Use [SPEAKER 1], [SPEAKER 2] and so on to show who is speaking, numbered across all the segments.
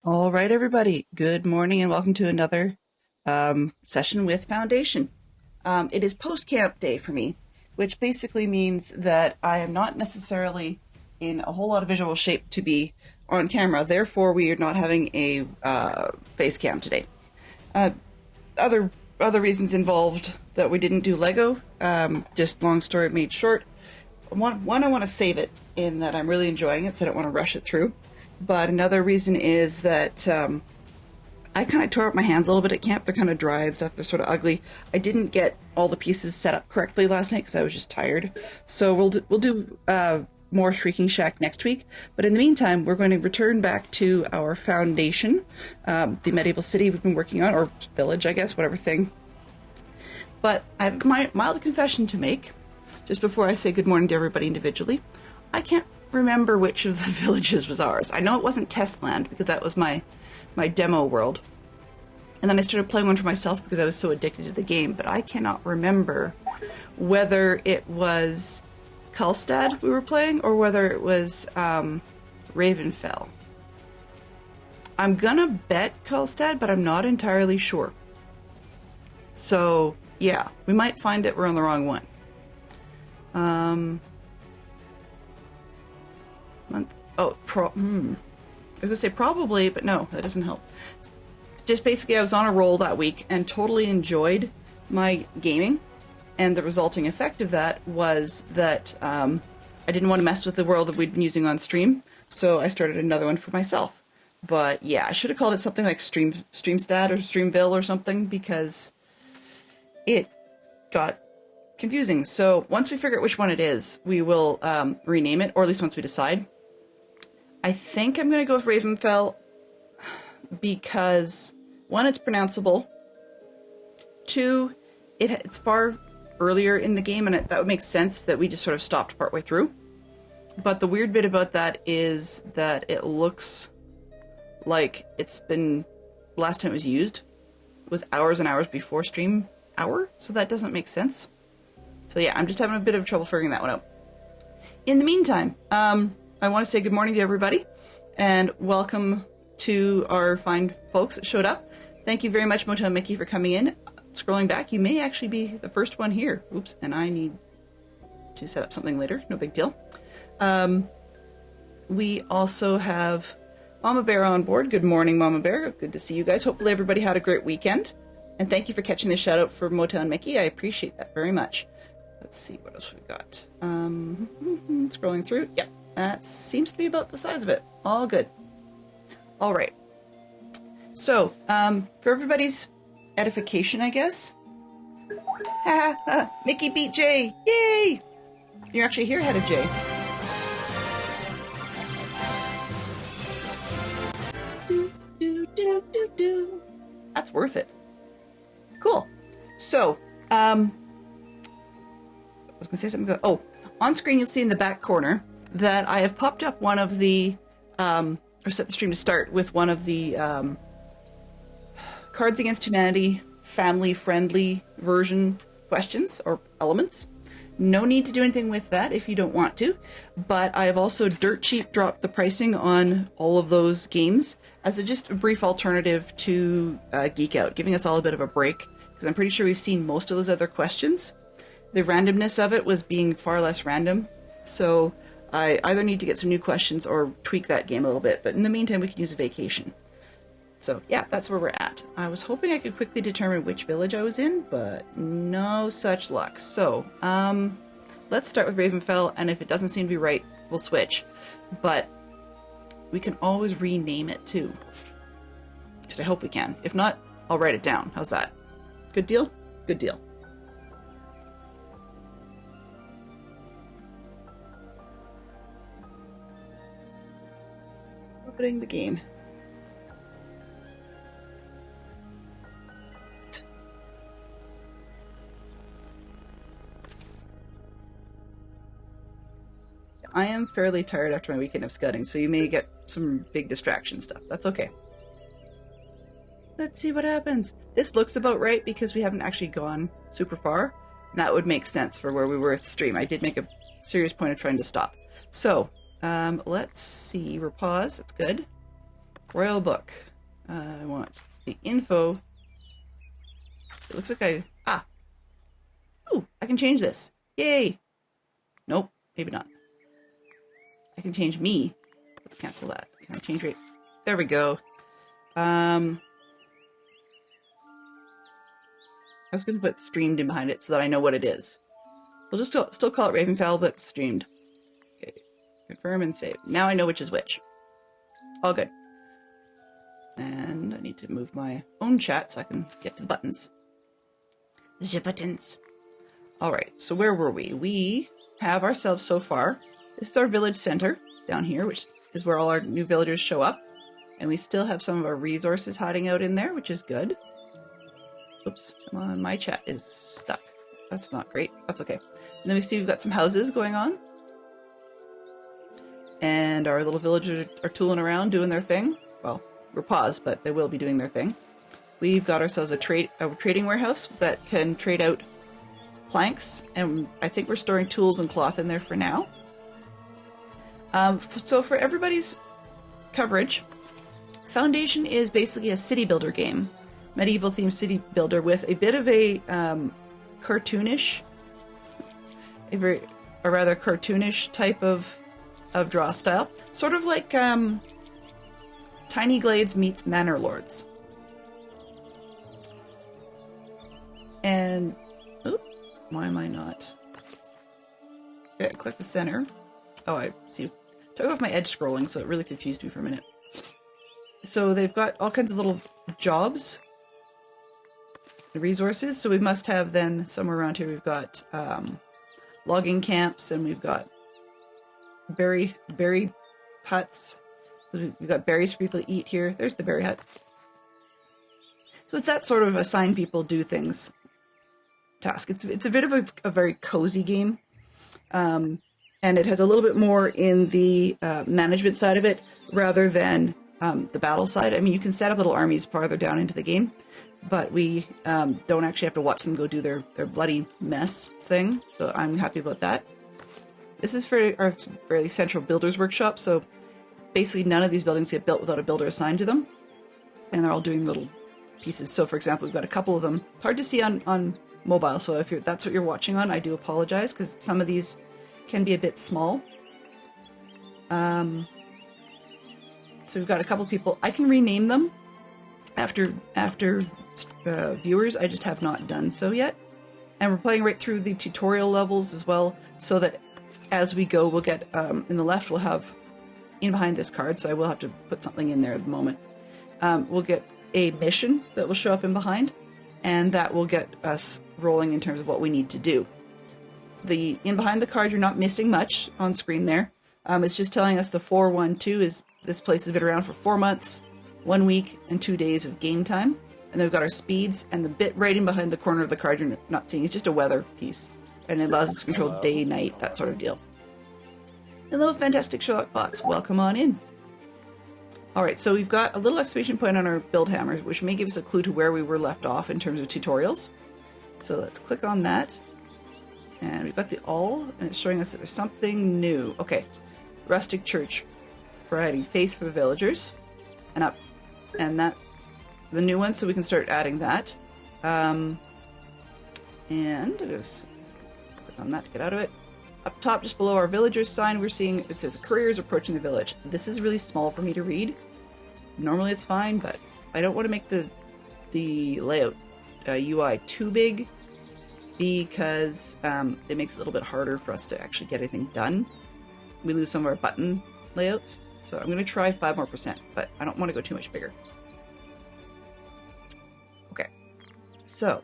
[SPEAKER 1] All right, everybody. Good morning and welcome to another session with Foundation. It is post-camp day for me, which basically means that I am not necessarily in a whole lot of visual shape to be on camera. Therefore, we are not having a face cam today. Other reasons involved that we didn't do Lego. Just long story made short. One, I want to save it in that I'm really enjoying it, so I don't want to rush it through. But another reason is that I kind of tore up my hands a little bit at camp. They're kind of dry and stuff. They're sort of ugly. I didn't get all the pieces set up correctly last night because I was just tired. So we'll do more Shrieking Shack next week. But in the meantime, we're going to return back to our foundation, the medieval city we've been working on, or village, I guess, whatever thing. But I have my mild confession to make just before I say good morning to everybody individually. I can't remember which of the villages was ours. I know it wasn't Testland because that was my demo world. And then I started playing one for myself because I was so addicted to the game, but I cannot remember whether it was Kulstad we were playing or whether it was Ravenfell. I'm gonna bet Kulstad, but I'm not entirely sure. So, yeah, we might find it we're on the wrong one. I was gonna say probably, but no, that doesn't help. Just basically, I was on a roll that week and totally enjoyed my gaming, and the resulting effect of that was that I didn't want to mess with the world that we'd been using on stream, so I started another one for myself. But yeah, I should have called it something like Streamstat or Streamville or something because it got confusing. So once we figure out which one it is, we will rename it, or at least once we decide. I think I'm going to go with Ravenfell because, one, it's pronounceable. Two, it's far earlier in the game, and that would make sense that we just sort of stopped partway through. But the weird bit about that is that it looks like it's been, last time it was used was hours and hours before stream hour, so that doesn't make sense. So yeah, I'm just having a bit of trouble figuring that one out. In the meantime, I want to say good morning to everybody and welcome to our fine folks that showed up. Thank you very much, Moto and Mickey, for coming in. Scrolling back, you may actually be the first one here. Oops, and I need to set up something later. No big deal. We also have Mama Bear on board. Good morning, Mama Bear. Good to see you guys. Hopefully everybody had a great weekend. And thank you for catching the shout out for Moto and Mickey. I appreciate that very much. Let's see what else we got. Scrolling through. Yep. That seems to be about the size of it. All good. All right. So, for everybody's edification, I guess. Mickey beat Jay. Yay! You're actually here ahead of Jay. That's worth it. Cool. So, I was going to say something about, on screen you'll see in the back corner that I have popped up one of the, or set the stream to start with one of the Cards Against Humanity family-friendly version questions or elements. No need to do anything with that if you don't want to, but I have also dirt cheap dropped the pricing on all of those games as just a brief alternative to Geek Out, giving us all a bit of a break, because I'm pretty sure we've seen most of those other questions. The randomness of it was being far less random, so I either need to get some new questions or tweak that game a little bit, but in the meantime we can use a vacation. So yeah, that's where we're at. I was hoping I could quickly determine which village I was in, but no such luck. So, let's start with Ravenfell, and if it doesn't seem to be right, we'll switch. But we can always rename it too. Which I hope we can. If not, I'll write it down. How's that? Good deal? Good deal. Opening the game. I am fairly tired after my weekend of scouting, so you may get some big distraction stuff. That's okay. Let's see what happens. This looks about right because we haven't actually gone super far. That would make sense for where we were with the stream. I did make a serious point of trying to stop. So, let's see. We're paused. That's good. Royal book. I want the info. It looks like ooh, I can change this. Yay! Nope, maybe not. I can change me. Let's cancel that. Can I change rate? There we go. I was going to put streamed in behind it so that I know what it is. We'll just still call it Ravenfell, but streamed. Okay. Confirm and save. Now I know which is which. All good. And I need to move my own chat so I can get to the buttons. The buttons. Alright, so where were we? We have ourselves so far. This is our village center down here, which is where all our new villagers show up. And we still have some of our resources hiding out in there, which is good. Oops, come on, my chat is stuck. That's not great. That's okay. And then we see we've got some houses going on. And our little villagers are tooling around, doing their thing. Well, we're paused, but they will be doing their thing. We've got ourselves a trading warehouse that can trade out planks, and I think we're storing tools and cloth in there for now. So for everybody's coverage, Foundation is basically a city builder game. Medieval themed city builder with a bit of a cartoonish, a rather cartoonish type of draw style. Sort of like Tiny Glades meets Manor Lords. And, oh, why am I not? Okay, click the center. Oh, I see. Took off my edge scrolling, so it really confused me for a minute. So they've got all kinds of little jobs, resources. So we must have then somewhere around here, we've got logging camps, and we've got berry huts. We've got berries for people to eat here. There's the berry hut. So it's that sort of assign people do things task. It's a bit of a very cozy game. And it has a little bit more in the management side of it rather than the battle side. I mean, you can set up little armies farther down into the game, but we don't actually have to watch them go do their bloody mess thing. So I'm happy about that. This is for our fairly central builder's workshop. So basically none of these buildings get built without a builder assigned to them. And they're all doing little pieces. So for example, we've got a couple of them. It's hard to see on mobile. So if that's what you're watching on, I do apologize because some of these can be a bit small. So we've got a couple people. I can rename them after viewers. I just have not done so yet. And we're playing right through the tutorial levels as well, so that as we go, we'll get in the left, we'll have in behind this card. So I will have to put something in there at the moment. We'll get a mission that will show up in behind, and that will get us rolling in terms of what we need to do. The in behind the card, you're not missing much on screen there. It's just telling us the 412 is this place has been around for 4 months, 1 week, and 2 days of game time. And then we've got our speeds, and the bit right in behind the corner of the card you're not seeing. It's just a weather piece. And it allows us to control day, night, that sort of deal. Hello, fantastic Sherlock Fox. Welcome on in. Alright, so we've got a little exclamation point on our build hammer, which may give us a clue to where we were left off in terms of tutorials. So let's click on that. And we've got the all, and it's showing us that there's something new. Okay, rustic church, providing faith for the villagers, and up, and that's the new one, so we can start adding that. And just click on that to get out of it. Up top, just below our villagers sign, we're seeing it says couriers approaching the village. This is really small for me to read. Normally it's fine, but I don't want to make the layout UI too big, because it makes it a little bit harder for us to actually get anything done. We lose some of our button layouts. So I'm going to try 5% more, but I don't want to go too much bigger. Okay, so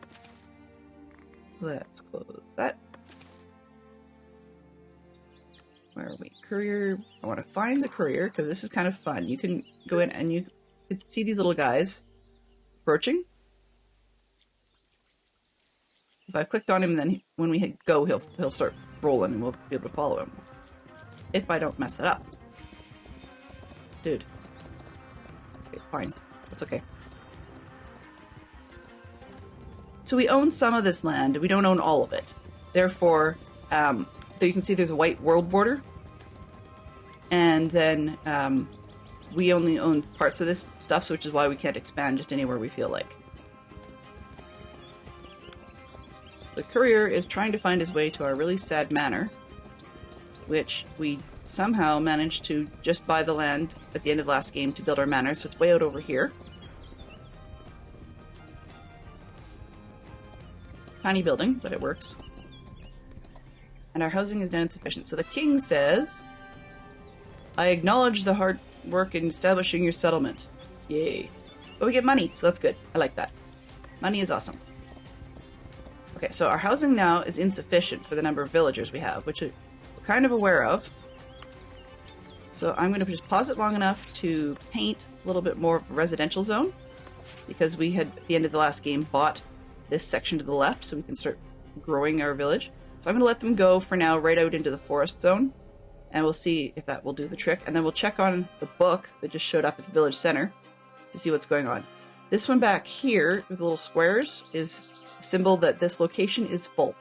[SPEAKER 1] let's close that. Where are we? Courier. I want to find the courier because this is kind of fun. You can go in and you can see these little guys approaching. If I've clicked on him, then when we hit go, he'll start rolling and we'll be able to follow him. If I don't mess it up. Dude. Okay, fine. That's okay. So we own some of this land. We don't own all of it. Therefore, you can see there's a white world border. And then we only own parts of this stuff, so which is why we can't expand just anywhere we feel like. So the courier is trying to find his way to our really sad manor, which we somehow managed to just buy the land at the end of the last game to build our manor, so it's way out over here. Tiny building, but it works. And our housing is now insufficient. So the king says, I acknowledge the hard work in establishing your settlement. Yay. But we get money, so that's good. I like that. Money is awesome. Okay, so our housing now is insufficient for the number of villagers we have, which we're kind of aware of. So I'm going to just pause it long enough to paint a little bit more of a residential zone, because we had, at the end of the last game, bought this section to the left so we can start growing our village. So I'm going to let them go for now right out into the forest zone, and we'll see if that will do the trick. And then we'll check on the book that just showed up as village center to see what's going on. This one back here with the little squares is a symbol that this location is full.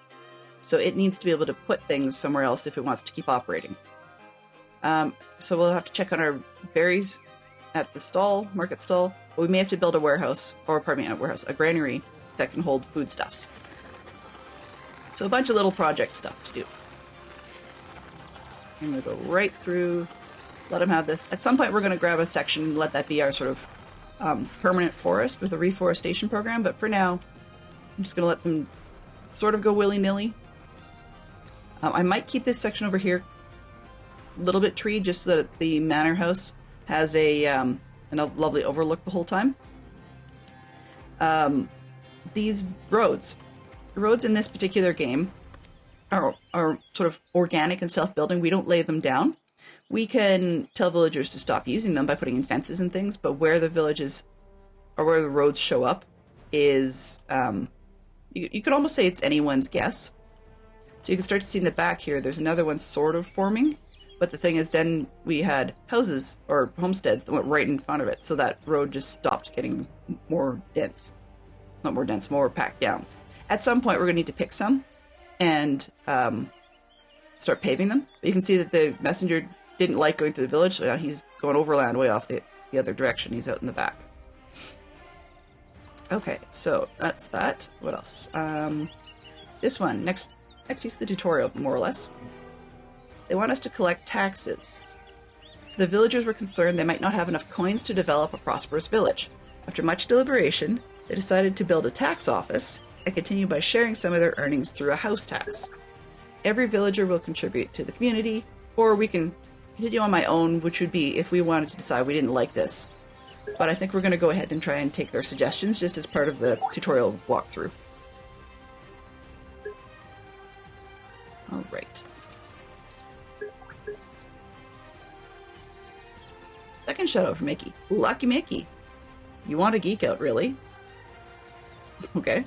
[SPEAKER 1] So it needs to be able to put things somewhere else if it wants to keep operating. So we'll have to check on our berries at the stall, market stall, but we may have to build a warehouse, or pardon me, not a warehouse, a granary that can hold foodstuffs. So a bunch of little project stuff to do. I'm going to go right through, let them have this. At some point we're going to grab a section and let that be our sort of permanent forest with a reforestation program, but for now I'm just going to let them sort of go willy-nilly. I might keep this section over here a little bit treed just so that the manor house has a lovely overlook the whole time. These roads in this particular game are sort of organic and self-building. We don't lay them down. We can tell villagers to stop using them by putting in fences and things, but where the villages or where the roads show up is, you could almost say it's anyone's guess. So you can start to see in the back here, there's another one sort of forming, but the thing is then we had houses or homesteads that went right in front of it, so that road just stopped getting more dense. Not more dense, more packed down. At some point we're going to need to pick some and start paving them. But you can see that the messenger didn't like going through the village, so now he's going overland way off the other direction. He's out in the back. Okay, so that's that. What else? This one, next piece of the tutorial, more or less. They want us to collect taxes. So the villagers were concerned they might not have enough coins to develop a prosperous village. After much deliberation, they decided to build a tax office and continue by sharing some of their earnings through a house tax. Every villager will contribute to the community, or we can continue on my own, which would be if we wanted to decide we didn't like this. But I think we're going to go ahead and try and take their suggestions just as part of the tutorial walkthrough. Alright. Second shout out for Mickey. Lucky Mickey. You want to geek out, really? Okay.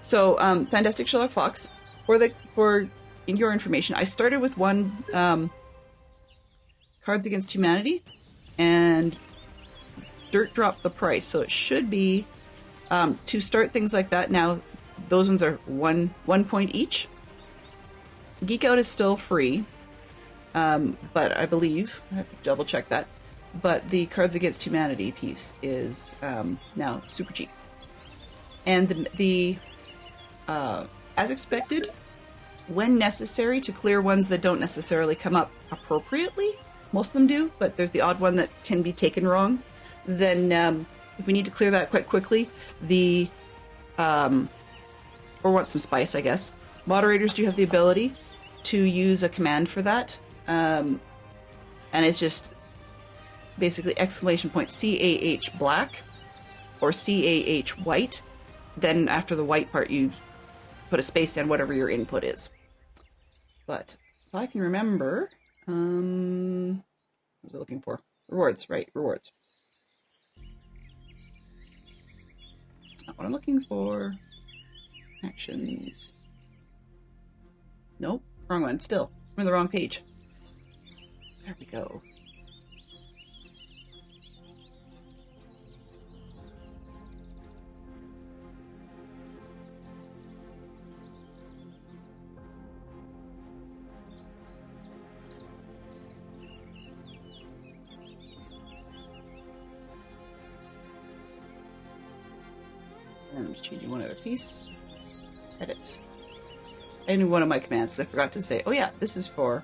[SPEAKER 1] So, Fantastic Sherlock Fox, for in your information, I started with one Cards Against Humanity, and Dirt dropped the price, so it should be to start things like that. Now, those ones are one point each. Geek Out is still free, but I believe I have to double check that. But the Cards Against Humanity piece is now super cheap. And as expected, when necessary, to clear ones that don't necessarily come up appropriately, most of them do, but there's the odd one that can be taken wrong, then if we need to clear that quite quickly, or want some spice, I guess, moderators do have the ability to use a command for that, and it's just basically exclamation point CAH black or CAH white. Then after the white part, you put a space in whatever your input is. But if I can remember, what was I looking for? Rewards, right? Rewards. That's not what I'm looking for. Actions. Nope, wrong one. Still, I'm on the wrong page. There we go. Just changing one other piece. Edit. And one of my commands, I forgot to say, oh yeah, this is for...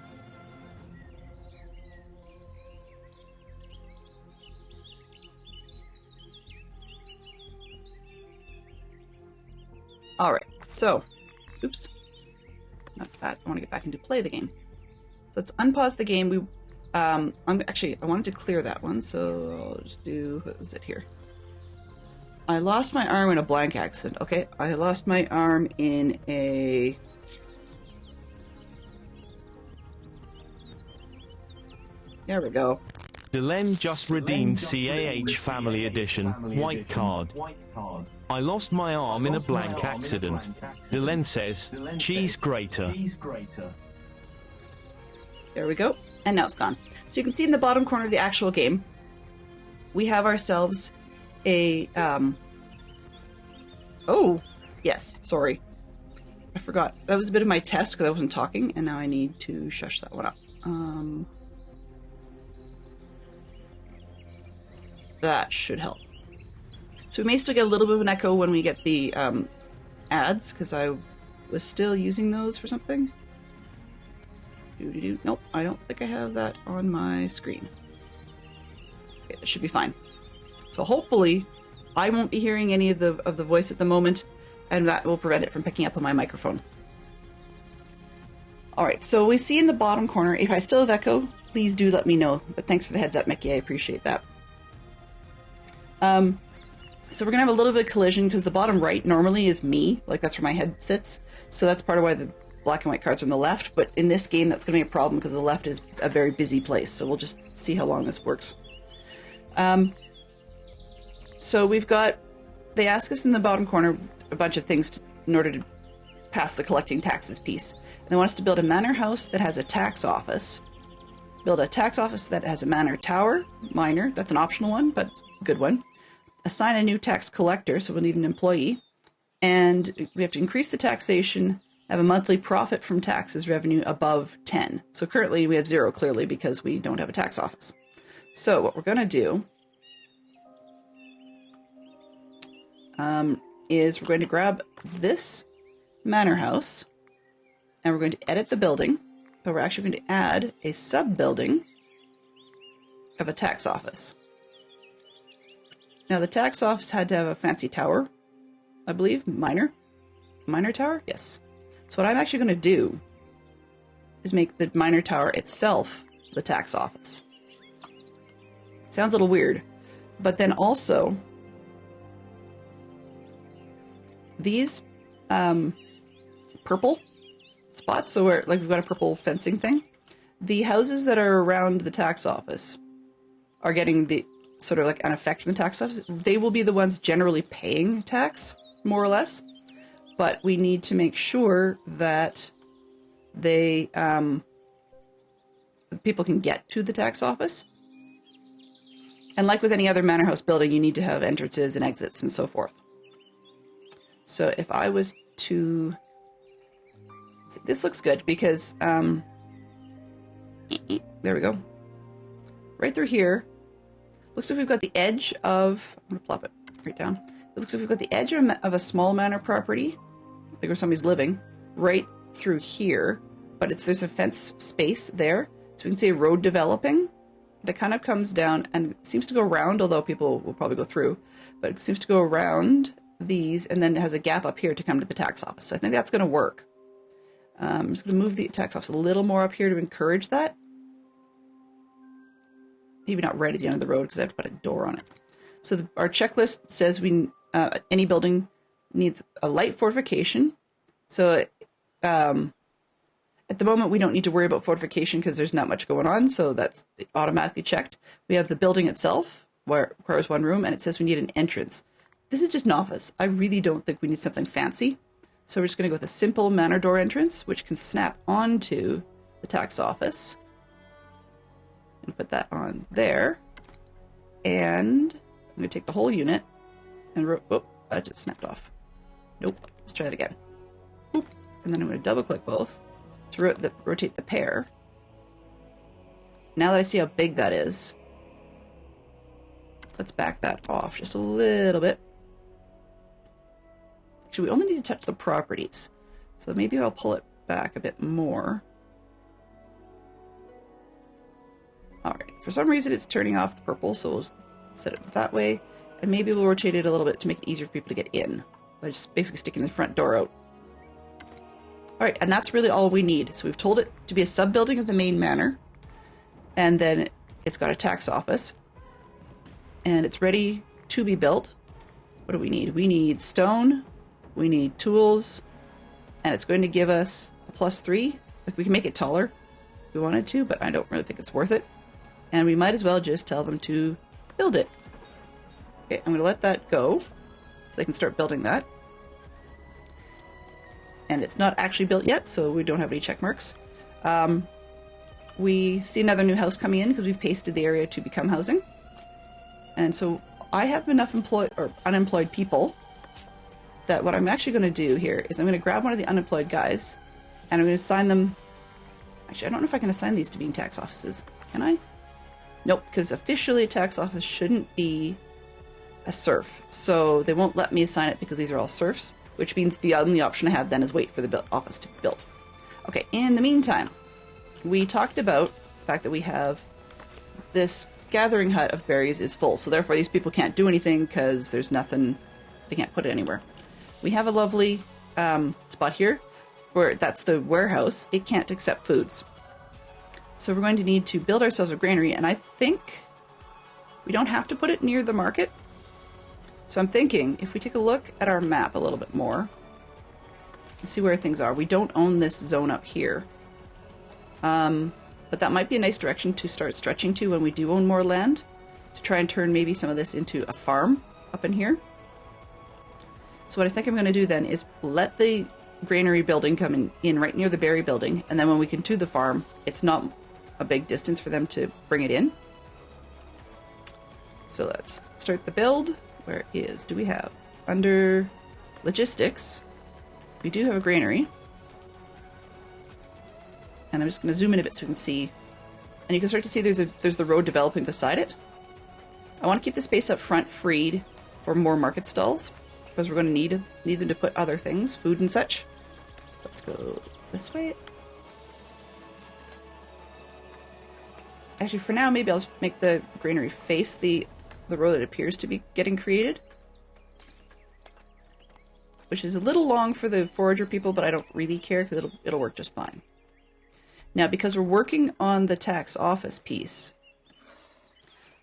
[SPEAKER 1] Alright, so, oops, not that, I want to get back into play the game. So let's unpause the game. I wanted to clear that one, so I'll just do, what was it here? I lost my arm in a blank accident. Okay, I lost my arm in a... There we go.
[SPEAKER 2] Delenn just redeemed CAH Family Edition, white card. I lost my arm in a blank accident. Delenn says, cheese grater.
[SPEAKER 1] There we go. And now it's gone. So you can see in the bottom corner of the actual game, we have ourselves a, oh, yes, sorry. I forgot. That was a bit of my test because I wasn't talking, and now I need to shush that one up. That should help. So we may still get a little bit of an echo when we get the ads, because I was still using those for something. Nope, I don't think I have that on my screen. Okay, it should be fine. So hopefully I won't be hearing any of the voice at the moment, and that will prevent it from picking up on my microphone. Alright, so we see in the bottom corner, if I still have echo, please do let me know. But thanks for the heads up, Mickey, I appreciate that. So we're going to have a little bit of collision because the bottom right normally is me, like that's where my head sits. So that's part of why the black and white cards are on the left, but in this game that's going to be a problem because the left is a very busy place. So we'll just see how long this works. So we've got, they ask us in the bottom corner a bunch of things in order to pass the collecting taxes piece. And they want us to build a manor house that has a tax office, build a tax office that has a manor tower, minor, that's an optional one, but a good one. Assign a new tax collector, so we'll need an employee, and we have to increase the taxation, have a monthly profit from taxes revenue above 10. So currently we have 0, clearly, because we don't have a tax office. So what we're going to do is we're going to grab this manor house, and we're going to edit the building, but we're actually going to add a sub-building of a tax office. Now, the tax office had to have a fancy tower, I believe. Minor tower? Yes. So what I'm actually going to do is make the minor tower itself the tax office. Sounds a little weird. But then also, these purple spots, so we're, like we've got a purple fencing thing. The houses that are around the tax office are getting the sort of like an effect from the tax office. They will be the ones generally paying tax, more or less. But we need to make sure that they people can get to the tax office. And like with any other manor house building, you need to have entrances and exits and so forth. So if I was to... See, this looks good because... there we go. Right through here. Looks like we've got the edge of... I'm going to plop it right down. It looks like we've got the edge of a small manor property. I think where somebody's living. Right through here. But there's a fence space there. So we can see a road developing that kind of comes down and seems to go around, although people will probably go through. But it seems to go around these and then it has a gap up here to come to the tax office. So I think that's going to work. I'm just going to move the tax office a little more up here to encourage that. Maybe not right at the end of the road because I have to put a door on it. So our checklist says any building needs a light fortification. So at the moment we don't need to worry about fortification because there's not much going on. So that's automatically checked. We have the building itself, where it requires one room, and it says we need an entrance. This is just an office. I really don't think we need something fancy. So we're just going to go with a simple manor door entrance, which can snap onto the tax office. And put that on there. And I'm going to take the whole unit and I just snapped off. Nope. Let's try that again. Boop. And then I'm going to double click both to rotate the pair. Now that I see how big that is, let's back that off just a little bit. Actually, we only need to touch the properties. So maybe I'll pull it back a bit more. Alright, for some reason it's turning off the purple, so we'll set it that way. And maybe we'll rotate it a little bit to make it easier for people to get in. By just basically sticking the front door out. Alright, and that's really all we need. So we've told it to be a sub-building of the main manor. And then it's got a tax office. And it's ready to be built. What do we need? We need stone. We need tools. And it's going to give us a +3. Like, we can make it taller if we wanted to, but I don't really think it's worth it. And we might as well just tell them to build it. Okay, I'm going to let that go so they can start building that. And it's not actually built yet, so we don't have any check marks. We see another new house coming in because we've pasted the area to become housing. And so I have enough unemployed people that what I'm actually going to do here is I'm going to grab one of the unemployed guys and I'm going to assign them. Actually, I don't know if I can assign these to being tax offices. Can I? Nope, because officially a tax office shouldn't be a serf. So they won't let me assign it because these are all serfs, which means the only option I have then is wait for the office to be built. Okay, in the meantime, we talked about the fact that we have this gathering hut of berries is full, so therefore these people can't do anything because there's nothing, they can't put it anywhere. We have a lovely spot here where that's the warehouse. It can't accept foods. So we're going to need to build ourselves a granary, and I think we don't have to put it near the market. So I'm thinking if we take a look at our map a little bit more and see where things are. We don't own this zone up here. But that might be a nice direction to start stretching to when we do own more land, to try and turn maybe some of this into a farm up in here. So what I think I'm going to do then is let the granary building come in right near the berry building, and then when we can do the farm, it's not a big distance for them to bring it in. So let's start the build. Where do we have? Under logistics, we do have a granary. And I'm just going to zoom in a bit so we can see. And you can start to see there's the road developing beside it. I want to keep the space up front freed for more market stalls, because we're going to need them to put other things, food and such. Let's go this way. Actually, for now, maybe I'll just make the granary face the road that appears to be getting created. Which is a little long for the forager people, but I don't really care because it'll work just fine. Now, because we're working on the tax office piece,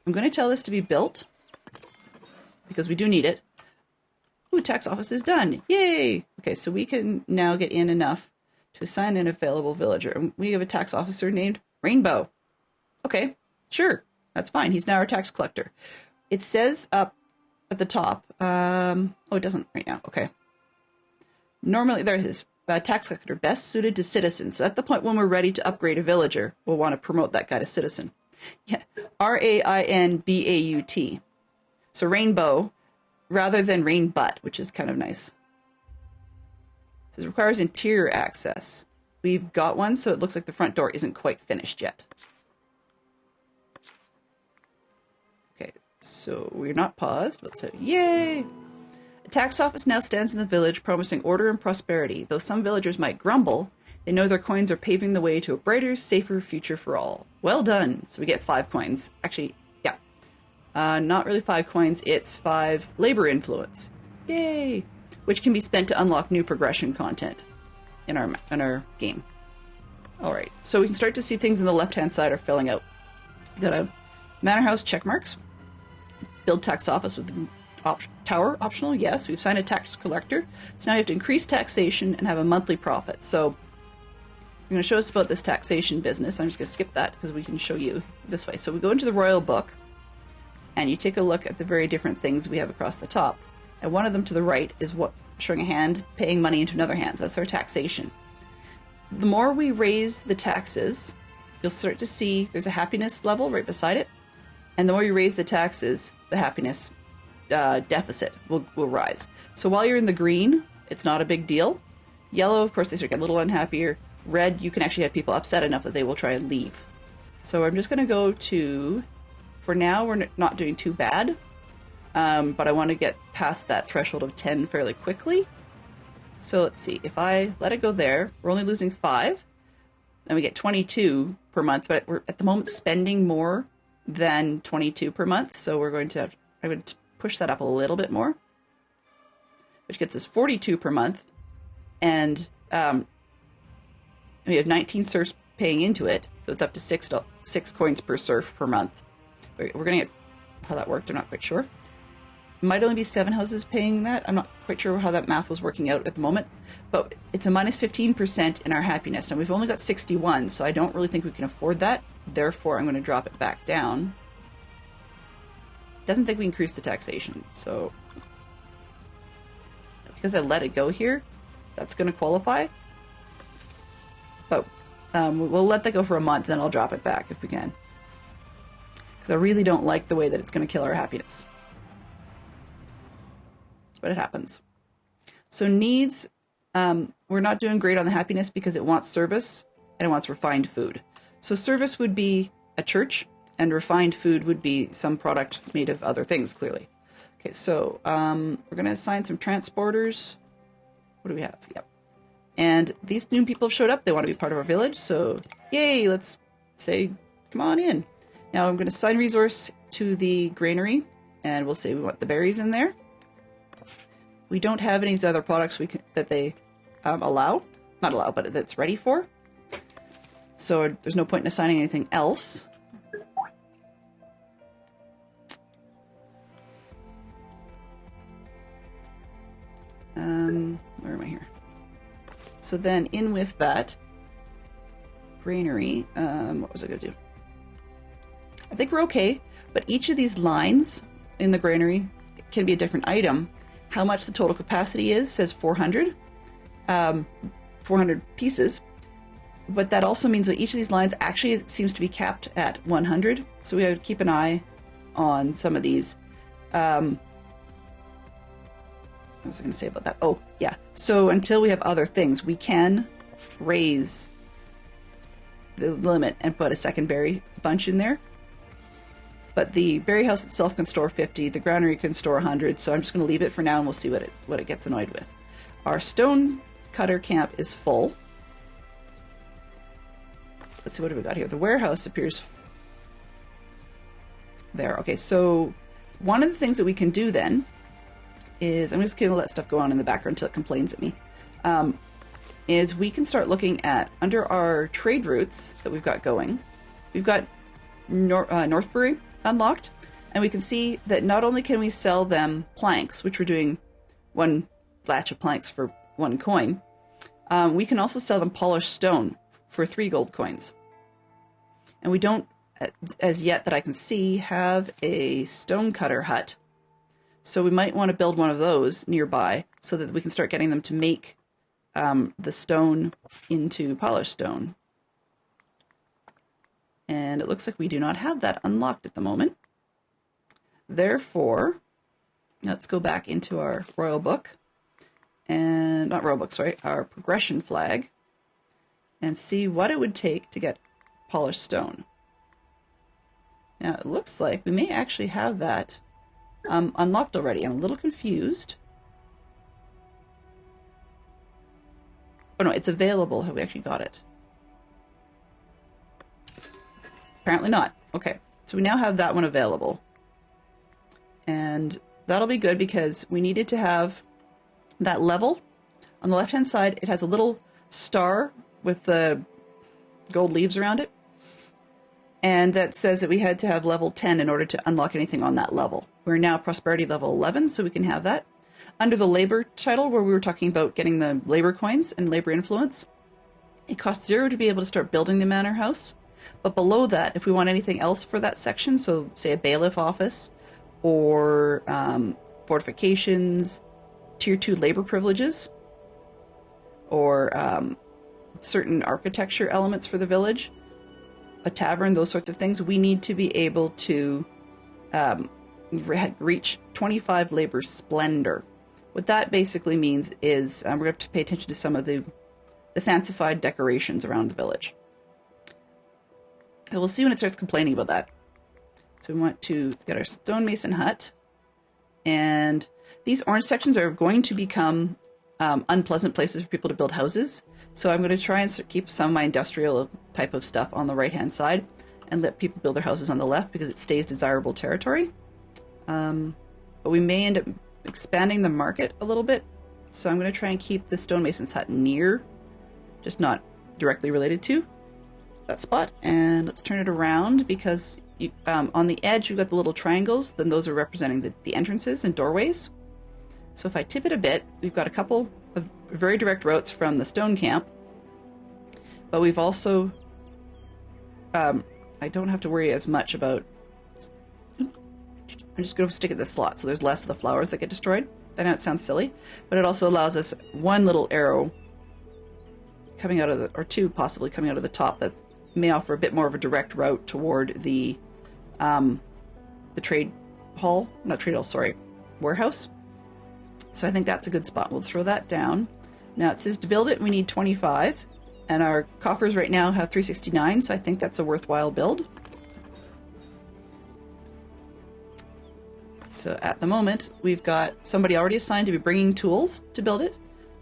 [SPEAKER 1] I'm going to tell this to be built because we do need it. Ooh, tax office is done. Yay! Okay, so we can now get in enough to assign an available villager. And we have a tax officer named Rainbow. Okay, sure. That's fine. He's now our tax collector. It says up at the top. Oh, it doesn't right now. Okay. Normally, there it is. Tax collector best suited to citizens. So at the point when we're ready to upgrade a villager, we'll want to promote that guy to citizen. Yeah, Rainbaut. So Rainbow rather than Rainbutt, which is kind of nice. It says requires interior access. We've got one, so it looks like the front door isn't quite finished yet. Okay, so we're not paused. Let's say yay! A tax office now stands in the village, promising order and prosperity. Though some villagers might grumble, they know their coins are paving the way to a brighter, safer future for all. Well done! So we get 5 coins. Actually, yeah. Not really 5 coins, it's 5 labor influence. Yay! Which can be spent to unlock new progression content in our game. Alright, so we can start to see things on the left-hand side are filling out. We got a manor house check marks. Build tax office with tower optional, yes. We've signed a tax collector. So now you have to increase taxation and have a monthly profit. So you're going to show us about this taxation business. I'm just going to skip that because we can show you this way. So we go into the royal book and you take a look at the very different things we have across the top. And one of them to the right is what showing a hand paying money into another hand. So that's our taxation. The more we raise the taxes, you'll start to see there's a happiness level right beside it. And the more you raise the taxes, the happiness deficit will rise. So while you're in the green, it's not a big deal. Yellow, of course, they start to get a little unhappier. Red, you can actually have people upset enough that they will try and leave. So I'm just going to go to, for now, we're not doing too bad. But I want to get past that threshold of 10 fairly quickly. So let's see. If I let it go there, we're only losing 5. And we get 22 per month, but we're at the moment spending more than 22 per month. So we're going to have, I would push that up a little bit more, which gets us 42 per month. And we have 19 serfs paying into it. So it's up to 6 coins per serf per month. We're going to get how that worked. I'm not quite sure. Might only be 7 houses paying that. I'm not quite sure how that math was working out at the moment, but it's a minus 15% in our happiness. Now we've only got 61, so I don't really think we can afford that. Therefore, I'm going to drop it back down. Doesn't think we increase the taxation, so because I let it go here, that's going to qualify. But we'll let that go for a month, then I'll drop it back if we can, because I really don't like the way that it's going to kill our happiness. But it happens. So needs, we're not doing great on the happiness because it wants service and it wants refined food. So service would be a church and refined food would be some product made of other things, clearly. Okay, so we're going to assign some transporters. What do we have? Yep. And these new people have showed up. They want to be part of our village. So yay, let's say, come on in. Now I'm going to assign resource to the granary and we'll say we want the berries in there. We don't have any other products that they not allow, but that's ready for. So there's no point in assigning anything else. Where am I here? So then in with that granary, what was I going to do? I think we're okay, but each of these lines in the granary can be a different item. How much the total capacity is says 400, 400 pieces, but that also means that each of these lines actually seems to be capped at 100. So we have to keep an eye on some of these. What was I going to say about that? Oh, yeah. So until we have other things, we can raise the limit and put a second berry bunch in there. But the berry house itself can store 50. The granary can store 100. So I'm just going to leave it for now, and we'll see what it gets annoyed with. Our stone cutter camp is full. Let's see, what have we got here? The warehouse appears there. Okay, so one of the things that we can do then is, I'm just going to let stuff go on in the background until it complains at me, is we can start looking at, under our trade routes that we've got going, we've got Northbury unlocked, and we can see that not only can we sell them planks, which we're doing 1 batch of planks for 1 coin, we can also sell them polished stone for 3 gold coins. And we don't, as yet that I can see, have a stone cutter hut. So we might want to build one of those nearby so that we can start getting them to make the stone into polished stone. And it looks like we do not have that unlocked at the moment. Therefore, let's go back into our royal book, and not royal book, sorry, our progression flag, and see what it would take to get polished stone. Now it looks like we may actually have that unlocked already. I'm a little confused. Oh no, it's available. Have we actually got it? Apparently not. Okay, so we now have that one available. And that'll be good because we needed to have that level. On the left-hand side, it has a little star with the gold leaves around it. And that says that we had to have level 10 in order to unlock anything on that level. We're now prosperity level 11, so we can have that. Under the labor title, where we were talking about getting the labor coins and labor influence, it costs 0 to be able to start building the manor house. But below that, if we want anything else for that section, so say a bailiff office or fortifications, tier 2 labor privileges, or certain architecture elements for the village, a tavern, those sorts of things, we need to be able to reach 25 labor splendor. What that basically means is we're going to have to pay attention to some of the fancified decorations around the village. And we'll see when it starts complaining about that. So we want to get our stonemason hut. And these orange sections are going to become unpleasant places for people to build houses. So I'm going to try and keep some of my industrial type of stuff on the right-hand side and let people build their houses on the left because it stays desirable territory. But we may end up expanding the market a little bit. So I'm going to try and keep the stonemason's hut near, just not directly related to that spot. And let's turn it around because on the edge you've got the little triangles, then those are representing the entrances and doorways. So if I tip it a bit, we've got a couple of very direct routes from the stone camp, but we've also, I don't have to worry as much about, I'm just going to stick at this slot so there's less of the flowers that get destroyed. I know it sounds silly, but it also allows us one little arrow coming out of the, or two possibly coming out of the top that may offer a bit more of a direct route toward the trade hall, not trade hall, sorry, warehouse. So I think that's a good spot. We'll throw that down. Now it says to build it, we need 25. And our coffers right now have 369, so I think that's a worthwhile build. So at the moment, we've got somebody already assigned to be bringing tools to build it,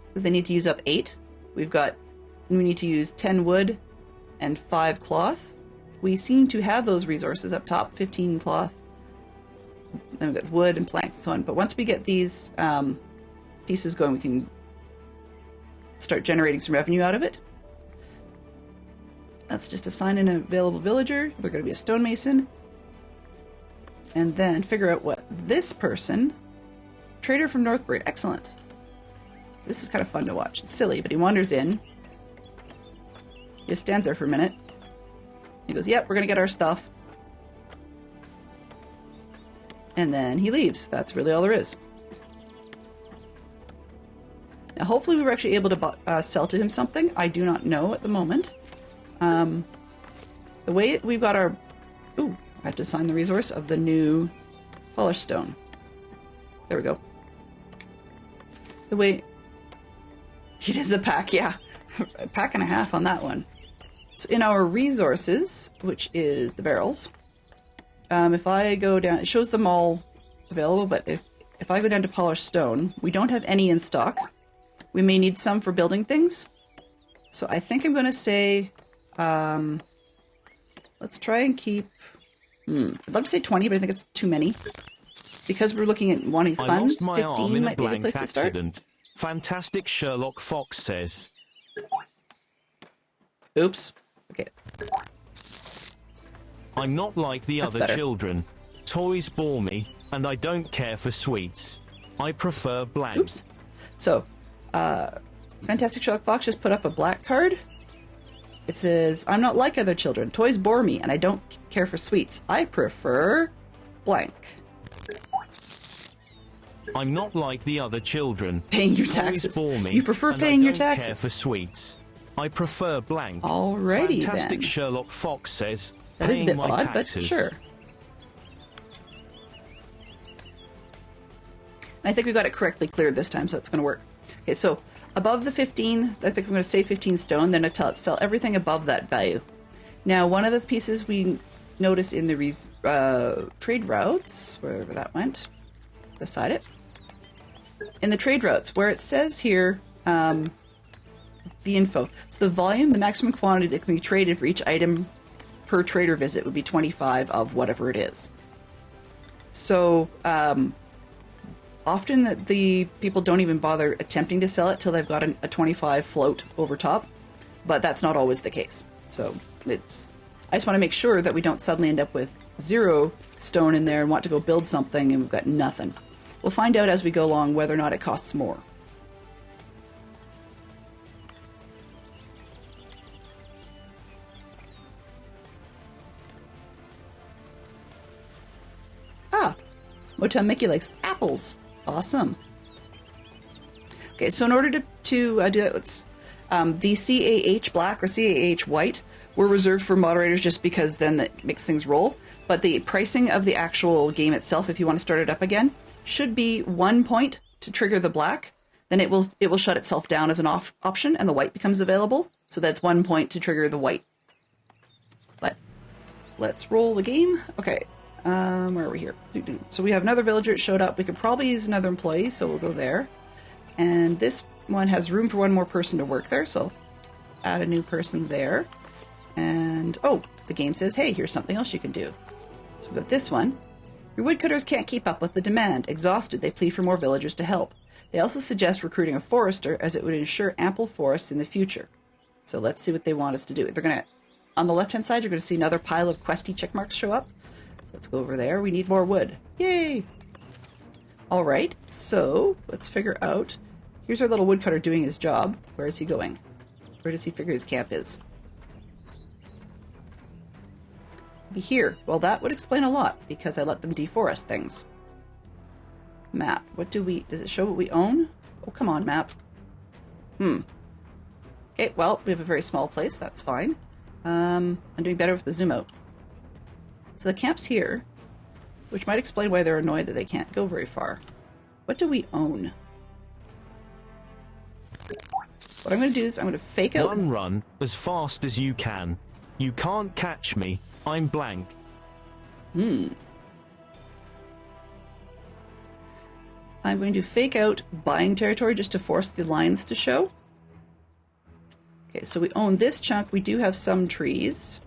[SPEAKER 1] because they need to use up 8. We need to use 10 wood and 5 cloth. We seem to have those resources up top, 15 cloth. Then we've got wood and planks and so on. But once we get these pieces going, we can start generating some revenue out of it. Let's just assign an available villager. They're going to be a stonemason. And then figure out what this person... Trader from Northbury. Excellent. This is kind of fun to watch. It's silly, but he wanders in. He just stands there for a minute. He goes, yep, we're going to get our stuff. And then he leaves. That's really all there is. Now, hopefully we were actually able to sell to him something. I do not know at the moment. The way we've got our... Ooh, I have to assign the resource of the new polished stone. There we go. The way... It is a pack, yeah. A pack and a half on that one. So in our resources, which is the barrels... if I go down, it shows them all available, but if I go down to polished stone, we don't have any in stock. We may need some for building things. So I think I'm going to say, let's try and keep, I'd love to say 20, but I think it's too many. Because we're looking at wanting funds, 15 might be a good place to start.
[SPEAKER 2] Fantastic Sherlock Fox says.
[SPEAKER 1] Oops. Okay.
[SPEAKER 2] I'm not like the
[SPEAKER 1] That's
[SPEAKER 2] other
[SPEAKER 1] better.
[SPEAKER 2] children. Toys bore me, and I don't care for sweets. I prefer blank.
[SPEAKER 1] Oops. So, Fantastic Sherlock Fox just put up a black card. It says, I'm not like other children. Toys bore me, and I don't care for sweets. I prefer blank.
[SPEAKER 2] I'm not like the other children.
[SPEAKER 1] Paying your
[SPEAKER 2] Toys
[SPEAKER 1] taxes.
[SPEAKER 2] bore me,
[SPEAKER 1] You prefer
[SPEAKER 2] and
[SPEAKER 1] paying
[SPEAKER 2] I
[SPEAKER 1] your
[SPEAKER 2] don't
[SPEAKER 1] taxes.
[SPEAKER 2] care for sweets. I prefer blank.
[SPEAKER 1] Alrighty
[SPEAKER 2] Fantastic
[SPEAKER 1] then.
[SPEAKER 2] Sherlock Fox says,
[SPEAKER 1] That is a
[SPEAKER 2] paying
[SPEAKER 1] bit
[SPEAKER 2] my
[SPEAKER 1] odd, but
[SPEAKER 2] taxes.
[SPEAKER 1] sure. And I think we got it correctly cleared this time, so it's going to work. Okay, so above the 15, I think I'm going to say 15 stone, then I tell it to sell everything above that value. Now, one of the pieces we noticed in the trade routes, wherever that went, beside it, in the trade routes, where it says here, the info. So the volume, the maximum quantity that can be traded for each item per trader visit would be 25 of whatever it is. So, often the people don't even bother attempting to sell it till they've got a 25 float over top, but that's not always the case. So I just want to make sure that we don't suddenly end up with 0 stone in there and want to go build something and we've got nothing. We'll find out as we go along whether or not it costs more. Ah, Motown Mickey likes apples. Awesome. Okay, so in order to do that, let's, the CAH black or CAH white were reserved for moderators just because then that makes things roll. But the pricing of the actual game itself, if you want to start it up again, should be 1 point to trigger the black. Then it will shut itself down as an off option and the white becomes available. So that's 1 point to trigger the white. But let's roll the game. Okay. Where are we here? So we have another villager that showed up. We could probably use another employee, so we'll go there. And this one has room for one more person to work there, so I'll add a new person there. And, oh, the game says, hey, here's something else you can do. So we've got this one. Your woodcutters can't keep up with the demand. Exhausted, they plead for more villagers to help. They also suggest recruiting a forester, as it would ensure ample forests in the future. So let's see what they want us to do. They're going to, on the left-hand side, you're going to see another pile of questy check marks show up. So let's go over there. We need more wood. Yay! All right, so let's figure out. Here's our little woodcutter doing his job. Where is he going? Where does he figure his camp is? Be here. Well, that would explain a lot, because I let them deforest things. Map. What do we... Does it show what we own? Oh, come on, map. Okay, well, we have a very small place. That's fine. I'm doing better with the zoom out. So the camp's here, which might explain why they're annoyed that they can't go very far. What do we own? What I'm going to do is I'm going to fake out...
[SPEAKER 2] Run as fast as you can. You can't catch me. I'm blank.
[SPEAKER 1] I'm going to fake out buying territory just to force the lines to show. Okay, so we own this chunk. We do have some trees.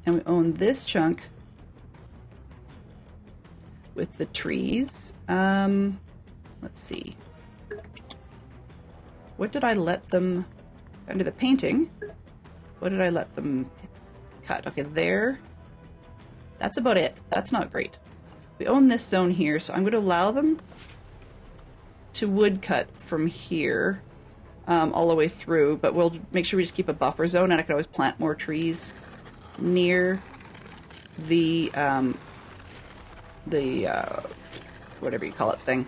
[SPEAKER 1] And we own this chunk with the trees. Let's see. What did I let them... Under the painting, what did I let them cut? Okay, there. That's about it. That's not great. We own this zone here, so I'm going to allow them to woodcut from here all the way through, but we'll make sure we just keep a buffer zone, and I can always plant more trees near the whatever you call it thing.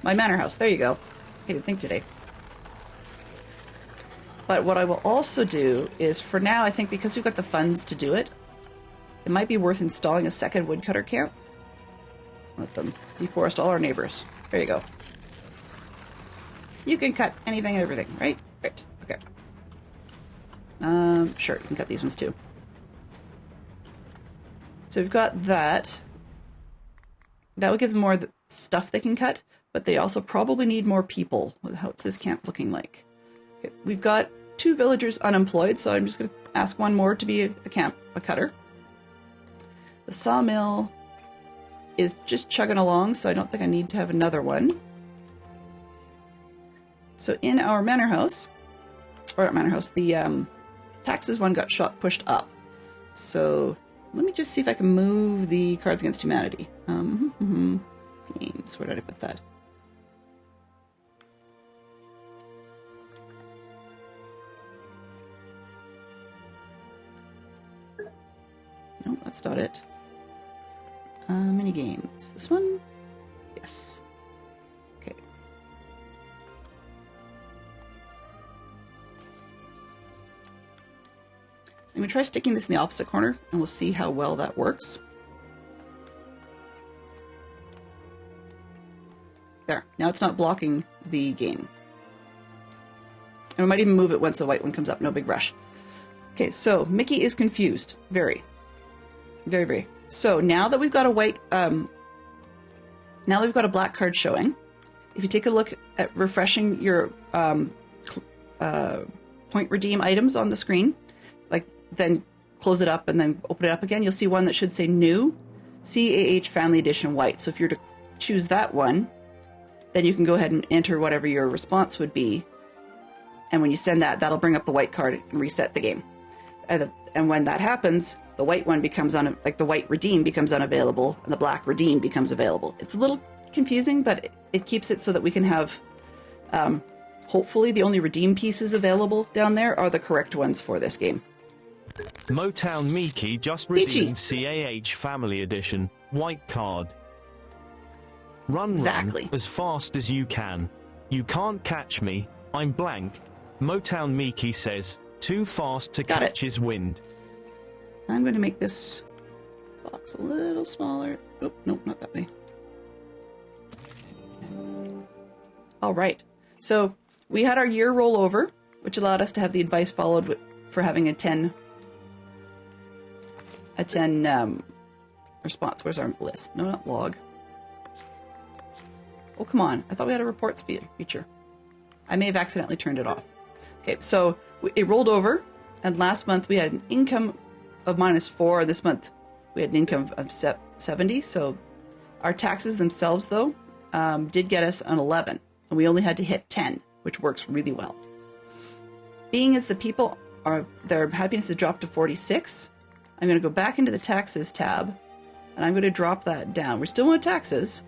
[SPEAKER 1] My manor house. There you go. I didn't think today. But what I will also do is, for now, I think because we've got the funds to do it, it might be worth installing a second woodcutter camp. Let them deforest all our neighbors. There you go. You can cut anything and everything, right? Right. Okay. Sure, you can cut these ones too. So we've got that. That would give them more stuff they can cut, but they also probably need more people. What's this camp looking like? Okay, we've got 2 villagers unemployed, so I'm just going to ask one more to be a cutter. The sawmill is just chugging along, so I don't think I need to have another one. So in our manor house, or not manor house, the taxes one got pushed up. So let me just see if I can move the Cards Against Humanity. Games, where did I put that? No, that's not it. Mini games. This one? Yes. Okay. I'm going to try sticking this in the opposite corner, and we'll see how well that works. There. Now it's not blocking the game. And we might even move it once the white one comes up. No big rush. Okay, so Mickey is confused. Very. Very, very. So now that we've got a white, now that we've got a black card showing, if you take a look at refreshing your point redeem items on the screen, like then close it up and then open it up again, you'll see one that should say new CAH Family Edition White. So if you're to choose that one, then you can go ahead and enter whatever your response would be. And when you send that, that'll bring up the white card and reset the game. And when that happens, the white one becomes like the white redeem becomes unavailable and the black redeem becomes available. It's a little confusing, but it keeps it so that we can have, hopefully the only redeem pieces available down there are the correct ones for this game.
[SPEAKER 2] Motown Miki just redeemed CAH Family Edition White card. Run as fast as you can. You can't catch me. I'm blank. Motown Miki says, too fast to catch his wind.
[SPEAKER 1] I'm going to make this box a little smaller. Oh, nope, not that way. All right. So we had our year roll over, which allowed us to have the advice followed for having a 10 response. Where's our list? No, not log. Oh, come on. I thought we had a reports feature. I may have accidentally turned it off. Okay, so it rolled over, and last month we had an income of -4. This month we had an income of 70. So our taxes themselves, though, did get us an 11, and we only had to hit 10, which works really well. Being as the people their happiness has dropped to 46, I'm going to go back into the taxes tab, and I'm going to drop that down. We still want taxes,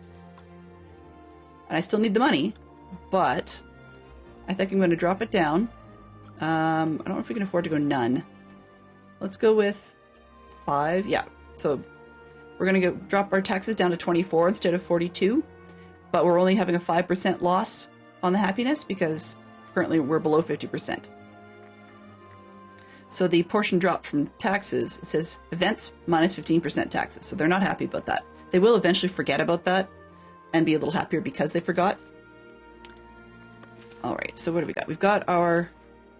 [SPEAKER 1] and I still need the money, but I think I'm going to drop it down. I don't know if we can afford to go none. Let's go with 5. Yeah, so we're going to drop our taxes down to 24 instead of 42, but we're only having a 5% loss on the happiness because currently we're below 50%. So the portion dropped from taxes, it says events -15% taxes. So they're not happy about that. They will eventually forget about that and be a little happier because they forgot. All right, so what do we got? We've got our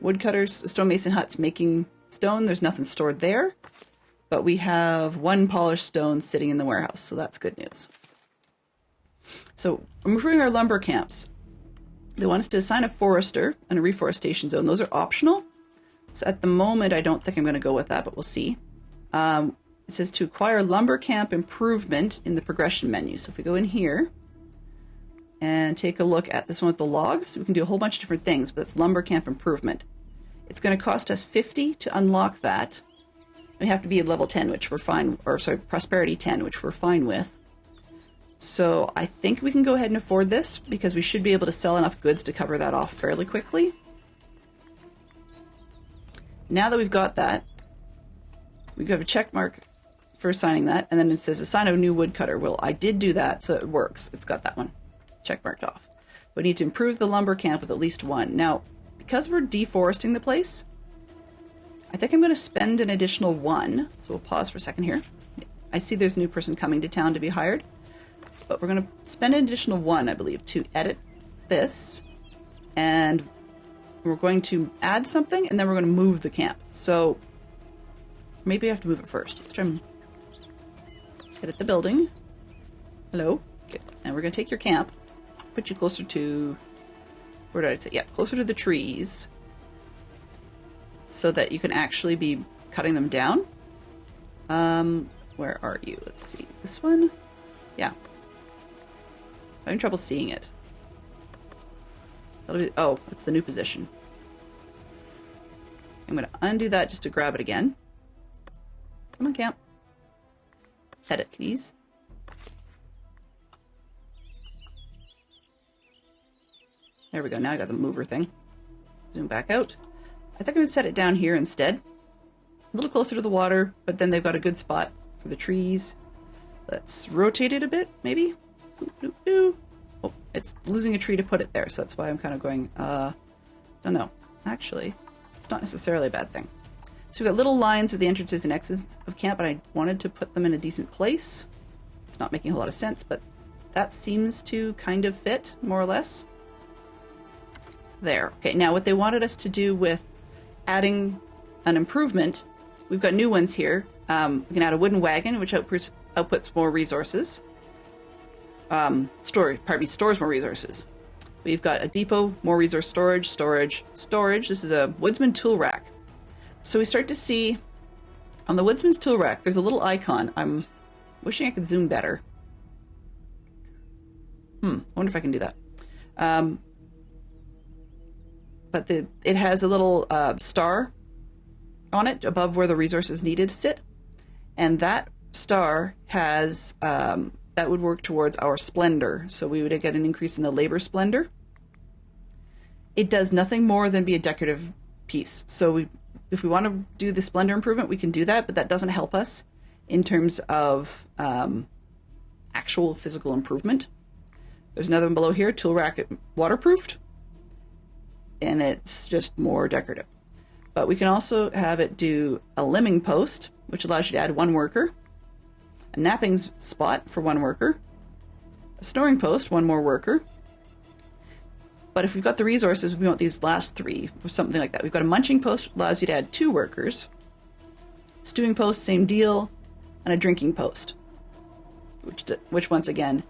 [SPEAKER 1] woodcutters, stonemason huts making stone. There's nothing stored there, but we have 1 polished stone sitting in the warehouse. So that's good news. So I'm improving our lumber camps. They want us to assign a forester and a reforestation zone. Those are optional. So at the moment, I don't think I'm going to go with that, but we'll see. It says to acquire lumber camp improvement in the progression menu. So if we go in here and take a look at this one with the logs, we can do a whole bunch of different things, but it's lumber camp improvement. It's going to cost us 50 to unlock that. We have to be at level 10, which we're fine, or sorry, prosperity 10, which we're fine with. So I think we can go ahead and afford this because we should be able to sell enough goods to cover that off fairly quickly. Now that we've got that, we have a check mark for assigning that, and then it says assign a new woodcutter. Well, I did do that, so it works. It's got that one check marked off. We need to improve the lumber camp with at least 1. Now, because we're deforesting the place, I think I'm going to spend an additional 1. So we'll pause for a second here. I see there's a new person coming to town to be hired, but we're going to spend an additional 1, I believe, to edit this, and we're going to add something, and then we're going to move the camp. So maybe I have to move it first. Let's try and edit the building. Hello. Okay. And we're going to take your camp, put you closer to, where did I say? Yeah, closer to the trees, so that you can actually be cutting them down. Where are you? Let's see. This one? Yeah. I'm having trouble seeing it. Oh, it's the new position. I'm going to undo that just to grab it again. Come on, camp. Edit, please. There we go. Now I got the mover thing. Zoom back out. I think I'm going to set it down here instead. A little closer to the water, but then they've got a good spot for the trees. Let's rotate it a bit, maybe. Oh, it's losing a tree to put it there, so that's why I'm kind of going, don't know. Actually, it's not necessarily a bad thing. So we've got little lines of the entrances and exits of camp, and I wanted to put them in a decent place. It's not making a lot of sense, but that seems to kind of fit, more or less. There. Okay, now what they wanted us to do with adding an improvement, we've got new ones here. We can add a wooden wagon, which outputs more resources. Stores more resources. We've got a depot, more resource storage. This is a woodsman tool rack. So we start to see on the woodsman's tool rack, there's a little icon. I'm wishing I could zoom better. I wonder if I can do that. But it has a little star on it above where the resources needed to sit. And that star has, that would work towards our splendor. So we would get an increase in the labor splendor. It does nothing more than be a decorative piece. So if we want to do the splendor improvement, we can do that, but that doesn't help us in terms of actual physical improvement. There's another one below here, tool rack waterproofed, and it's just more decorative. But we can also have it do a limbing post, which allows you to add 1 worker, a napping spot for 1 worker, a snoring post, 1 more worker. But if we've got the resources, we want these last 3 or something like that. We've got a munching post, allows you to add 2 workers, stewing post, same deal, and a drinking post, which once again,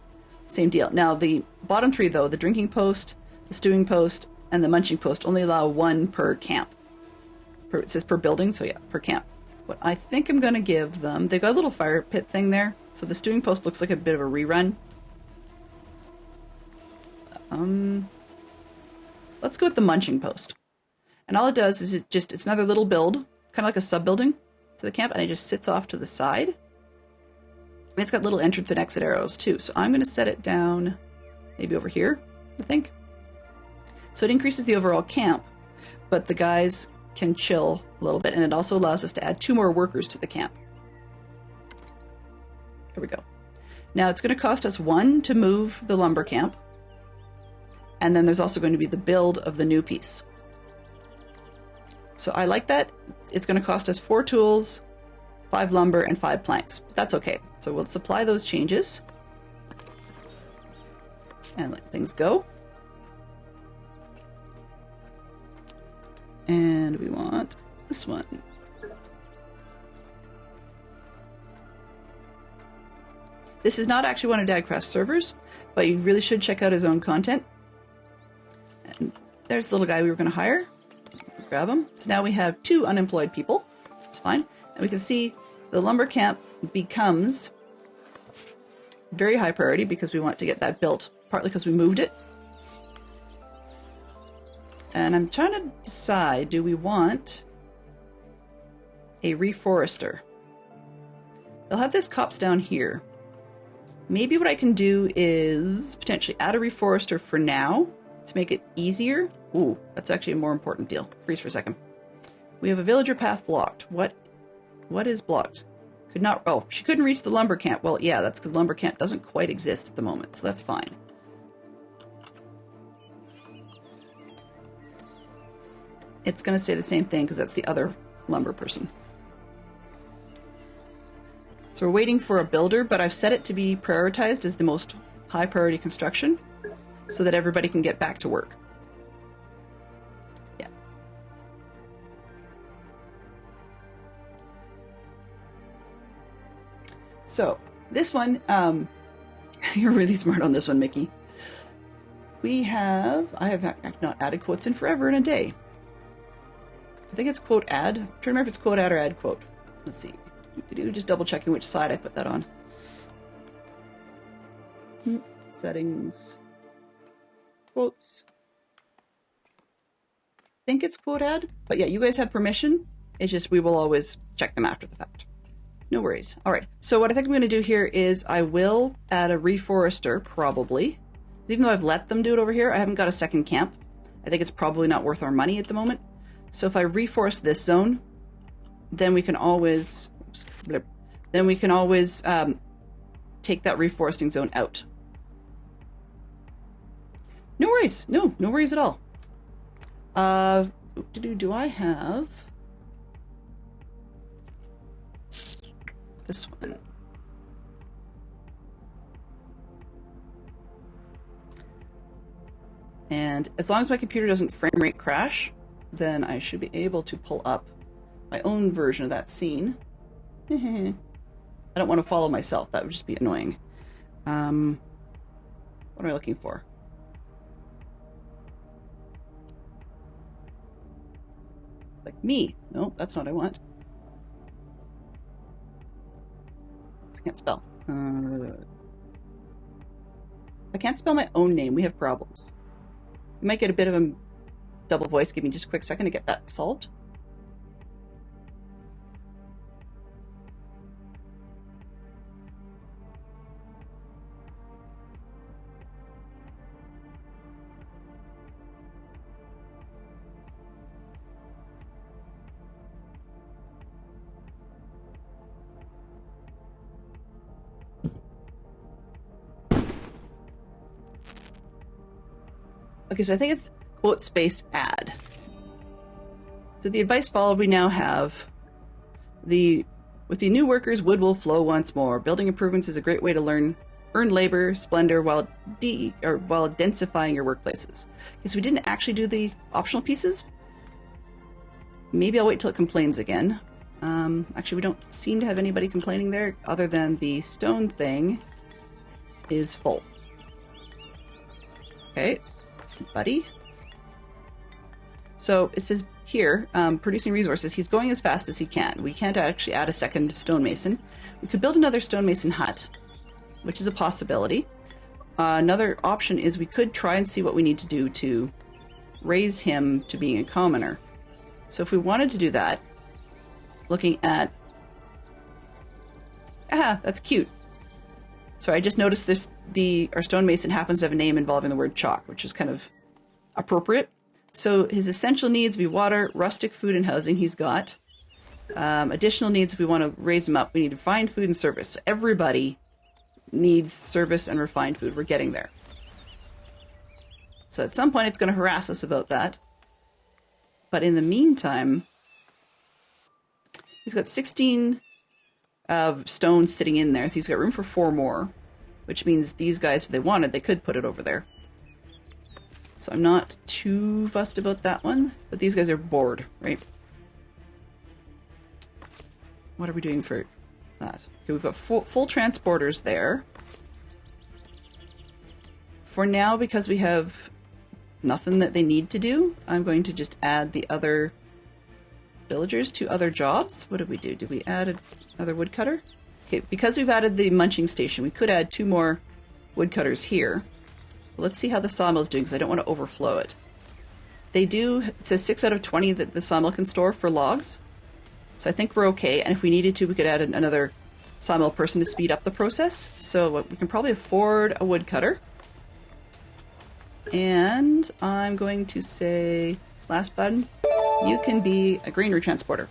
[SPEAKER 1] same deal. Now the bottom 3 though, the drinking post, the stewing post, and the munching post only allow 1 per camp. It says per building, so yeah, per camp. What I think I'm going to give them, they've got a little fire pit thing there, so the stewing post looks like a bit of a rerun. Let's go with the munching post. And all it does is it's another little build, kind of like a sub-building to the camp, and it just sits off to the side. And it's got little entrance and exit arrows too, so I'm going to set it down maybe over here, I think. So it increases the overall camp, but the guys can chill a little bit, and it also allows us to add 2 more workers to the camp. There we go. Now it's going to cost us 1 to move the lumber camp, and then there's also going to be the build of the new piece. So I like that. It's going to cost us 4 tools, 5 lumber, and 5 planks, but that's okay. So we'll supply those changes and let things go. And we want this one. This is not actually one of Dadcraft's servers, but you really should check out his own content. And there's the little guy we were going to hire. Grab him. So now we have 2 unemployed people. It's fine. And we can see the lumber camp becomes very high priority because we want to get that built, partly because we moved it. And I'm trying to decide, do we want a reforester? They'll have this copse down here. Maybe what I can do is potentially add a reforester for now to make it easier. Ooh, that's actually a more important deal. Freeze for a second. We have a villager path blocked. What is blocked? Could not, oh, she couldn't reach the lumber camp. Well, yeah, that's because the lumber camp doesn't quite exist at the moment, so that's fine. It's going to say the same thing because that's the other lumber person. So we're waiting for a builder, but I've set it to be prioritized as the most high priority construction so that everybody can get back to work. Yeah. So this one, you're really smart on this one, Mickey. I have not added quotes in forever in a day. I think it's quote add. I'm trying to remember if it's quote add or add quote. Let's see. Just double checking which side I put that on. Settings. Quotes. I think it's quote add. But yeah, you guys have permission. It's just we will always check them after the fact. No worries. All right. So what I think I'm going to do here is I will add a reforester, probably. Even though I've let them do it over here, I haven't got a second camp. I think it's probably not worth our money at the moment. So if I reforest this zone, then we can always, take that reforesting zone out. No worries. No worries at all. Do I have this one? And as long as my computer doesn't frame rate crash, then I should be able to pull up my own version of that scene. I don't want to follow myself. That would just be annoying. What am I looking for? Like me. No, that's not what I want. I can't spell. I can't spell my own name. We have problems. You might get a bit of a double voice. Give me just a quick second to get that solved. Okay, so I think it's quote space add. So the advice followed, we now have with the new workers, wood will flow once more. Building improvements is a great way to earn labor splendor while densifying your workplaces. Okay, so we didn't actually do the optional pieces. Maybe I'll wait till it complains again. Actually, we don't seem to have anybody complaining there other than the stone thing is full. Okay. Buddy. So it says here, producing resources, he's going as fast as he can. We can't actually add a second stonemason. We could build another stonemason hut, which is a possibility. Another option is we could try and see what we need to do to raise him to being a commoner. So if we wanted to do that, looking at... that's cute. So I just noticed this, our stonemason happens to have a name involving the word chalk, which is kind of appropriate. So his essential needs be water, rustic food, and housing he's got. Additional needs, if we want to raise him up, we need refined food and service. So everybody needs service and refined food. We're getting there. So at some point it's going to harass us about that. But in the meantime, he's got 16 of stone sitting in there. So he's got room for 4 more, which means these guys, if they wanted, they could put it over there. So I'm not too fussed about that one, but these guys are bored, right? What are we doing for that? Okay, we've got full transporters there. For now, because we have nothing that they need to do, I'm going to just add the other villagers to other jobs. What did we do? Did we add another woodcutter? Okay, because we've added the munching station, we could add 2 more woodcutters here. Let's see how the sawmill's doing, because I don't want to overflow it. They do, it says 6 out of 20 that the sawmill can store for logs. So I think we're okay, and if we needed to, we could add another sawmill person to speed up the process. So we can probably afford a woodcutter. And I'm going to say, last button, you can be a greenery transporter.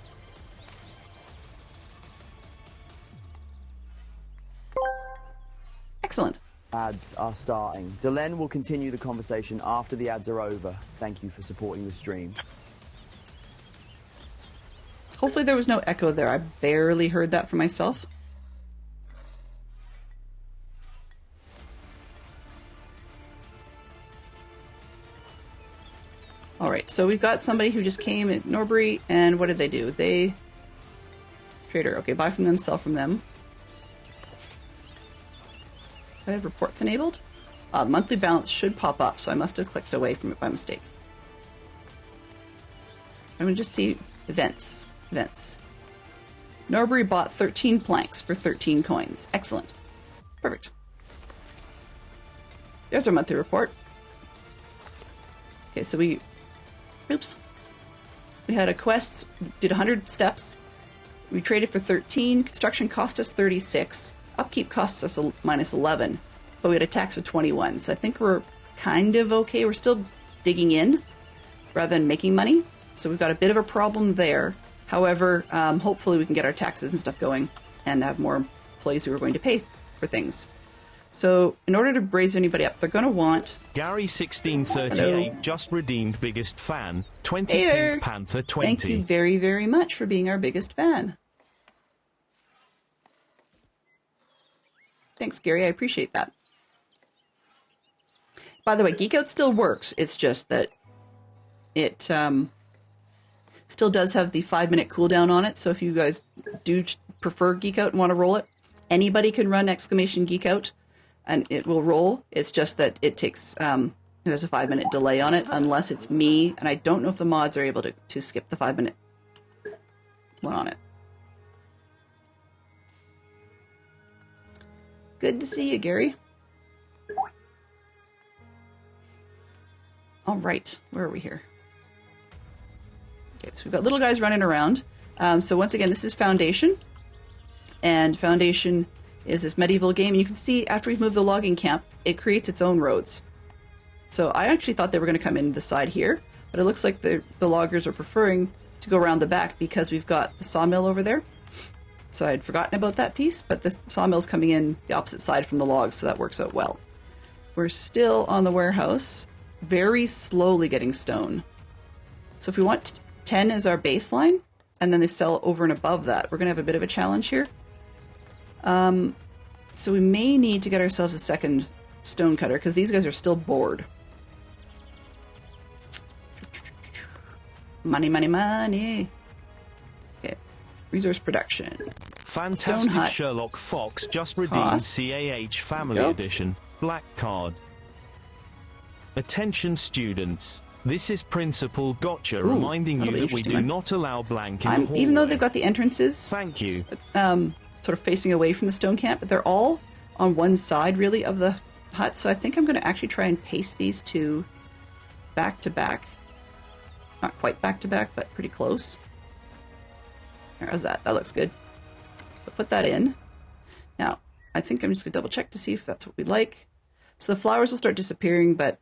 [SPEAKER 1] Excellent.
[SPEAKER 3] Ads are starting. Delenn will continue the conversation after the ads are over. Thank you for supporting the stream.
[SPEAKER 1] Hopefully there was no echo there. I barely heard that for myself. Alright, so we've got somebody who just came at Norbury, and what did they do? They... Trader. Okay, buy from them, sell from them. Do I have reports enabled? The monthly balance should pop up, so I must have clicked away from it by mistake. I'm going to just see events. Events. Norbury bought 13 planks for 13 coins. Excellent. Perfect. There's our monthly report. Okay, so we... Oops. We had a quest, did 100 steps. We traded for 13. Construction cost us 36. Upkeep costs us minus 11. But we had a tax of 21. So I think we're kind of okay. We're still digging in rather than making money. So we've got a bit of a problem there. However, hopefully we can get our taxes and stuff going and have more employees who are going to pay for things. So in order to raise anybody up, they're going to want...
[SPEAKER 2] Gary1638 just redeemed biggest fan. 20 Pink Panther 20.
[SPEAKER 1] Thank you very, very much for being our biggest fan. Thanks, Gary. I appreciate that. By the way, Geek Out still works. It's just that it still does have the 5-minute cooldown on it. So if you guys do prefer Geek Out and want to roll it, anybody can run !Geek Out and it will roll. It's just that it takes, it has a 5-minute delay on it unless it's me. And I don't know if the mods are able to skip the 5-minute one on it. Good to see you, Gary. All right, where are we here? Okay, so we've got little guys running around. So once again, this is Foundation. And Foundation is this medieval game. And you can see after we've moved the logging camp, it creates its own roads. So I actually thought they were going to come in the side here. But it looks like the loggers are preferring to go around the back because we've got the sawmill over there. So I'd forgotten about that piece, but the sawmill's coming in the opposite side from the logs, so that works out well. We're still on the warehouse, very slowly getting stone. So if we want 10 as our baseline, and then they sell over and above that, we're going to have a bit of a challenge here. So we may need to get ourselves a second stone cutter, because these guys are still bored. Money, money, money. Okay. Resource production.
[SPEAKER 2] Fantastic Sherlock Fox just redeemed CAH Family Edition. Black card. Attention students. This is Principal Gotcha reminding you that we do not allow blank in the hallway.
[SPEAKER 1] Even though they've got the entrances,
[SPEAKER 2] thank you,
[SPEAKER 1] sort of facing away from the stone camp, they're all on one side really of the hut. So I think I'm going to actually try and paste these two back to back. Not quite back to back, but pretty close. How's that? That looks good. So put that in. Now, I think I'm just going to double check to see if that's what we like. So the flowers will start disappearing, but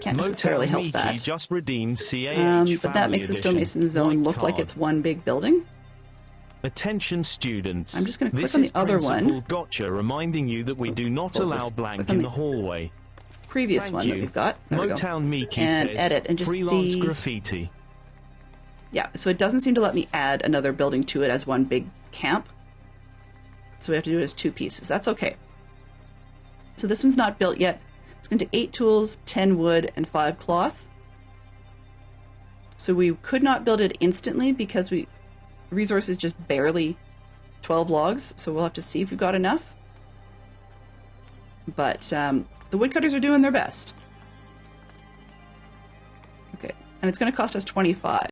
[SPEAKER 1] can't necessarily help that.
[SPEAKER 2] Just redeemed CAH
[SPEAKER 1] but that makes the stonemason zone look like it's one big building.
[SPEAKER 2] Attention students.
[SPEAKER 1] I'm just going to click on the other one.
[SPEAKER 2] Gotcha, reminding you that we do not allow blank in the hallway.
[SPEAKER 1] Previous one that we've got.
[SPEAKER 2] Motown Miki
[SPEAKER 1] and
[SPEAKER 2] says,
[SPEAKER 1] edit and just
[SPEAKER 2] freelance
[SPEAKER 1] see
[SPEAKER 2] graffiti.
[SPEAKER 1] Yeah, so it doesn't seem to let me add another building to it as one big camp. So we have to do it as two pieces. That's okay. So this one's not built yet. It's going to take 8 tools, 10 wood, and 5 cloth. So we could not build it instantly because resources just barely 12 logs. So we'll have to see if we've got enough. But the woodcutters are doing their best. Okay, and it's going to cost us 25.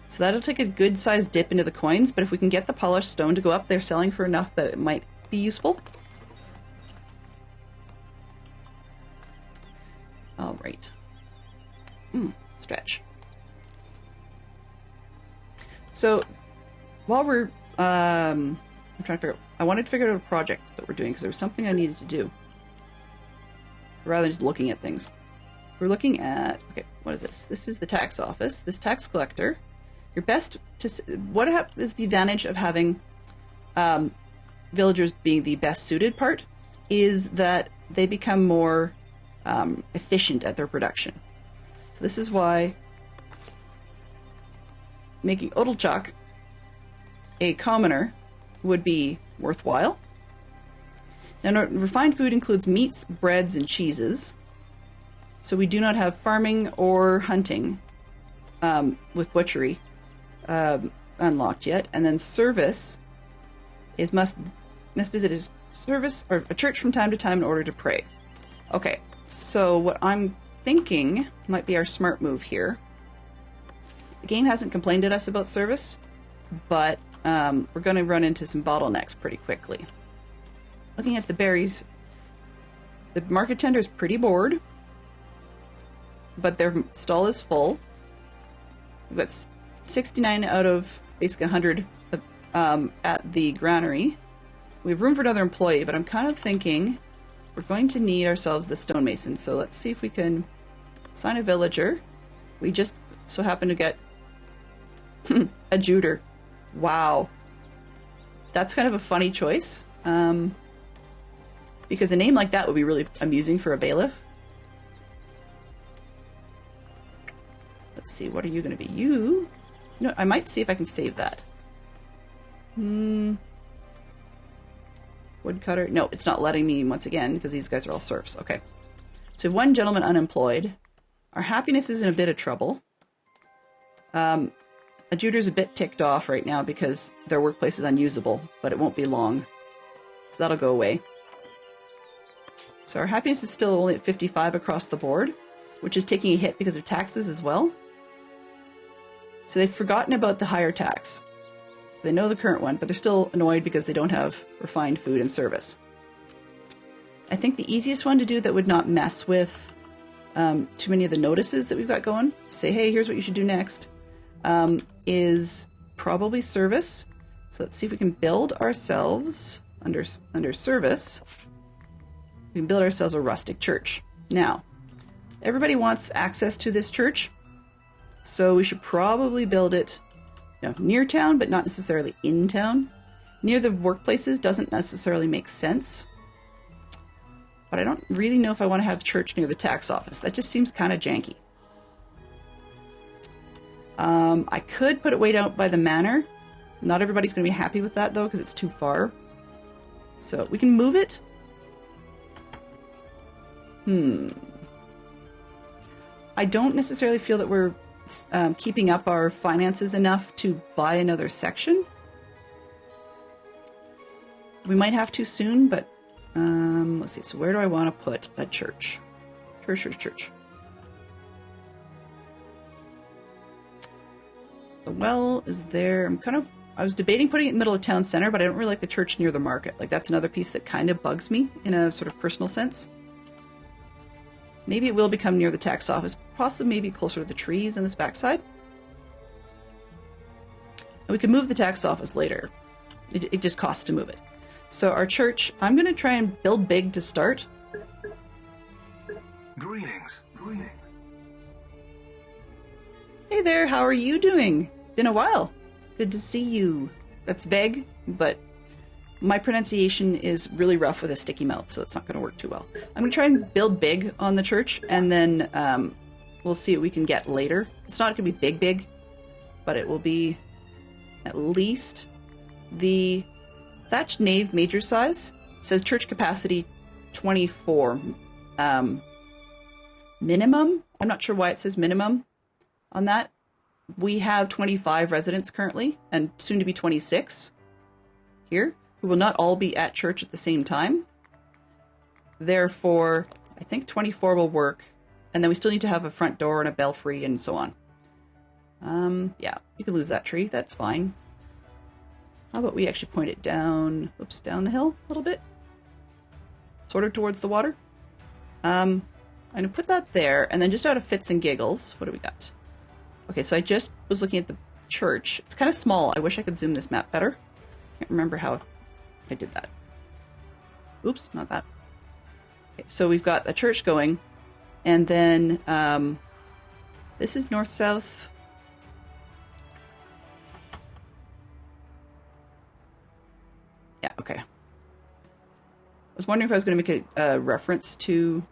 [SPEAKER 1] So that'll take a good sized dip into the coins, but if we can get the polished stone to go up, they're selling for enough that it might be useful. All right. Stretch. So while we're, I'm trying to figure out, I wanted to figure out a project that we're doing because there was something I needed to do rather than just looking at things. We're looking at, okay, what is this? This is the tax office, this tax collector. Your best to, what is the advantage of having villagers being the best suited part is that they become more efficient at their production. So this is why making Odalchuk a commoner would be worthwhile. Now, refined food includes meats, breads, and cheeses. So we do not have farming or hunting with butchery unlocked yet. And then service is must visit a service or a church from time to time in order to pray. Okay, so what I'm thinking might be our smart move here. The game hasn't complained at us about service, but we're going to run into some bottlenecks pretty quickly. Looking at the berries, the market tender is pretty bored, but their stall is full. We've got 69 out of basically 100 at the granary. We have room for another employee, but I'm kind of thinking we're going to need ourselves the stonemason. So let's see if we can assign a villager. We just so happen to get a juder. Wow. That's kind of a funny choice. Because a name like that would be really amusing for a bailiff. Let's see, what are you going to be? You know, I might see if I can save that. Woodcutter. No, it's not letting me once again because these guys are all serfs. Okay. So we have one gentleman unemployed. Our happiness is in a bit of trouble. A juder's a bit ticked off right now because their workplace is unusable, but it won't be long. So that'll go away. So our happiness is still only at 55 across the board, which is taking a hit because of taxes as well. So they've forgotten about the higher tax. They know the current one, but they're still annoyed because they don't have refined food and service. I think the easiest one to do that would not mess with too many of the notices that we've got going, say, hey, here's what you should do next, is probably service. So let's see if we can build ourselves under service. We can build ourselves a rustic church. Now, everybody wants access to this church, so we should probably build it near town, but not necessarily in town. Near the workplaces doesn't necessarily make sense. But I don't really know if I want to have church near the tax office. That just seems kind of janky. I could put it way out by the manor. Not everybody's going to be happy with that, though, because it's too far. So we can move it. I don't necessarily feel that we're keeping up our finances enough to buy another section. We might have to soon, but let's see. So where do I want to put a church? Church. The well is there. I was debating putting it in the middle of town center, but I don't really like the church near the market. Like, that's another piece that kind of bugs me in a sort of personal sense. Maybe it will become near the tax office, possibly maybe closer to the trees on this backside. And we can move the tax office later. It just costs to move it. So our church, I'm going to try and build big to start.
[SPEAKER 4] Greetings.
[SPEAKER 1] Hey there, how are you doing? Been a while. Good to see you. That's vague, but my pronunciation is really rough with a sticky mouth, so it's not going to work too well. I'm going to try and build big on the church, and then we'll see what we can get later. It's not going to be big, but it will be at least the thatched nave major size. Says church capacity 24. Minimum? I'm not sure why it says minimum on that. We have 25 residents currently, and soon to be 26 here, who will not all be at church at the same time. Therefore, I think 24 will work, and then we still need to have a front door and a belfry and so on. Yeah, you can lose that tree, that's fine. How about we actually point it down, down the hill a little bit? Sort of towards the water. I'm going to put that there, and then just out of fits and giggles, what do we got? Okay, so I just was looking at the church. It's kind of small. I wish I could zoom this map better. Can't remember how I did that. Oops, not that. Okay, so we've got the church going, and then this is north-south. Yeah, okay. I was wondering if I was going to make a reference to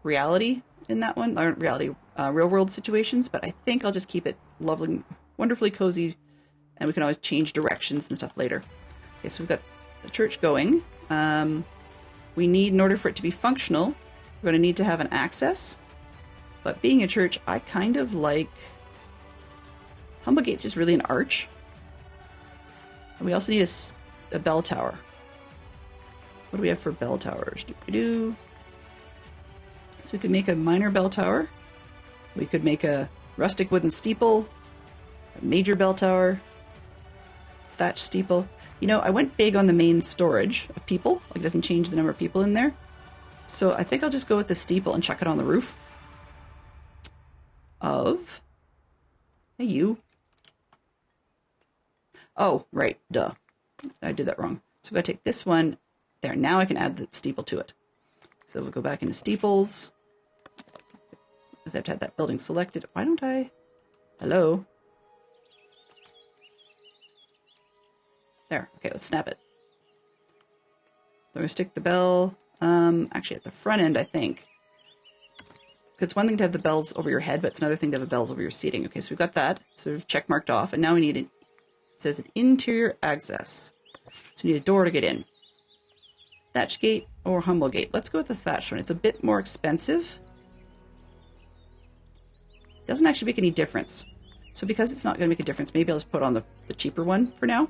[SPEAKER 1] reality in that one, or reality, real world situations, but I think I'll just keep it lovely, wonderfully cozy, and we can always change directions and stuff later. Okay, so we've got the church going. We need, in order for it to be functional, we're going to need to have an access, but being a church, I kind of like, Humble Gate's just really an arch. And we also need a bell tower. What do we have for bell towers? Doo-doo-doo. So we could make a minor bell tower. We could make a rustic wooden steeple, a major bell tower, thatch steeple. You know, I went big on the main storage of people. Like, it doesn't change the number of people in there. So I think I'll just go with the steeple and chuck it on the roof. Of... Hey, you. Oh, right. Duh. I did that wrong. So I'm going to take this one there. Now I can add the steeple to it. So we'll go back into steeples. Because I have to have that building selected. Why don't I? Hello? There. Okay, let's snap it. So we're going to stick the bell, actually at the front end, I think. It's one thing to have the bells over your head, but it's another thing to have the bells over your seating. Okay, so we've got that sort of check marked off, and now we need it says an interior access. So we need a door to get in. Thatch gate or humble gate. Let's go with the thatch one. It's a bit more expensive. Doesn't actually make any difference. So because it's not going to make a difference, maybe I'll just put on the cheaper one for now.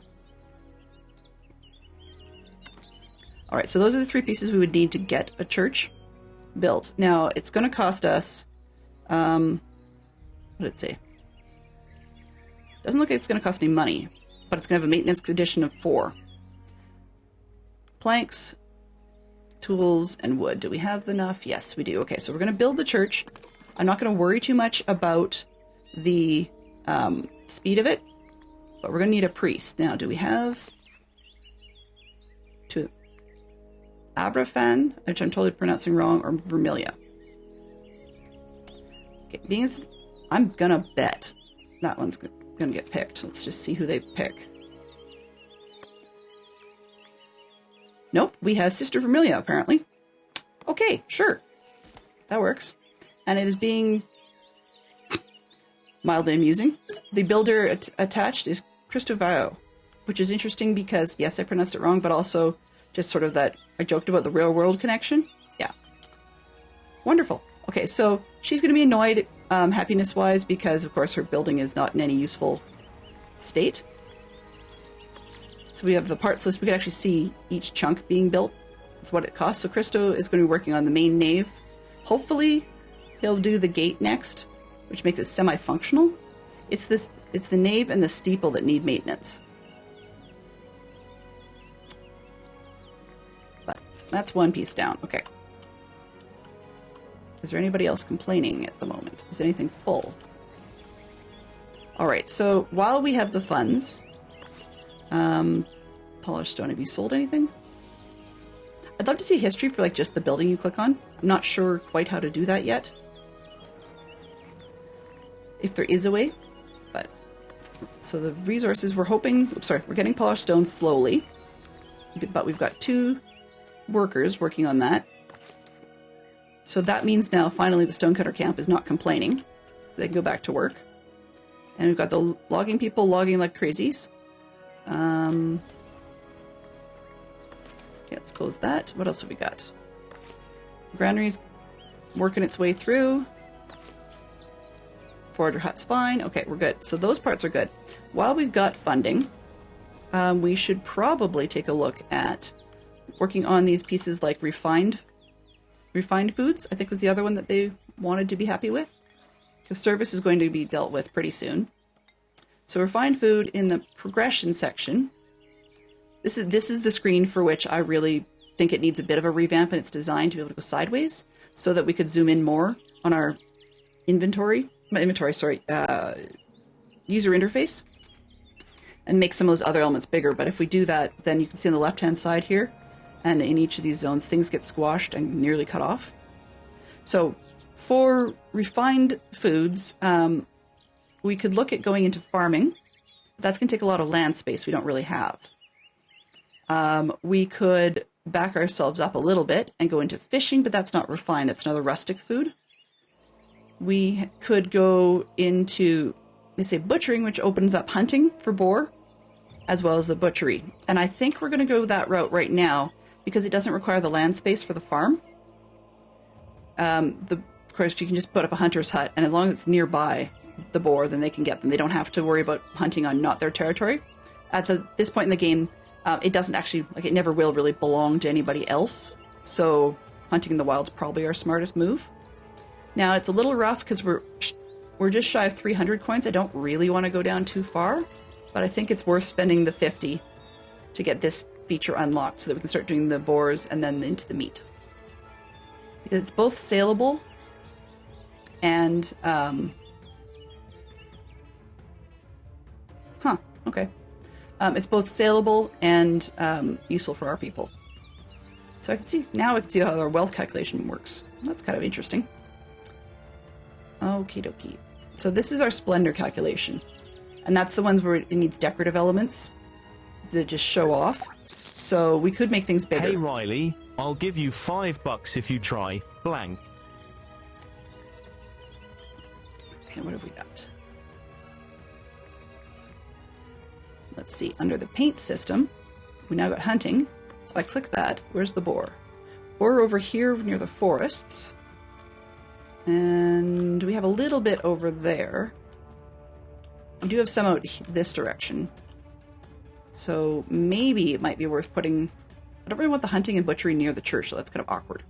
[SPEAKER 1] Alright, so those are the three pieces we would need to get a church built. Now, it's going to cost us, what did it say? Doesn't look like it's going to cost any money, but it's going to have a maintenance condition of 4. Planks, tools, and wood. Do we have enough? Yes, we do. Okay, so we're going to build the church. I'm not going to worry too much about the speed of it, but we're going to need a priest. Now, do we have... Abrafan, which I'm totally pronouncing wrong, or Vermilia. Okay, being as I'm gonna bet that one's gonna get picked. Let's just see who they pick. Nope, we have Sister Vermilia, apparently. Okay, sure. That works. And it is being mildly amusing. The builder attached is Cristovallo, which is interesting because, yes, I pronounced it wrong, but also just sort of that I joked about the real world connection. Yeah. Wonderful. Okay, so she's going to be annoyed happiness-wise because, of course, her building is not in any useful state. So we have the parts list. We can actually see each chunk being built. That's what it costs. So Christo is going to be working on the main nave. Hopefully, he'll do the gate next, which makes it semi-functional. It's the nave and the steeple that need maintenance. But that's one piece down. Okay. Is there anybody else complaining at the moment? Is anything full? All right, so while we have the funds, polished stone, have you sold anything? I'd love to see history for like just the building you click on. I'm not sure quite how to do that yet. If there is a way, but so the resources we're hoping, we're getting polished stone slowly, but we've got 2 workers working on that. So that means now finally the stonecutter camp is not complaining. They can go back to work. And we've got the logging people logging like crazies. Okay, let's close that. What else have we got? Granary's working its way through. Forager hut's fine. Okay, we're good. So those parts are good. While we've got funding, we should probably take a look at working on these pieces like refined foods, I think was the other one that they wanted to be happy with. Because service is going to be dealt with pretty soon. So refined food in the progression section. This is the screen for which I really think it needs a bit of a revamp, and it's designed to be able to go sideways so that we could zoom in more on our user interface and make some of those other elements bigger. But if we do that, then you can see on the left-hand side here, and in each of these zones, things get squashed and nearly cut off. So for refined foods, we could look at going into farming. That's going to take a lot of land space we don't really have. We could back ourselves up a little bit and go into fishing, but that's not refined. It's another rustic food. We could go into, they say, butchering, which opens up hunting for boar, as well as the butchery. And I think we're going to go that route right now because it doesn't require the land space for the farm. Of course, you can just put up a hunter's hut, and as long as it's nearby the boar, then they can get them. They don't have to worry about hunting on not their territory. At this point in the game, it doesn't actually, it never will really belong to anybody else. So hunting in the wild's probably our smartest move. Now, it's a little rough because we're just shy of 300 coins. I don't really want to go down too far, but I think it's worth spending the 50 to get this feature unlocked so that we can start doing the boars and then into the meat. Because it's both saleable and... okay. It's both saleable and useful for our people. So I can see how our wealth calculation works. That's kind of interesting. Okie dokie. So this is our splendor calculation. And that's the ones where it needs decorative elements that just show off. So we could make things bigger.
[SPEAKER 2] Hey Riley, I'll give you $5 if you try blank.
[SPEAKER 1] Okay, what have we got? Let's see, under the paint system, we now got hunting. So if I click that, where's the boar? Boar over here near the forests. And we have a little bit over there. We do have some out this direction. So maybe it might be worth putting... I don't really want the hunting and butchery near the church, so that's kind of awkward.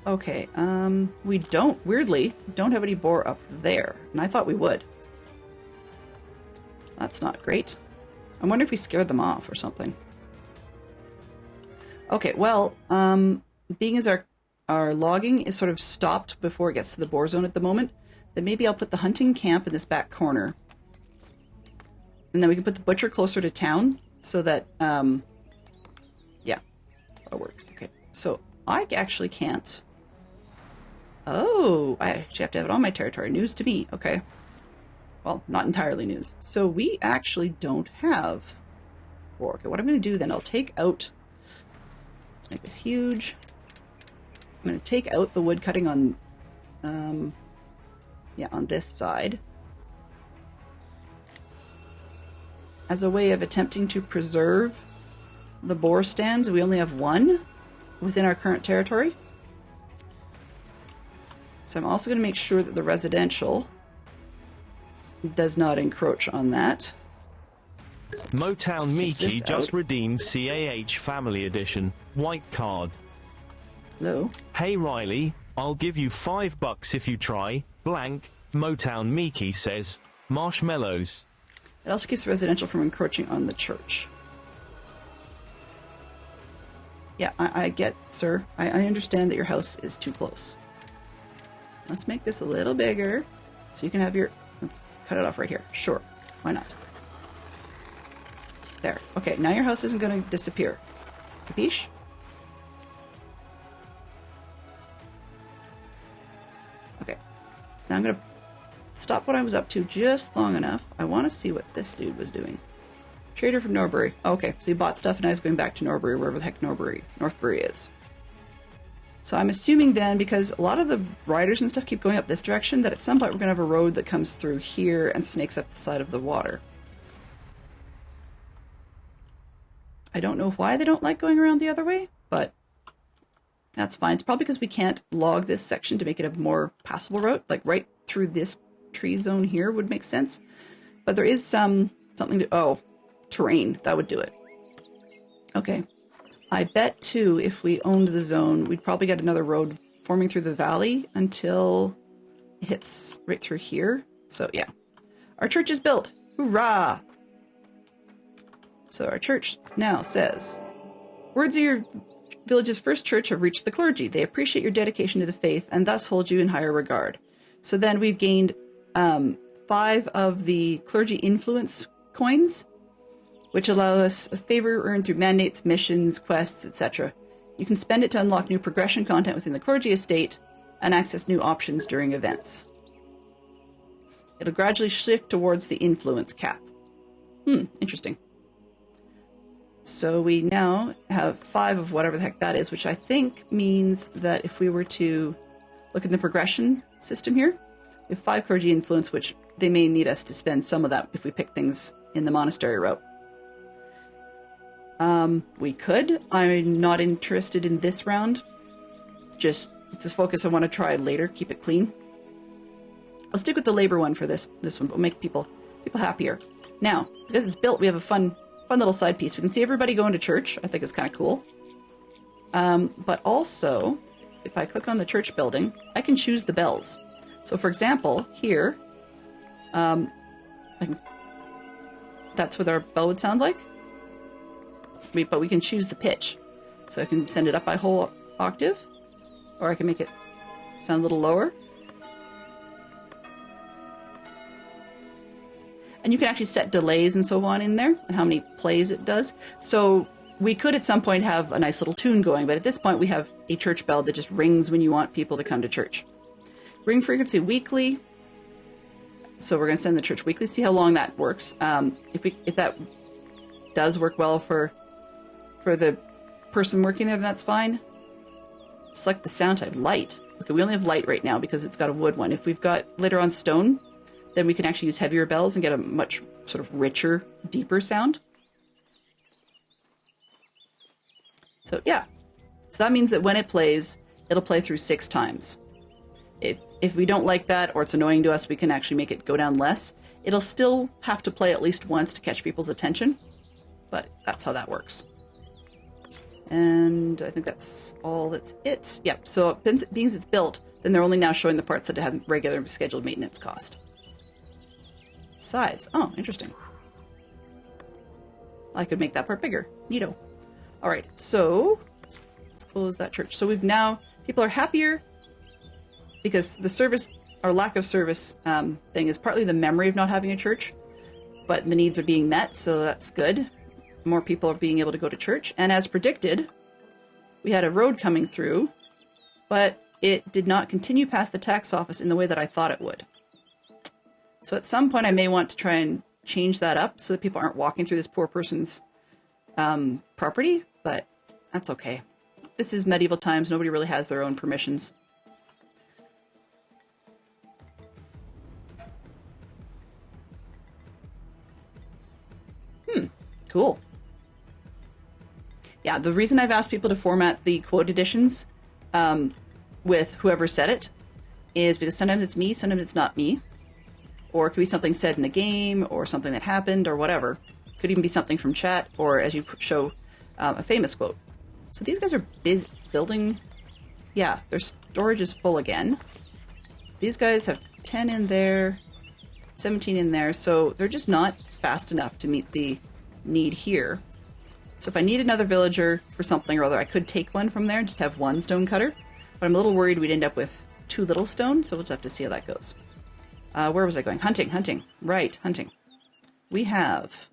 [SPEAKER 1] Okay, we weirdly, don't have any boar up there, and I thought we would. That's not great. I wonder if we scared them off or something. Okay, well, being as our logging is sort of stopped before it gets to the boar zone at the moment, then maybe I'll put the hunting camp in this back corner. And then we can put the butcher closer to town so that, yeah, that'll work. Okay, so I actually can't... Oh, I actually have to have it on my territory. News to me. Okay. Well, not entirely news. So we actually don't have... Okay, what I'm going to do then, I'll take out... Let's make this huge. I'm going to take out the wood cutting on... yeah, on this side. As a way of attempting to preserve the boar stands, we only have one within our current territory. So I'm also going to make sure that the residential does not encroach on that.
[SPEAKER 2] Motown Miki just redeemed CAH Family Edition white card.
[SPEAKER 1] Hello?
[SPEAKER 2] Hey Riley, I'll give you $5 if you try. Blank, Motown Miki says. Marshmallows.
[SPEAKER 1] It also keeps residential from encroaching on the church. Yeah, I get, sir. I understand that your house is too close. Let's make this a little bigger so you can have your... Let's cut it off right here. Sure. Why not? There. Okay, now your house isn't going to disappear. Capiche? Okay. Now I'm going to stop what I was up to just long enough. I want to see what this dude was doing. Trader from Norbury. Okay, so he bought stuff and I was going back to Norbury, wherever the heck Northbury is. So I'm assuming then, because a lot of the riders and stuff keep going up this direction, that at some point we're going to have a road that comes through here and snakes up the side of the water. I don't know why they don't like going around the other way, but that's fine. It's probably because we can't log this section to make it a more passable route. Like right through this tree zone here would make sense. But there is something to... Oh, terrain. That would do it. Okay. I bet, too, if we owned the zone, we'd probably get another road forming through the valley until it hits right through here. So, yeah. Our church is built. Hoorah! So our church now says, words of your village's first church have reached the clergy. They appreciate your dedication to the faith and thus hold you in higher regard. So then we've gained 5 of the clergy influence coins, which allow us a favor earned through mandates, missions, quests, etc. You can spend it to unlock new progression content within the clergy estate and access new options during events. It'll gradually shift towards the influence cap. Interesting. So we now have 5 of whatever the heck that is, which I think means that if we were to look at the progression system here, we have 5 clergy influence, which they may need us to spend some of that if we pick things in the monastery route. We could. I'm not interested in this round. Just, it's a focus I want to try later. Keep it clean. I'll stick with the labor one for this one. We'll make people happier. Now, because it's built, we have a fun little side piece. We can see everybody going to church. I think it's kind of cool. But also, if I click on the church building, I can choose the bells. So, for example, here, that's what our bell would sound like. But we can choose the pitch. So I can send it up by a whole octave, or I can make it sound a little lower. And you can actually set delays and so on in there, and how many plays it does. So we could at some point have a nice little tune going, but at this point we have a church bell that just rings when you want people to come to church. Ring frequency weekly. So we're going to send the church weekly, see how long that works. If that does work well for the person working there, then that's fine. Select the sound type, light. Okay, we only have light right now because it's got a wood one. If we've got later on stone, then we can actually use heavier bells and get a much sort of richer, deeper sound. So yeah, so that means that when it plays, it'll play through 6 times. If we don't like that or it's annoying to us, we can actually make it go down less. It'll still have to play at least once to catch people's attention, but that's how that works. And I think that's all that's it. Yep, so being it's built, then they're only now showing the parts that have regular scheduled maintenance cost. Size. Oh, interesting. I could make that part bigger. Neato. Alright, so let's close that church. So people are happier because the service, or lack of service thing is partly the memory of not having a church, but the needs are being met, so that's good. More people are being able to go to church. And as predicted, we had a road coming through, but it did not continue past the tax office in the way that I thought it would. So at some point I may want to try and change that up so that people aren't walking through this poor person's property, but that's okay. This is medieval times. Nobody really has their own permissions. Cool. Yeah, the reason I've asked people to format the quote editions with whoever said it is because sometimes it's me, sometimes it's not me. Or it could be something said in the game, or something that happened, or whatever. It could even be something from chat, or as you show, a famous quote. So these guys are building Yeah, their storage is full again. These guys have 10 in there, 17 in there, so they're just not fast enough to meet the need here. So if I need another villager for something or other, I could take one from there and just have one stone cutter. But I'm a little worried we'd end up with too little stone, so we'll just have to see how that goes. Where was I going? Hunting, hunting. Right, hunting. We have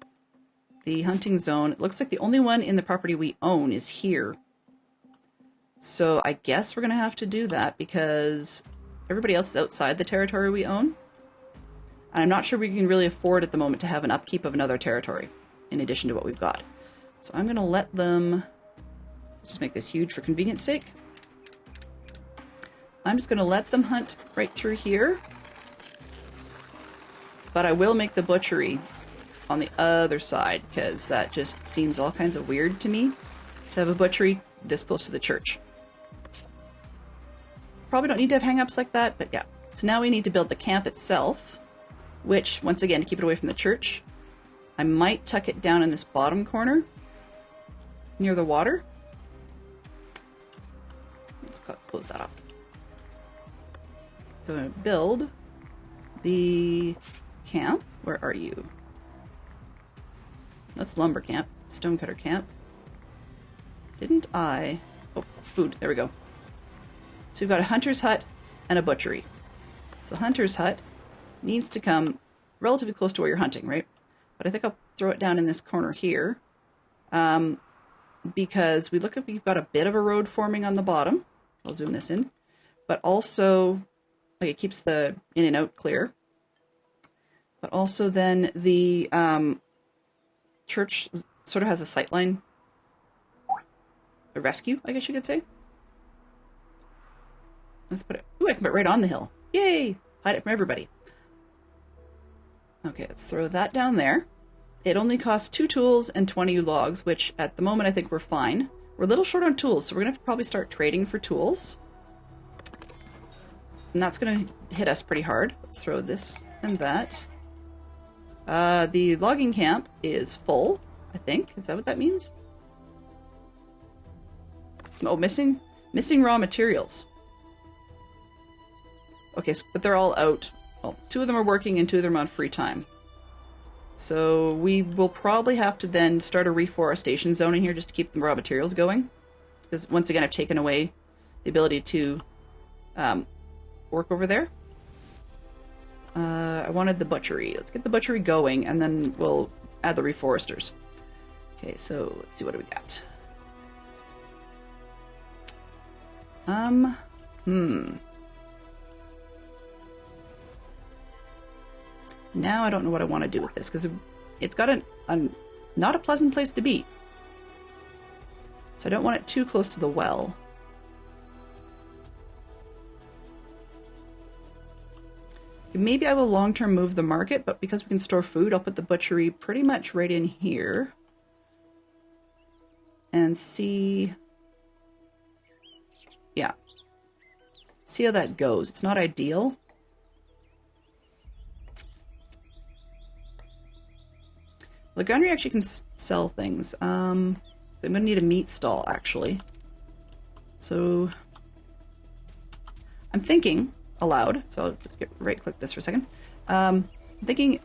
[SPEAKER 1] the hunting zone. It looks like the only one in the property we own is here. So I guess we're going to have to do that because everybody else is outside the territory we own. And I'm not sure we can really afford at the moment to have an upkeep of another territory in addition to what we've got. So I'm going to let them... just make this huge for convenience sake. I'm just going to let them hunt right through here. But I will make the butchery on the other side, because that just seems all kinds of weird to me, to have a butchery this close to the church. Probably don't need to have hang-ups like that, but yeah. So now we need to build the camp itself, which, once again, to keep it away from the church, I might tuck it down in this bottom corner, near the water. Let's close that up. So I'm going to build the camp. Where are you? That's lumber camp. Stonecutter camp. Didn't I? Oh, food. There we go. So we've got a hunter's hut and a butchery. So the hunter's hut needs to come relatively close to where you're hunting, right? But I think I'll throw it down in this corner here. Because we've got a bit of a road forming on the bottom. I'll zoom this in. But also, like, it keeps the in and out clear. But also then the church sort of has a sightline. A rescue, I guess you could say. Let's put it... Ooh, I can put it right on the hill. Yay! Hide it from everybody. Okay, let's throw that down there. It only costs 2 tools and 20 logs, which at the moment I think we're fine. We're a little short on tools, so we're going to have to probably start trading for tools. And that's going to hit us pretty hard. Let's throw this and that. The logging camp is full, I think. Is that what that means? Oh, missing raw materials. Okay, so, but they're all out. Well, 2 of them are working and 2 of them are on free time. So we will probably have to then start a reforestation zone in here just to keep the raw materials going. Because once again, I've taken away the ability to work over there. I wanted the butchery. Let's get the butchery going, and then we'll add the reforesters. Okay, so let's see, what do we got? Now I don't know what I want to do with this, because it's got not a pleasant place to be. So I don't want it too close to the well. Maybe I will long-term move the market, but because we can store food, I'll put the butchery pretty much right in here. And see... yeah. See how that goes. It's not ideal. The gunnery actually can sell things. I'm going to need a meat stall, actually. So... I'm thinking... aloud, so I'll right-click this for a second. Thinking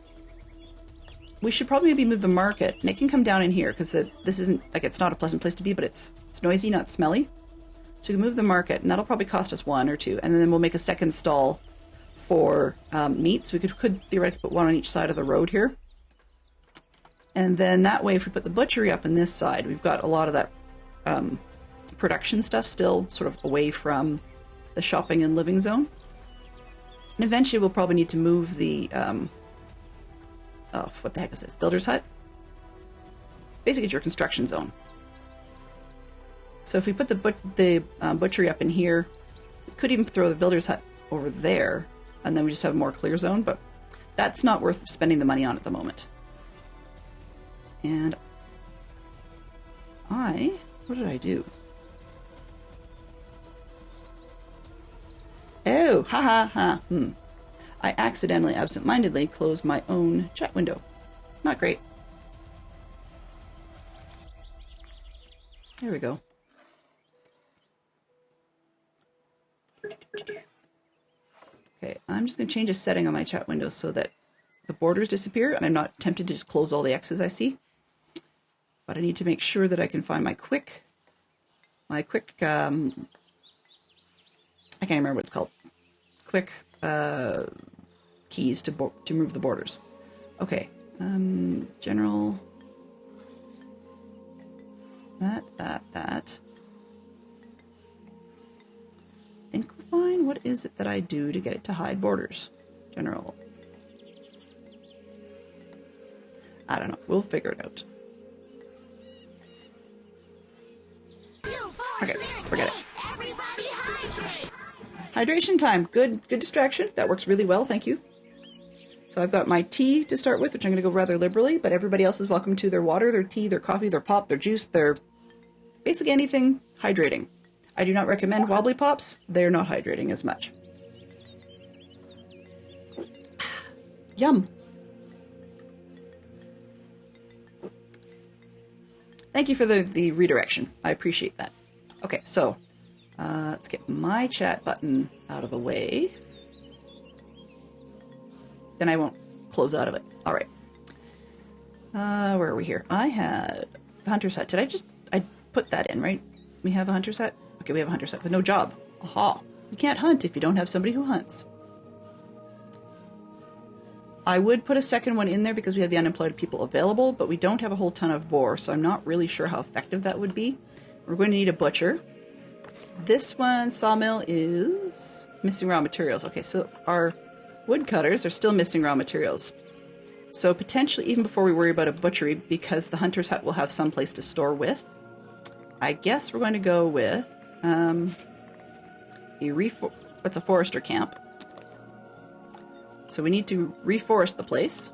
[SPEAKER 1] we should probably maybe move the market, and it can come down in here because this isn't, like, it's not a pleasant place to be, but it's noisy, not smelly. So we can move the market, and that'll probably cost us 1 or 2, and then we'll make a second stall for meat. So we could theoretically put 1 on each side of the road here, and then that way, if we put the butchery up in this side, we've got a lot of that production stuff still sort of away from the shopping and living zone. And eventually we'll probably need to move the, oh, what the heck is this? Builder's hut? Basically it's your construction zone. So if we put the butchery up in here, we could even throw the builder's hut over there, and then we just have a more clear zone, but that's not worth spending the money on at the moment. And what did I do? Oh, ha ha ha. I accidentally, absent-mindedly closed my own chat window. Not great. There we go. Okay, I'm just going to change a setting on my chat window so that the borders disappear and I'm not tempted to just close all the X's I see. But I need to make sure that I can find my quick, I can't remember what it's called. Quick keys to move the borders. Okay, general, that. I think we're fine. What is it that I do to get it to hide borders? General. I don't know. We'll figure it out. Okay, forget it. Hydration time. Good distraction. That works really well. Thank you. So I've got my tea to start with, which I'm going to go rather liberally, but everybody else is welcome to their water, their tea, their coffee, their pop, their juice, their basically anything hydrating. I do not recommend wobbly pops. They're not hydrating as much. Yum. Thank you for the redirection. I appreciate that. Okay, so let's get my chat button out of the way. Then I won't close out of it. All right. Where are we here? I had the hunter's hut. I put that in, right? We have a hunter's hut? Okay, we have a hunter's hut, but no job. Aha. You can't hunt if you don't have somebody who hunts. I would put a second one in there because we have the unemployed people available, but we don't have a whole ton of boar, so I'm not really sure how effective that would be. We're going to need a butcher. This one, sawmill, is missing raw materials. Okay, so our woodcutters are still missing raw materials. So potentially, even before we worry about a butchery, because the hunter's hut will have some place to store with, I guess we're going to go with what's a forester camp. So we need to reforest the place.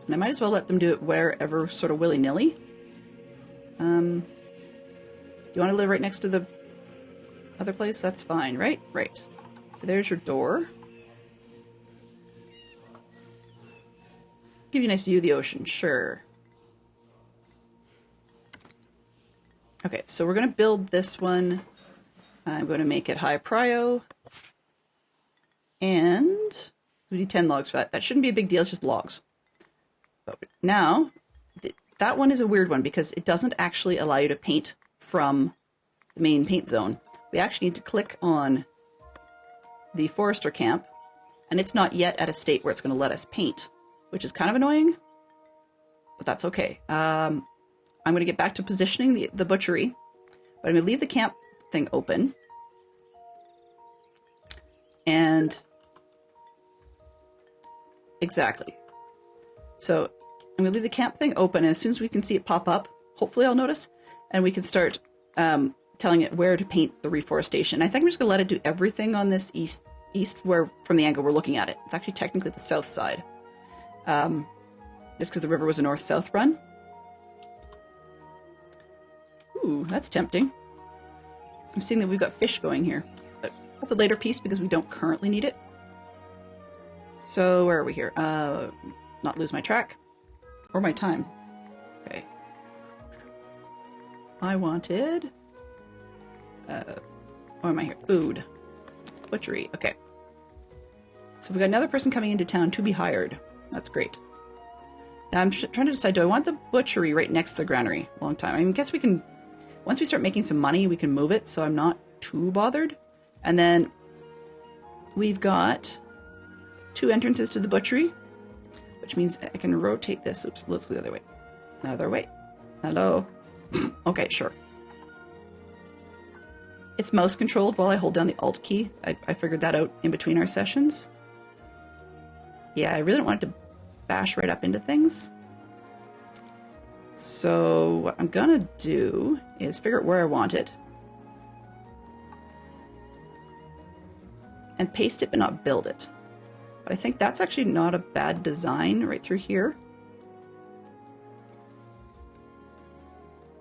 [SPEAKER 1] And I might as well let them do it wherever, sort of willy-nilly. Do you want to live right next to the other place? That's fine, right? Right. There's your door. Give you a nice view of the ocean, sure. Okay, so we're going to build this one. I'm going to make it high prio. And we need 10 logs for that. That shouldn't be a big deal, it's just logs. But now, that one is a weird one because it doesn't actually allow you to paint from the main paint zone. We actually need to click on the forester camp, and it's not yet at a state where it's going to let us paint, which is kind of annoying, but that's okay. I'm going to get back to positioning the butchery, but I'm going to leave the camp thing open. And exactly. So I'm going to leave the camp thing open, and as soon as we can see it pop up, hopefully I'll notice, and we can start telling it where to paint the reforestation. I think I'm just going to let it do everything on this east where from the angle we're looking at it. It's actually technically the south side. Just because the river was a north-south run. Ooh, that's tempting. I'm seeing that we've got fish going here. But that's a later piece because we don't currently need it. So, where are we here? Not lose my track. Or my time. Okay. I wanted... where am I here? Food. Butchery. Okay. So we've got another person coming into town to be hired. That's great. Now I'm trying to decide, do I want the butchery right next to the granary? Long time. I mean, I guess we can... Once we start making some money, we can move it, so I'm not too bothered. And then we've got 2 entrances to the butchery, which means I can rotate this. Oops, let's go the other way. Other way. Hello. Okay, sure. It's mouse controlled while I hold down the Alt key. I figured that out in between our sessions. Yeah, I really don't want it to bash right up into things. So what I'm gonna do is figure out where I want it. And paste it but not build it. But I think that's actually not a bad design right through here.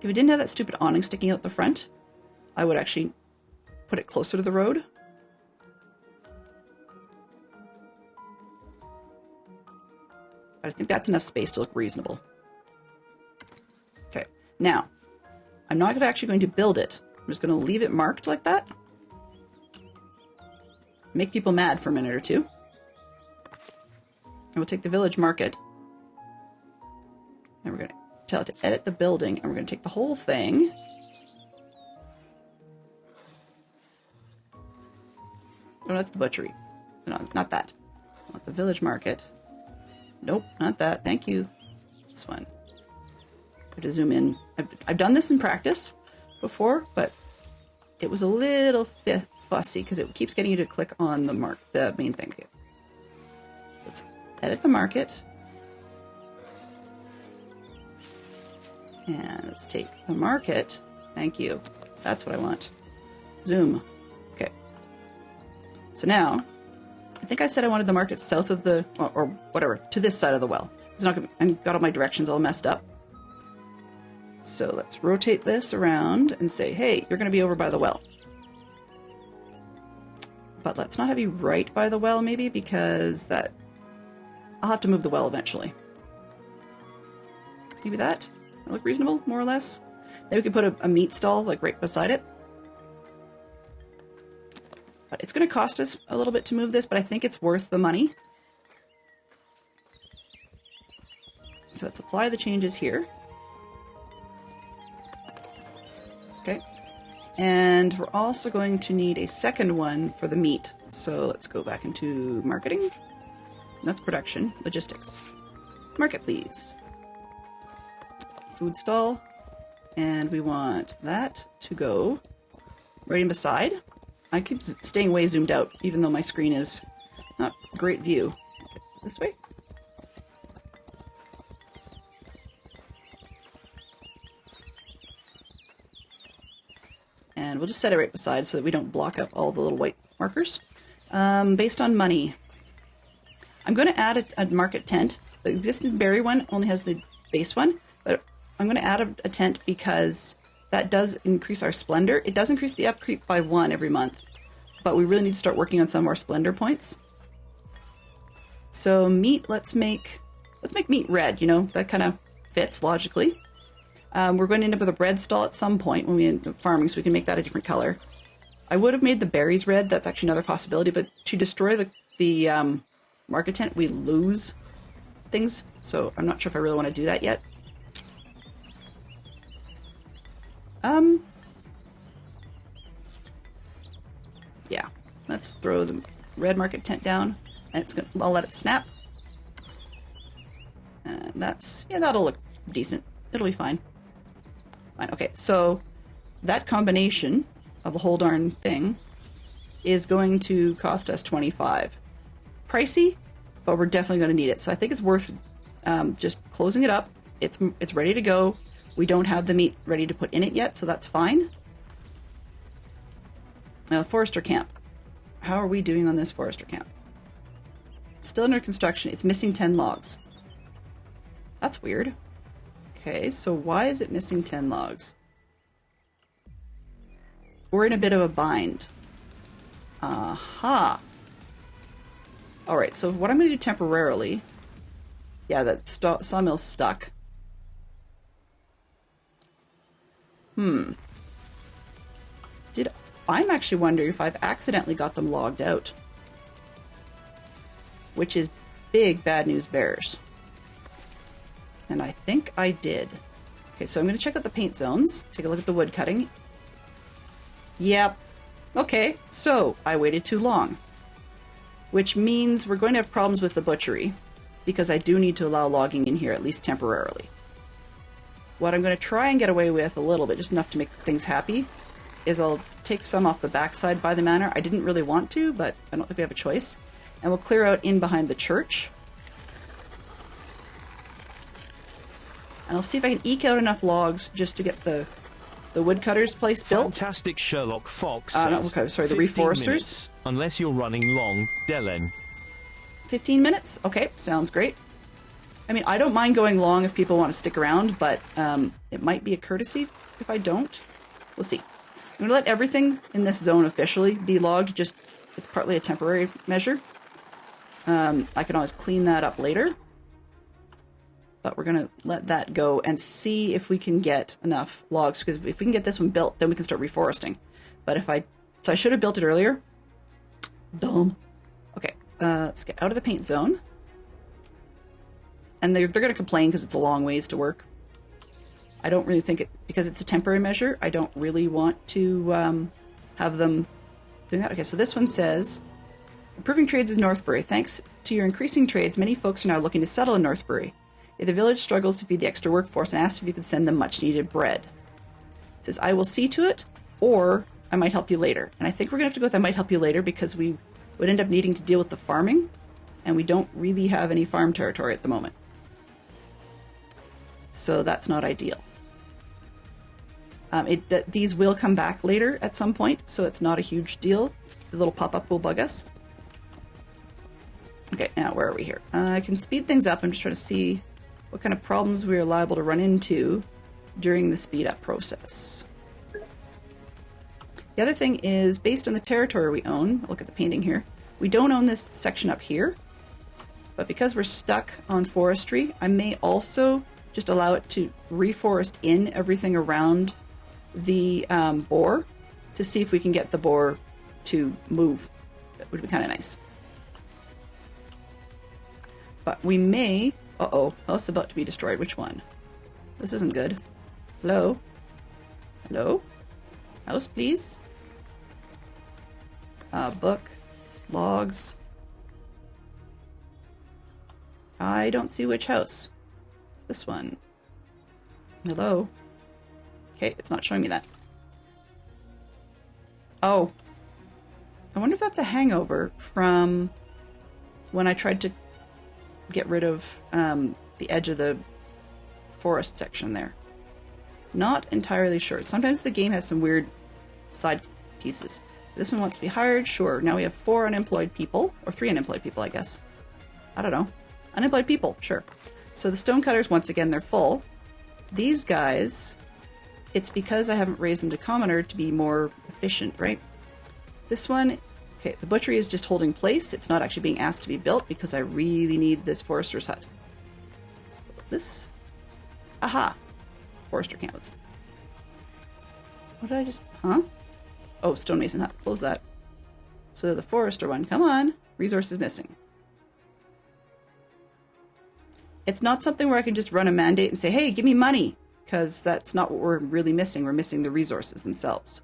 [SPEAKER 1] If it didn't have that stupid awning sticking out the front, I would actually put it closer to the road. But I think that's enough space to look reasonable. Okay, now, I'm not actually going to build it. I'm just going to leave it marked like that. make people mad for a minute or two. And we'll take the village market. And we're going to tell it to edit the building. And we're going to take the whole thing. Oh, that's the butchery. No, not that. I want the village market. Nope, not that. Thank you. This one. I have to zoom in. I've done this in practice before, but it was a little fussy because it keeps getting you to click on the main thing. Okay. Let's edit the market. And let's take the market. Thank you. That's what I want. Zoom. Okay. So now, I think I said I wanted the market south of the, or whatever, to this side of the well. It's not gonna, I got all my directions all messed up. So let's rotate this around and say, hey, you're going to be over by the well. But let's not have you right by the well, maybe, because I'll have to move the well eventually. Maybe that? That look reasonable, more or less? Then we could put a meat stall, like, right beside it. But it's going to cost us a little bit to move this, but I think it's worth the money. So let's apply the changes here. Okay. And we're also going to need a second one for the meat. So let's go back into marketing. That's production. Logistics. Market, please. Food stall. And we want that to go right in beside. I keep staying way zoomed out, even though my screen is not great view. Okay, this way. And we'll just set it right beside so that we don't block up all the little white markers. Based on money, I'm going to add a market tent. The existing berry one only has the base one, but I'm going to add a tent because that does increase our splendor. It does increase the upkeep by 1 every month, but we really need to start working on some of our splendor points. So meat, let's make meat red. You know, that kind of fits logically. We're going to end up with a bread stall at some point when we end up farming, so we can make that a different color. I would have made the berries red. That's actually another possibility, but to destroy the market tent, we lose things. So I'm not sure if I really want to do that yet. Yeah, let's throw the red market tent down, and I'll let it snap. And that'll look decent. It'll be fine. Fine. Okay, so that combination of the whole darn thing is going to cost us 25. Pricey, but we're definitely going to need it. So I think it's worth just closing it up. It's ready to go. We don't have the meat ready to put in it yet, so that's fine. Forester camp. How are we doing on this forester camp? It's still under construction. It's missing 10 logs. That's weird. Okay, so why is it missing 10 logs? We're in a bit of a bind. Aha. Alright, so what I'm going to do temporarily... Yeah, that sawmill's stuck. I'm actually wondering if I've accidentally got them logged out. Which is big bad news bears. And I think I did. Okay, so I'm going to check out the paint zones. Take a look at the wood cutting. Yep. Okay, so I waited too long. Which means we're going to have problems with the butchery. Because I do need to allow logging in here, at least temporarily. What I'm going to try and get away with a little bit, just enough to make things happy, is I'll take some off the backside by the manor. I didn't really want to, but I don't think we have a choice. And we'll clear out in behind the church. And I'll see if I can eke out enough logs just to get the woodcutter's place built.
[SPEAKER 2] Fantastic Sherlock Fox
[SPEAKER 1] no, okay, sorry, the reforesters.
[SPEAKER 2] Minutes, unless you're running long, Delen.
[SPEAKER 1] 15 minutes? Okay, sounds great. I mean, I don't mind going long if people want to stick around, but it might be a courtesy if I don't. We'll see. I'm going to let everything in this zone officially be logged, just it's partly a temporary measure. I can always clean that up later. But we're going to let that go and see if we can get enough logs, because if we can get this one built, then we can start reforesting. But so I should have built it earlier. Dumb. Okay, let's get out of the paint zone. And they're going to complain because it's a long ways to work. I don't really think it, because it's a temporary measure, I don't really want to have them doing that. Okay, so this one says, improving trades in Northbury. Thanks to your increasing trades, many folks are now looking to settle in Northbury. If the village struggles to feed the extra workforce and asks if you could send them much needed bread. It says, I will see to it, or I might help you later. And I think we're going to have to go with I might help you later because we would end up needing to deal with the farming, and we don't really have any farm territory at the moment. So that's not ideal. These will come back later at some point, so it's not a huge deal. The little pop-up will bug us. Okay, now where are we here? I can speed things up. I'm just trying to see what kind of problems we are liable to run into during the speed-up process. The other thing is, based on the territory we own, look at the painting here, we don't own this section up here, but because we're stuck on forestry, I may also just allow it to reforest in everything around the boar to see if we can get the boar to move. That would be kind of nice. But we may... Uh-oh, house about to be destroyed. Which one? This isn't good. Hello? Hello? House, please? Book. Logs. I don't see which house. This one. Hello? Okay, it's not showing me that. Oh. I wonder if that's a hangover from when I tried to get rid of the edge of the forest section there. Not entirely sure. Sometimes the game has some weird side pieces. This one wants to be hired. Sure. Now we have 4 unemployed people. Or 3 unemployed people, I guess. I don't know. Unemployed people. Sure. So the stonecutters, once again, they're full. These guys, it's because I haven't raised them to commoner to be more efficient, right? This one, okay, the butchery is just holding place. It's not actually being asked to be built because I really need this forester's hut. What's this? Aha! Forester camp. What did I just... Huh? Oh, stonemason hut. Close that. So the forester one, come on. Resources missing. It's not something where I can just run a mandate and say, hey, give me money, because that's not what we're really missing. We're missing the resources themselves.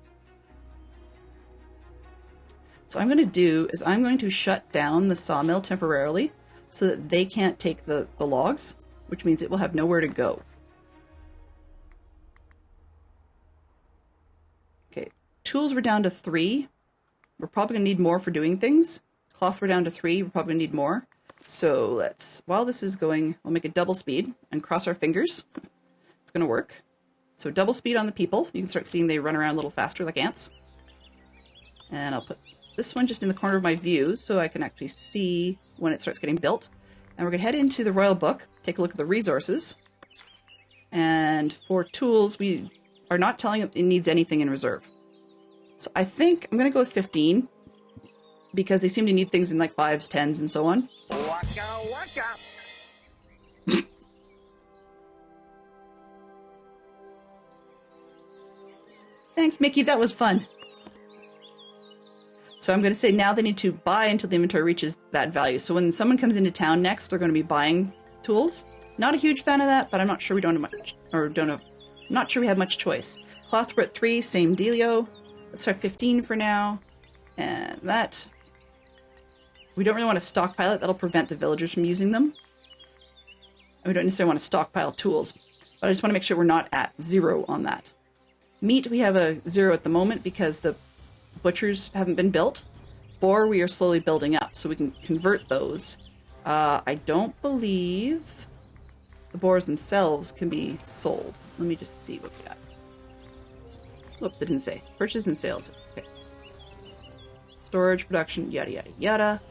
[SPEAKER 1] So what I'm going to do is I'm going to shut down the sawmill temporarily so that they can't take the logs, which means it will have nowhere to go. Okay, tools were down to 3. We're probably going to need more for doing things. Cloth we're down to 3. We're probably going to need more. So let's, while this is going, we'll make it double speed and cross our fingers. It's going to work. So double speed on the people. You can start seeing they run around a little faster like ants. And I'll put this one just in the corner of my view so I can actually see when it starts getting built. And we're going to head into the Royal Book, take a look at the resources. And for tools, we are not telling it needs anything in reserve. So I think I'm going to go with 15. Because they seem to need things in like 5s, 10s, and so on. Waka, waka. Thanks, Mickey. That was fun. So I'm going to say now they need to buy until the inventory reaches that value. So when someone comes into town next, they're going to be buying tools. Not a huge fan of that, but I'm not sure we don't have much, or don't have, I'm not sure we have much choice. Cloth we're at 3, same dealio. Let's try 15 for now. And that... We don't really want to stockpile it. That'll prevent the villagers from using them. And we don't necessarily want to stockpile tools. But I just want to make sure we're not at 0 on that. Meat, we have a 0 at the moment because the butchers haven't been built. Boar, we are slowly building up, so we can convert those. I don't believe the boars themselves can be sold. Let me just see what we got. Oops, it didn't say. Purchase and sales. Okay. Storage, production, yada, yada, yada.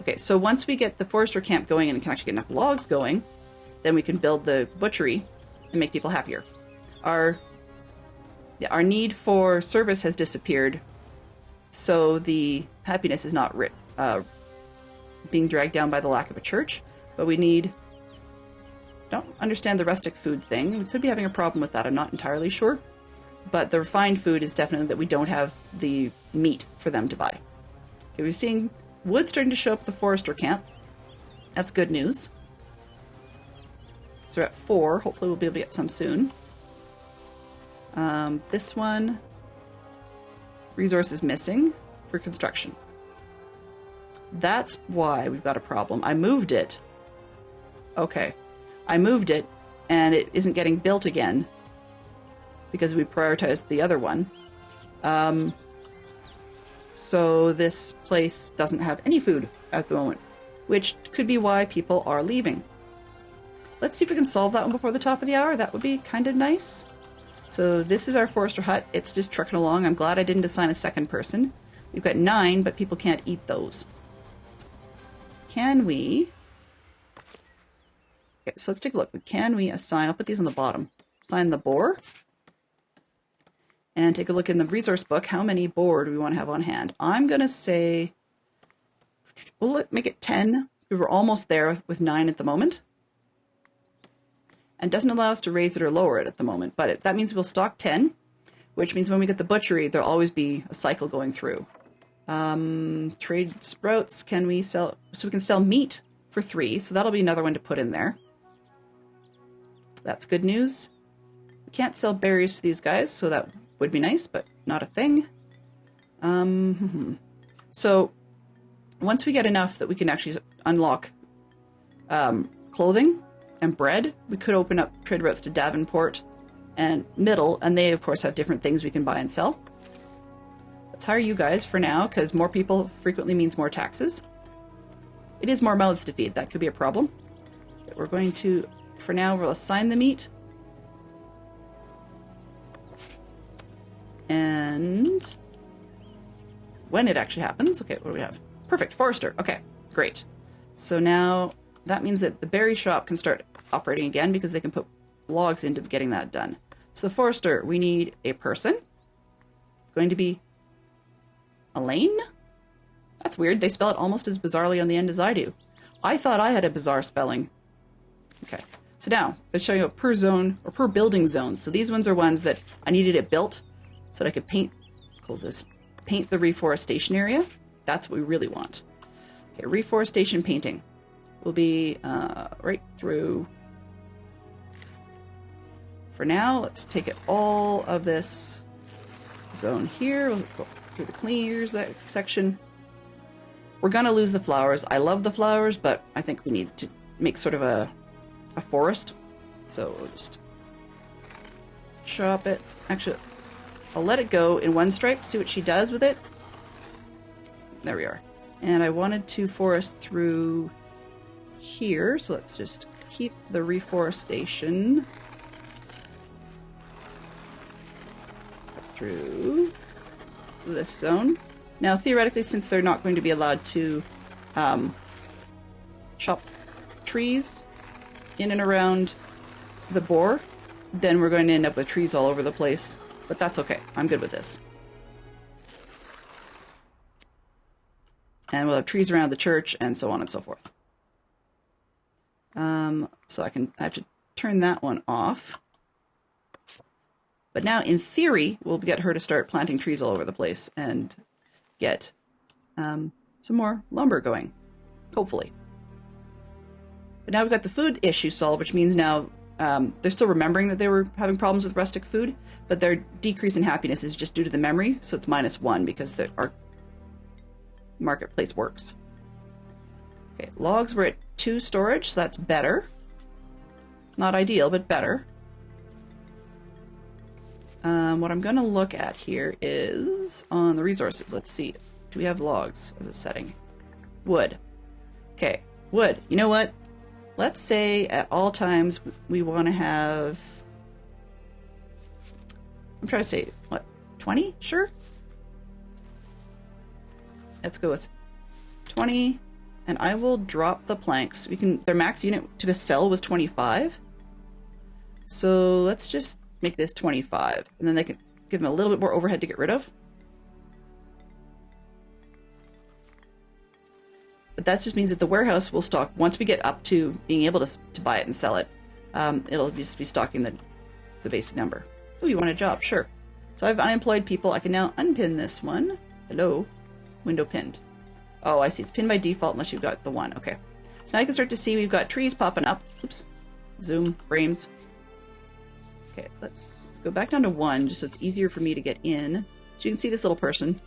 [SPEAKER 1] Okay, so once we get the forester camp going and can actually get enough logs going, then we can build the butchery and make people happier. Our need for service has disappeared, so the happiness is not being dragged down by the lack of a church, but we need... Don't understand the rustic food thing. We could be having a problem with that, I'm not entirely sure. But the refined food is definitely that we don't have the meat for them to buy. Okay, we're seeing wood starting to show up at the forester camp. That's good news. So we're at 4. Hopefully we'll be able to get some soon. This one, resource is missing for construction. That's why we've got a problem. I moved it. Okay. I moved it, and it isn't getting built again because we prioritized the other one. So this place doesn't have any food at the moment, which could be why people are leaving. Let's see if we can solve that one before the top of the hour. That would be kind of nice. So this is our forester hut. It's just trucking along. I'm glad I didn't assign a second person. We've got 9, but people can't eat those. Can we... Okay, so let's take a look. Can we assign... I'll put these on the bottom. Assign the boar. And take a look in the resource book. How many boar do we want to have on hand? I'm going to say... We'll make it 10. We were almost there with 9 at the moment. And doesn't allow us to raise it or lower it at the moment. But that means we'll stock 10, which means when we get the butchery, there'll always be a cycle going through. Trade sprouts, can we sell? So we can sell meat for 3, so that'll be another one to put in there. That's good news. We can't sell berries to these guys, so that would be nice, but not a thing. So once we get enough that we can actually unlock clothing and bread, we could open up trade routes to Davenport and Middle, and they, of course, have different things we can buy and sell. Let's hire you guys for now, because more people frequently means more taxes. It is more mouths to feed. That could be a problem. But we're going to, for now, we'll assign the meat. And when it actually happens, okay, what do we have? Perfect, forester. Okay, great. So now that means that the berry shop can start operating again because they can put logs into getting that done. So the forester, we need a person. It's going to be Elaine? That's weird. They spell it almost as bizarrely on the end as I do. I thought I had a bizarre spelling. Okay. So now they're showing up per zone or per building zone. So these ones are ones that I needed it built so that I could paint, close this, paint the reforestation area. That's what we really want. Okay, reforestation painting will be right through. For now, let's take it all of this zone here. We'll go through the cleaners section. We're going to lose the flowers. I love the flowers, but I think we need to make sort of a forest. So we'll just chop it. Actually, I'll let it go in one stripe, see what she does with it. There we are. And I wanted to forest through here, so let's just keep the reforestation through this zone. Now, theoretically, since they're not going to be allowed to chop trees in and around the boar, then we're going to end up with trees all over the place. But that's okay. I'm good with this. And we'll have trees around the church and so on and so forth. So I have to turn that one off. But now, in theory, we'll get her to start planting trees all over the place and get some more lumber going, hopefully. But now we've got the food issue solved, which means now they're still remembering that they were having problems with rustic food, but their decrease in happiness is just due to the memory, so it's -1 because our marketplace works. Okay, logs were at 2 storage, so that's better. Not ideal, but better. What I'm going to look at here is on the resources. Let's see. Do we have logs as a setting? Wood. Okay, wood. You know what? Let's say at all times we want to have... I'm trying to say, what, 20? Sure. Let's go with 20, and I will drop the planks. Their max unit to sell was 25. So let's just make this 25, and then they can give them a little bit more overhead to get rid of. But that just means that the warehouse will stock, once we get up to being able to buy it and sell it, it'll just be stocking the basic number. Oh, you want a job? Sure. So I have unemployed people. I can now unpin this one. Hello. Window pinned. Oh, I see. It's pinned by default unless you've got the 1. Okay. So now you can start to see we've got trees popping up. Oops. Zoom frames. Okay, let's go back down to 1 just so it's easier for me to get in. So you can see this little person.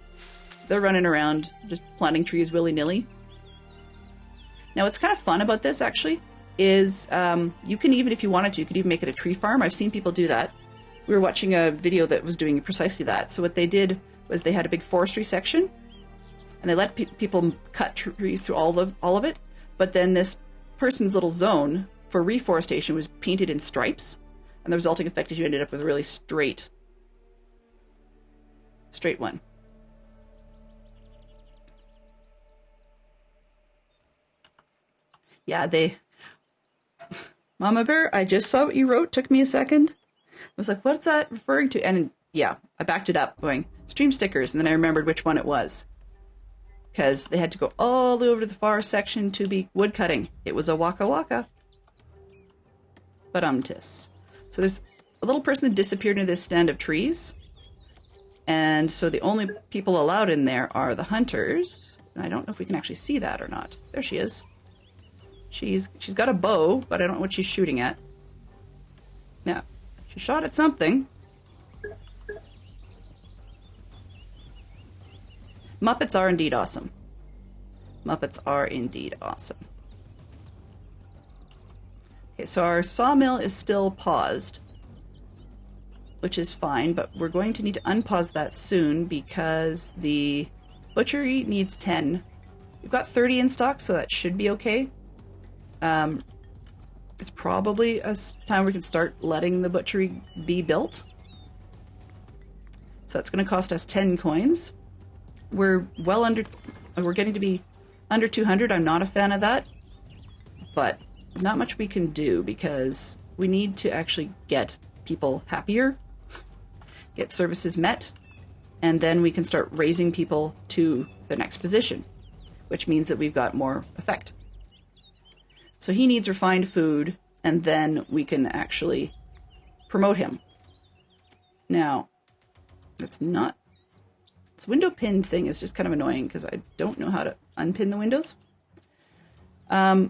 [SPEAKER 1] They're running around just planting trees willy-nilly. Now what's kind of fun about this actually is you can even, if you wanted to, you could even make it a tree farm. I've seen people do that. We were watching a video that was doing precisely that. So what they did was they had a big forestry section and they let people cut trees through all of it. But then this person's little zone for reforestation was painted in stripes. And the resulting effect is you ended up with a really straight one. Yeah, Mama Bear, I just saw what you wrote. Took me a second. I was like, what's that referring to? And yeah, I backed it up going, stream stickers. And then I remembered which one it was. Because they had to go all the way over to the far section to be wood cutting. It was a Waka Waka. But So there's a little person that disappeared into this stand of trees. And so the only people allowed in there are the hunters. And I don't know if we can actually see that or not. There she is. She's got a bow, but I don't know what she's shooting at. Yeah, she shot at something. Muppets are indeed awesome. Muppets are indeed awesome. Okay, so our sawmill is still paused, which is fine, but we're going to need to unpause that soon because the butchery needs 10. We've got 30 in stock, so that should be okay. It's probably a time we can start letting the butchery be built. So it's going to cost us 10 coins. We're getting to be under 200. I'm not a fan of that, but not much we can do because we need to actually get people happier, get services met, and then we can start raising people to the next position, which means that we've got more effect. So he needs refined food, and then we can actually promote him. Now, this window pin thing is just kind of annoying because I don't know how to unpin the windows. Now,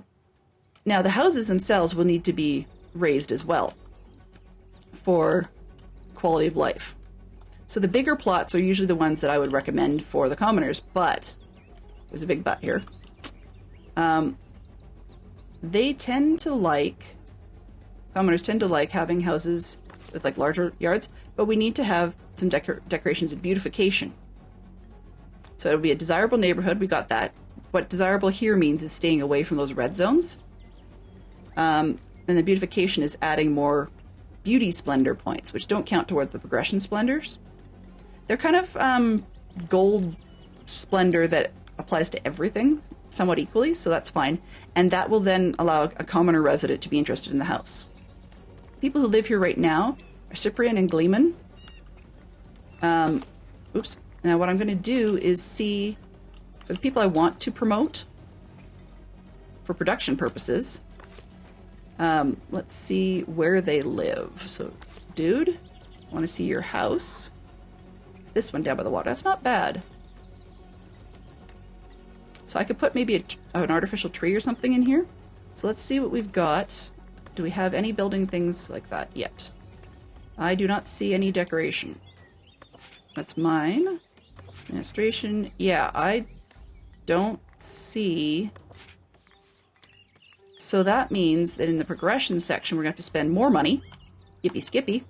[SPEAKER 1] the houses themselves will need to be raised as well for quality of life. So the bigger plots are usually the ones that I would recommend for the commoners, but there's a big but here. Commoners tend to like having houses with like larger yards, but we need to have some decorations and beautification. So it'll be a desirable neighborhood. We got that. What desirable here means is staying away from those red zones. And the beautification is adding more beauty splendor points, which don't count towards the progression splendors. They're kind of gold splendor that applies to everything somewhat equally, so that's fine. And that will then allow a commoner resident to be interested in the house. People who live here right now are Cyprian and Gleeman. Oops. Now what I'm going to do is see, for the people I want to promote for production purposes, let's see where they live. So, dude, I want to see your house. It's this one down by the water. That's not bad. So I could put maybe an artificial tree or something in here. So let's see what we've got. Do we have any building things like that yet? I do not see any decoration. That's mine. Administration. Yeah, I don't see. So that means that in the progression section, we're going to have to spend more money. Yippee skippy.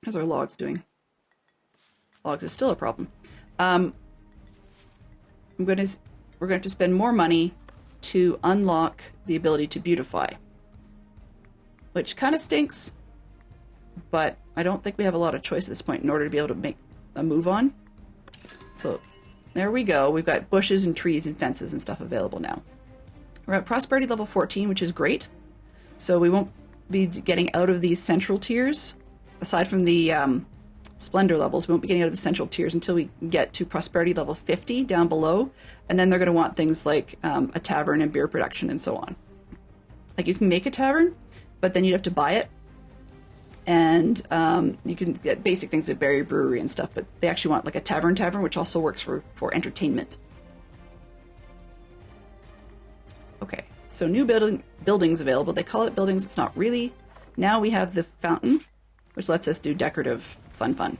[SPEAKER 1] How's our logs doing? Logs is still a problem. We're going to have to spend more money to unlock the ability to beautify, which kind of stinks, but I don't think we have a lot of choice at this point in order to be able to make a move on. So there we go. We've got bushes and trees and fences and stuff available now. We're at prosperity level 14, which is great. So we won't be getting out of these central tiers. Aside from the splendor levels, we won't be getting out of the central tiers until we get to prosperity level 50 down below. And then they're going to want things like a tavern and beer production and so on. Like you can make a tavern, but then you'd have to buy it. And you can get basic things like Berry Brewery and stuff, but they actually want like a tavern, which also works for entertainment. Okay, so new buildings available. They call it buildings. It's not really. Now we have the fountain, which lets us do decorative fun.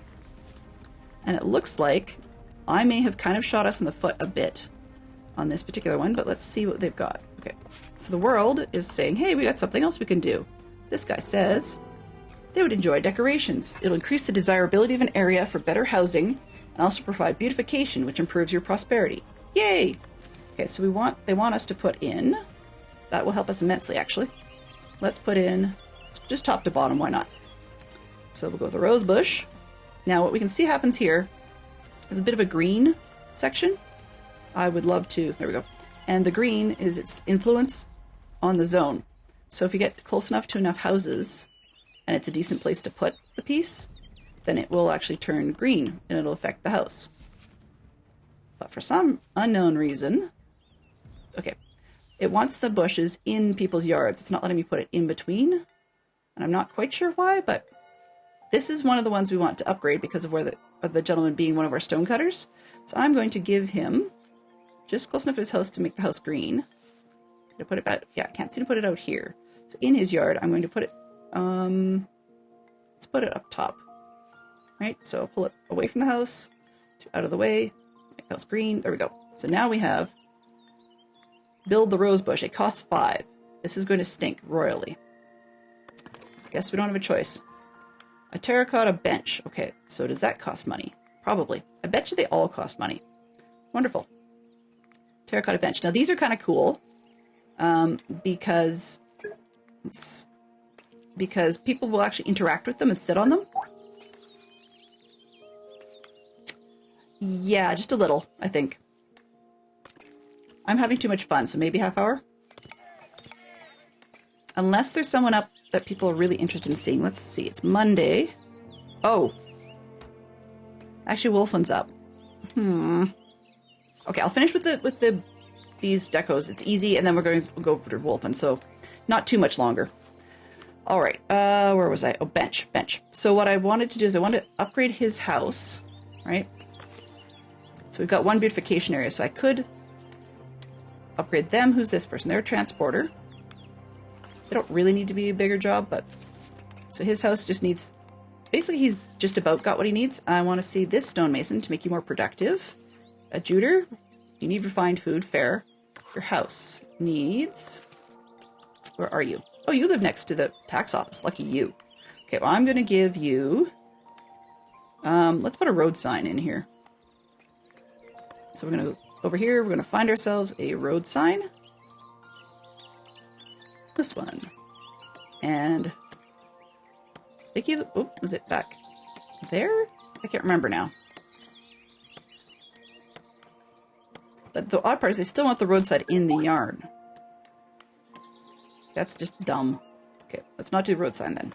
[SPEAKER 1] And it looks like I may have kind of shot us in the foot a bit on this particular one, but let's see what they've got. Okay, so the world is saying, hey, we got something else we can do. This guy says they would enjoy decorations. It'll increase the desirability of an area for better housing and also provide beautification, which improves your prosperity. Yay! Okay, so they want us to put in, that will help us immensely actually. Let's put in, just top to bottom, why not? So we'll go with the rose bush. Now what we can see happens here is a bit of a green section. I would love to, there we go. And the green is its influence on the zone. So if you get close enough to enough houses and it's a decent place to put the piece, then it will actually turn green and it'll affect the house. But for some unknown reason, okay, it wants the bushes in people's yards. It's not letting me put it in between. And I'm not quite sure why, but this is one of the ones we want to upgrade because of where the gentleman being one of our stonecutters. So I'm going to give him just close enough to his house to make the house green. To put it back, yeah, I can't seem to put it out here. So in his yard, I'm going to put it, let's put it up top, right? So I'll pull it away from the house, out of the way, make the house green. There we go. So now we have build the rose bush. It costs 5. This is going to stink royally. Guess we don't have a choice. A terracotta bench. Okay, so does that cost money? Probably. I bet you they all cost money. Wonderful. Terracotta bench. Now these are kind of cool because people will actually interact with them and sit on them. Yeah, just a little, I think. I'm having too much fun, so maybe half hour? Unless there's someone up that people are really interested in seeing. Let's see, it's Monday. Oh. Actually, Wolfen's up. Okay, I'll finish with these decos. It's easy, and then we'll go over to Wolfen, so not too much longer. All right, where was I? Oh, bench. So what I wanted to do is I wanted to upgrade his house, right? So we've got one beautification area, so I could upgrade them. Who's this person? They're a transporter. They don't really need to be a bigger job, but... So his house just needs... Basically, he's just about got what he needs. I want to see this stonemason to make you more productive. A juter. You need refined food. Fair. Your house needs... Where are you? Oh, you live next to the tax office. Lucky you. Okay, well, I'm going to give you... let's put a road sign in here. So we're going to go over here. We're going to find ourselves a road sign. This one. And... Vicky, oh, was it back there? I can't remember now. But the odd part is they still want the roadside in the yard. That's just dumb. Okay, let's not do the road sign then.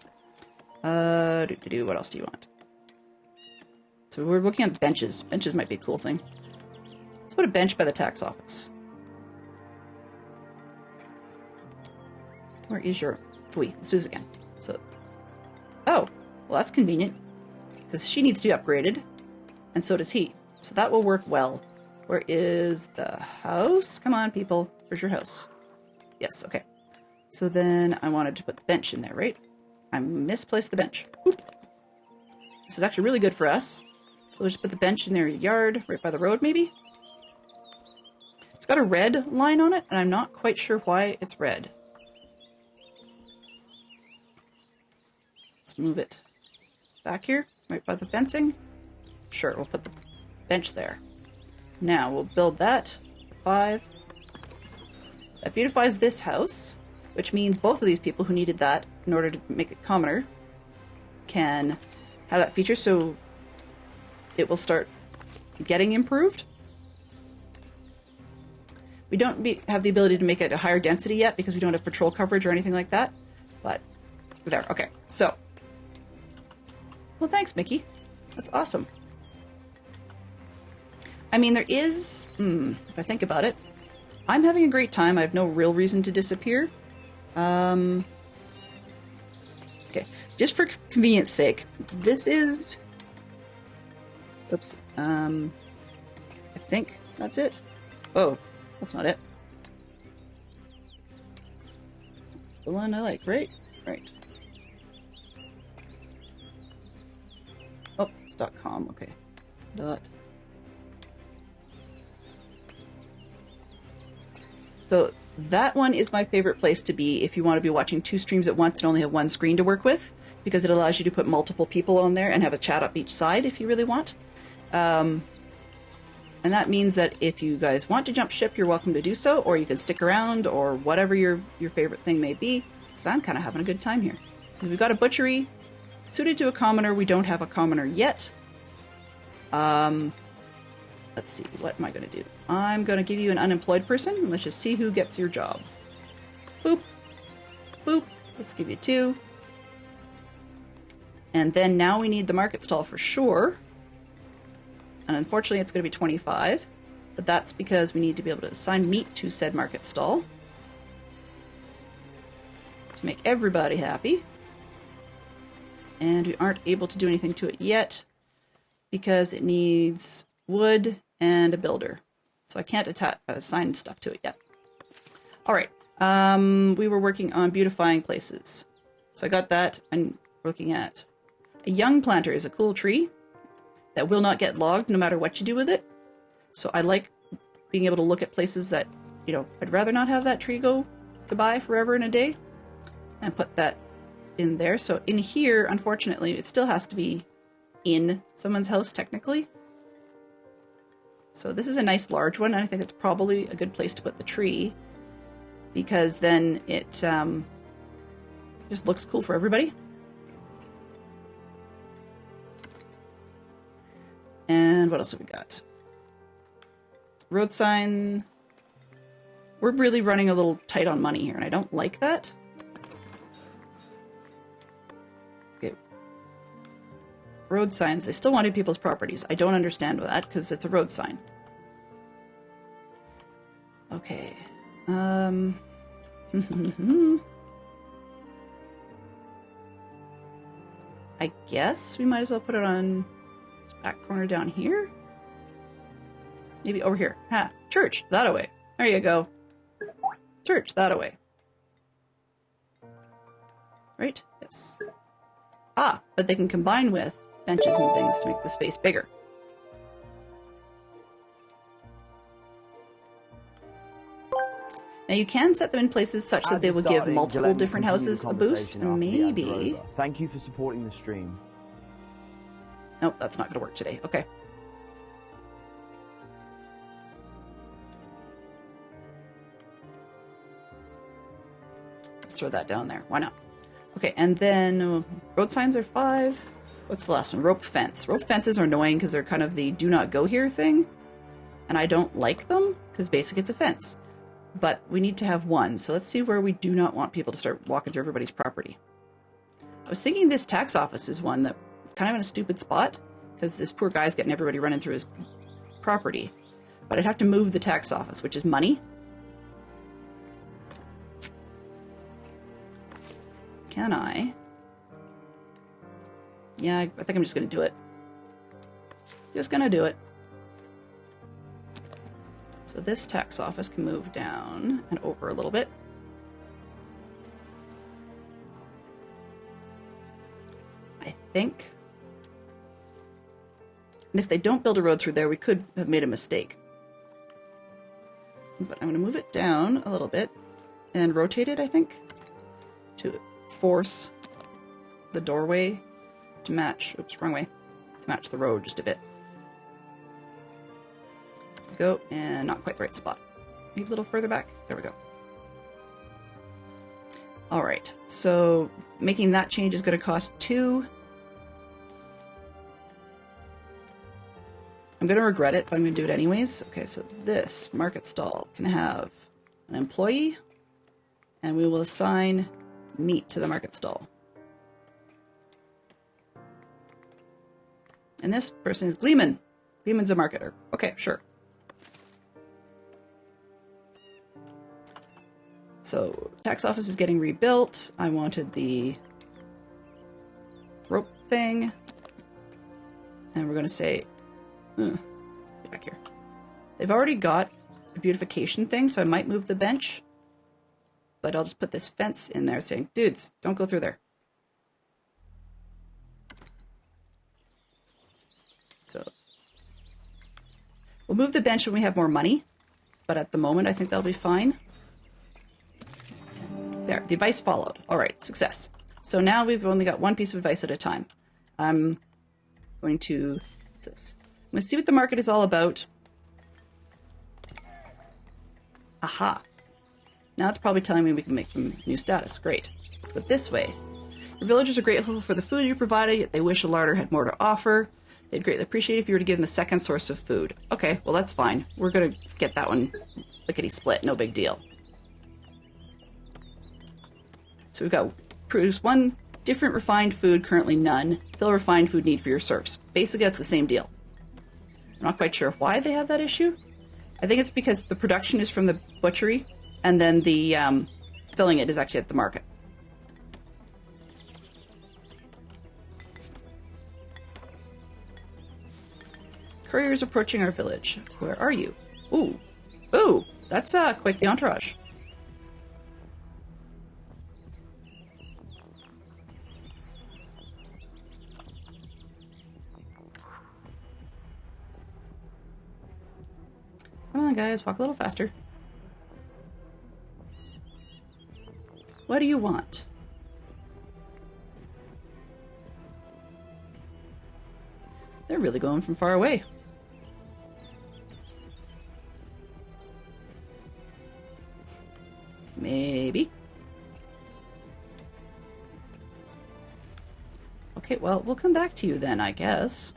[SPEAKER 1] What else do you want? So we're looking at benches. Benches might be a cool thing. Let's put a bench by the tax office. Where is your... Let's do this again. So... Oh, well that's convenient. Because she needs to be upgraded. And so does he. So that will work well. Where is the house? Come on, people. Where's your house? Yes, okay. So then I wanted to put the bench in there, right? I misplaced the bench. Oop. This is actually really good for us. So we'll just put the bench in their yard, right by the road, maybe? It's got a red line on it, and I'm not quite sure why it's red. Let's move it back here, right by the fencing. Sure, we'll put the bench there. Now, we'll build that. 5. That beautifies this house, which means both of these people who needed that in order to make it commoner can have that feature, so it will start getting improved. We don't have the ability to make it a higher density yet because we don't have patrol coverage or anything like that, but there. Okay, so... Well, thanks, Mickey. That's awesome. I mean, there is... if I think about it, I'm having a great time. I have no real reason to disappear. Can Okay, just for convenience sake, this is... Oops. I think that's it. Oh, that's not it. The one I like, right? Right. Oh, it's .com, okay. So that one is my favorite place to be if you want to be watching 2 streams at once and only have 1 screen to work with, because it allows you to put multiple people on there and have a chat up each side if you really want. And that means that if you guys want to jump ship, you're welcome to do so, or you can stick around, or whatever your favorite thing may be, because I'm kind of having a good time here. Because we've got a butchery suited to a commoner. We don't have a commoner yet. Let's see, what am I going to do? I'm going to give you an unemployed person, and let's just see who gets your job. Boop. Boop. Let's give you 2. And then now we need the market stall for sure. And unfortunately it's going to be 25, but that's because we need to be able to assign meat to said market stall to make everybody happy. And we aren't able to do anything to it yet because it needs wood and a builder. So I can't assign stuff to it yet. All right. We were working on beautifying places. So I got that. I'm looking at a young planter is a cool tree that will not get logged no matter what you do with it. So I like being able to look at places that, you know, I'd rather not have that tree go goodbye forever and a day, and put that in there. So in here, unfortunately, it still has to be in someone's house technically. So this is a nice large one, and I think it's probably a good place to put the tree, because then it just looks cool for everybody. And what else have we got? Road sign. We're really running a little tight on money here, and I don't like that. Okay. Road signs. They still wanted people's properties. I don't understand that, because it's a road sign. Okay. I guess we might as well put it on this back corner down here. Maybe over here. Ha! Church, that away. There you go. Church, that away. Right? Yes. Ah, but they can combine with benches and things to make the space bigger. Now you can set them in places such that they will give multiple different houses a boost, and maybe...
[SPEAKER 3] Thank you for supporting the stream.
[SPEAKER 1] Nope, that's not going to work today. Okay. Let's throw that down there. Why not? Okay, and then road signs are 5. What's the last one? Rope fence. Rope fences are annoying because they're kind of the do not go here thing. And I don't like them because basically it's a fence. But we need to have 1. So let's see where we do not want people to start walking through everybody's property. I was thinking this tax office is one that kind of in a stupid spot because this poor guy's getting everybody running through his property. But I'd have to move the tax office, which is money. Can I? Yeah, I think I'm just going to do it. Just going to do it. So this tax office can move down and over a little bit. I think. And if they don't build a road through there, we could have made a mistake. But I'm going to move it down a little bit and rotate it, I think, to force the doorway to match, oops, wrong way, to match the road just a bit. Go, and not quite the right spot. Maybe a little further back. There we go. All right, so making that change is going to cost 2. I'm going to regret it, but I'm going to do it anyways. Okay, so this market stall can have an employee, and we will assign meat to the market stall. And this person is Gleeman. Gleeman's a marketer. Okay, sure. So, tax office is getting rebuilt. I wanted the thing. And we're going to say, back here. They've already got a beautification thing, so I might move the bench. But I'll just put this fence in there saying, dudes, don't go through there. So we'll move the bench when we have more money. But at the moment, I think that'll be fine. There, the advice followed. All right, success. So now we've only got one piece of advice at a time. I'm going to, what's this? I'm going to see what the market is all about. Aha. Now it's probably telling me we can make them new status. Great. Let's go this way. Your villagers are grateful for the food you provided, yet they wish a larder had more to offer. They'd greatly appreciate if you were to give them a second source of food. Okay, well that's fine. We're going to get that one lickety split. No big deal. So we've got produce one different refined food, currently none. Fill refined food need for your serfs. Basically, that's the same deal. I'm not quite sure why they have that issue. I think it's because the production is from the butchery, and then the filling it is actually at the market. Couriers approaching our village. Where are you? Ooh. Ooh, that's quite the entourage. Come on, guys, walk a little faster. What do you want? They're really going from far away. Maybe. Okay, well, we'll come back to you then, I guess.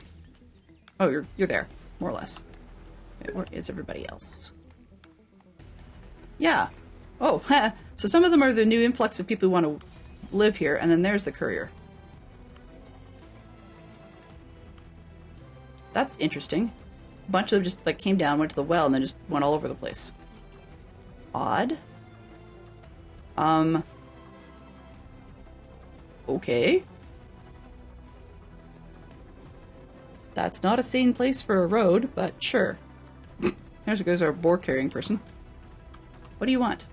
[SPEAKER 1] Oh, you're there, more or less. Okay, where is everybody else? Yeah. Oh, so some of them are the new influx of people who want to live here, and then there's the courier. That's interesting. A bunch of them just like came down, went to the well, and then just went all over the place. Odd. Okay. That's not a sane place for a road, but sure. There's our boar carrying person. What do you want?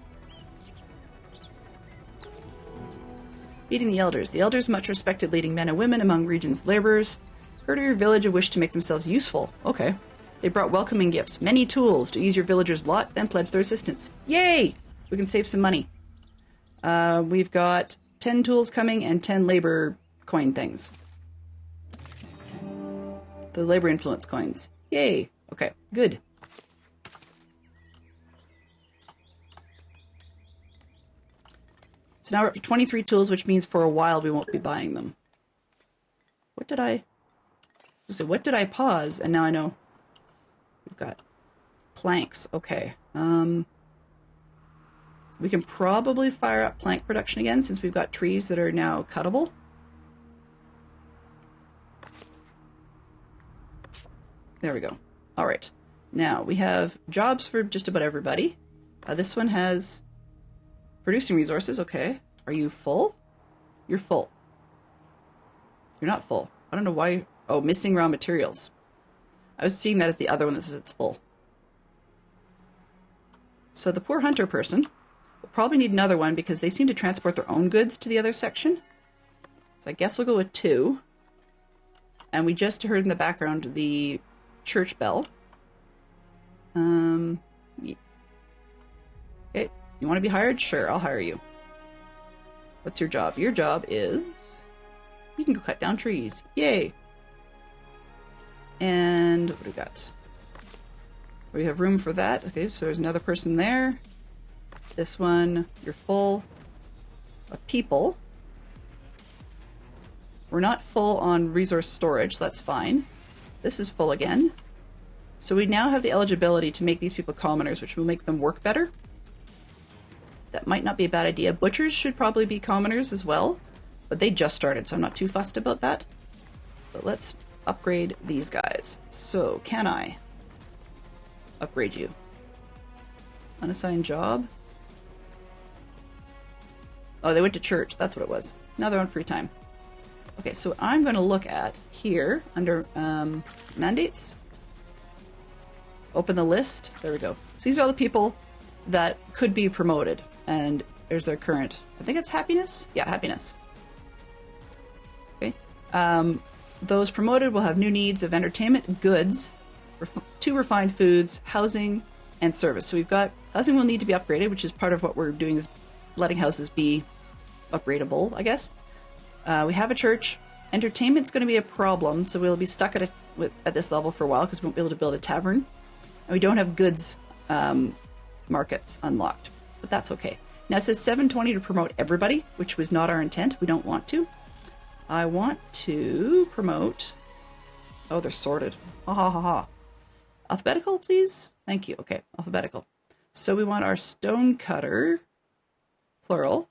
[SPEAKER 1] Meeting the elders. The elders much respected leading men and women among region's laborers. Heard of your village and wished to make themselves useful. Okay. They brought welcoming gifts, many tools to ease your villagers' lot, then pledged their assistance. Yay! We can save some money. We've got 10 tools coming and 10 labor coin things. The labor influence coins. Yay! Okay, good. So now we're up to 23 tools, which means for a while we won't be buying them. What did I pause? And now I know. We've got planks. Okay. We can probably fire up plank production again since we've got trees that are now cuttable. There we go. All right. Now we have jobs for just about everybody. This one has producing resources. Okay. Are you full? You're full. You're not full. I don't know why. Oh, missing raw materials. I was seeing that as the other one that says it's full. So the poor hunter person will probably need another one because they seem to transport their own goods to the other section. So I guess we'll go with 2. And we just heard in the background the church bell. Yeah. Okay, you want to be hired? Sure, I'll hire you. What's your job? Your job is... you can go cut down trees. Yay! And what do we got? We have room for that. Okay, so there's another person there. This one, you're full of people. We're not full on resource storage, so that's fine. This is full again. So we now have the eligibility to make these people commoners, which will make them work better. That might not be a bad idea. Butchers should probably be commoners as well, but they just started, so I'm not too fussed about that. But let's upgrade these guys. So, can I upgrade you? Unassigned job? Oh, they went to church. That's what it was. Now they're on free time. Okay, so I'm going to look at here under mandates. Open the list. There we go. So these are all the people that could be promoted. And there's their current, I think it's happiness? Yeah, happiness. Okay. Those promoted will have new needs of entertainment, goods, 2 refined foods, housing, and service. So we've got housing will need to be upgraded, which is part of what we're doing is letting houses be upgradable, I guess. We have a church. Entertainment's going to be a problem, so we'll be stuck at this level for a while because we won't be able to build a tavern. And we don't have goods markets unlocked, but that's okay. Now it says 720 to promote everybody, which was not our intent. We don't want to. I want to promote... Oh, they're sorted. Ha ha ha ha. Alphabetical, please? Thank you. Okay, alphabetical. So we want our stone cutter, plural.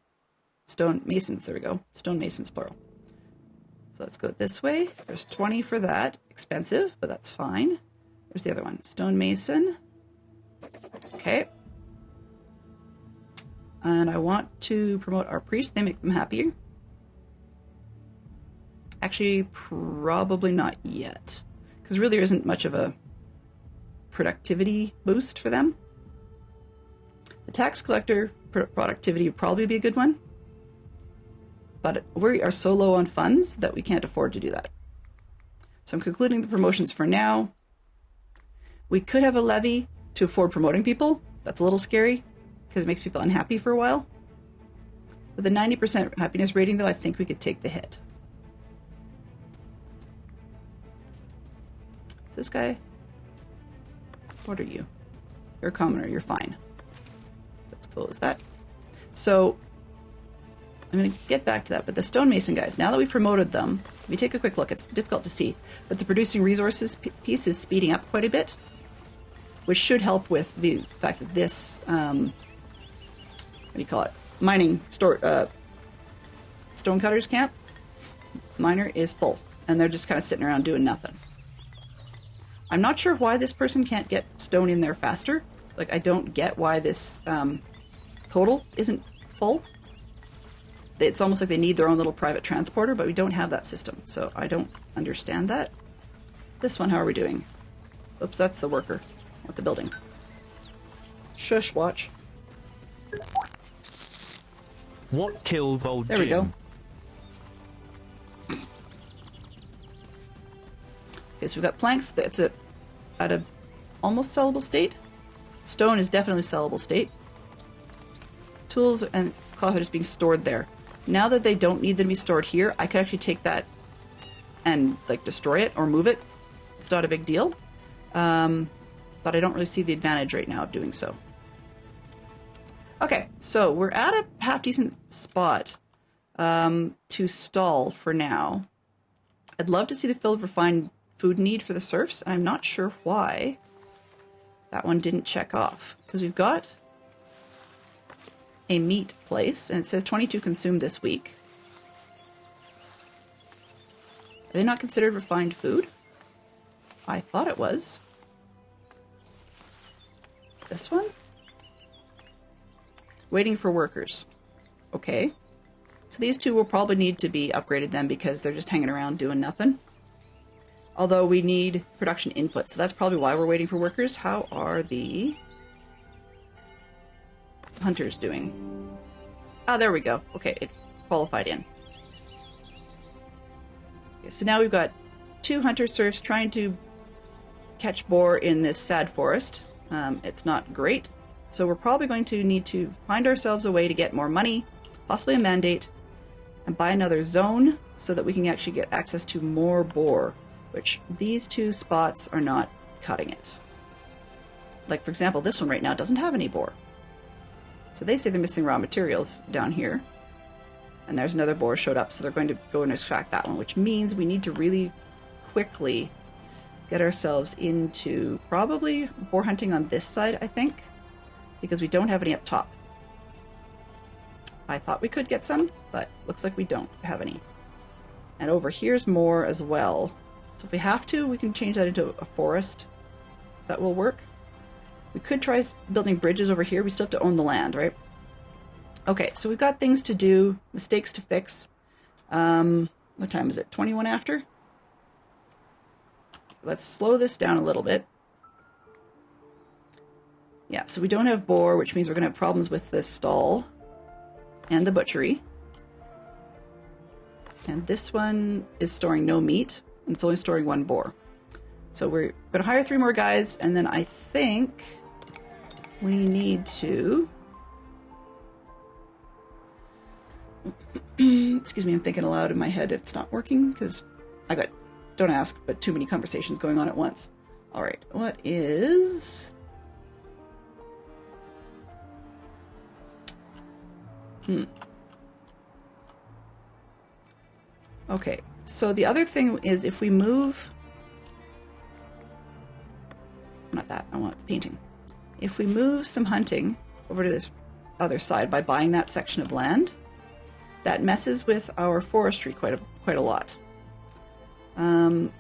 [SPEAKER 1] Stone masons, there we go. Stone masons, plural. So let's go this way. There's 20 for that. Expensive, but that's fine. There's the other one. Stone mason. Okay. And I want to promote our priests. They make them happier. Actually, probably not yet. Because really there isn't much of a productivity boost for them. The tax collector productivity would probably be a good one. But we are so low on funds that we can't afford to do that. So I'm concluding the promotions for now. We could have a levy to afford promoting people. That's a little scary because it makes people unhappy for a while. With a 90% happiness rating, though, I think we could take the hit. Is this guy? What are you? You're a commoner. You're fine. Let's close that. So I'm going to get back to that. But the stonemason guys, now that we've promoted them, if you take a quick look, it's difficult to see. But the producing resources piece is speeding up quite a bit, which should help with the fact that this, what do you call it? Mining stonecutters camp miner is full. And they're just kind of sitting around doing nothing. I'm not sure why this person can't get stone in there faster. Like, I don't get why this total isn't full. It's almost like they need their own little private transporter, but we don't have that system. So I don't understand that. This one, how are we doing? Oops, that's the worker at the building. Shush, watch.
[SPEAKER 2] What killed old
[SPEAKER 1] There
[SPEAKER 2] Jim?
[SPEAKER 1] we go. Okay, so we've got planks. That's at a almost sellable state. Stone is definitely sellable state. Tools and cloth are just being stored there. Now that they don't need them to be stored here, I could actually take that and like destroy it or move it. It's not a big deal. But I don't really see the advantage right now of doing so. Okay, so we're at a half decent spot to stall for now. I'd love to see the fill of refined food need for the serfs. I'm not sure why that one didn't check off. Because we've got a meat place, and it says 22 consumed this week. Are they not considered refined food? I thought it was. This one? Waiting for workers. Okay. So these two will probably need to be upgraded then because they're just hanging around doing nothing. Although we need production input, so that's probably why we're waiting for workers. How are the hunters doing? Ah, there we go. Okay, it qualified in. Okay, so now we've got 2 hunter serfs trying to catch boar in this sad forest. It's not great. So we're probably going to need to find ourselves a way to get more money, possibly a mandate, and buy another zone so that we can actually get access to more boar, which these 2 spots are not cutting it. Like, for example, this one right now doesn't have any boar. So they say they're missing raw materials down here. And there's another boar showed up, so they're going to go and extract that one, which means we need to really quickly get ourselves into probably boar hunting on this side, I think, because we don't have any up top. I thought we could get some, but looks like we don't have any. And over here's more as well. So if we have to, we can change that into a forest. That will work. We could try building bridges over here. We still have to own the land, right? Okay, so we've got things to do, mistakes to fix. What time is it? 21 after? Let's slow this down a little bit. Yeah, so we don't have boar, which means we're going to have problems with this stall and the butchery. And this one is storing no meat, and it's only storing 1 boar. So we're going to hire 3 more guys, and then I think we need to... Excuse me, I'm thinking aloud in my head. It's not working because I got, don't ask, but too many conversations going on at once. All right, what is... Okay, so the other thing is if we move... Not that, I want painting. If we move some hunting over to this other side by buying that section of land, that messes with our forestry quite a lot. And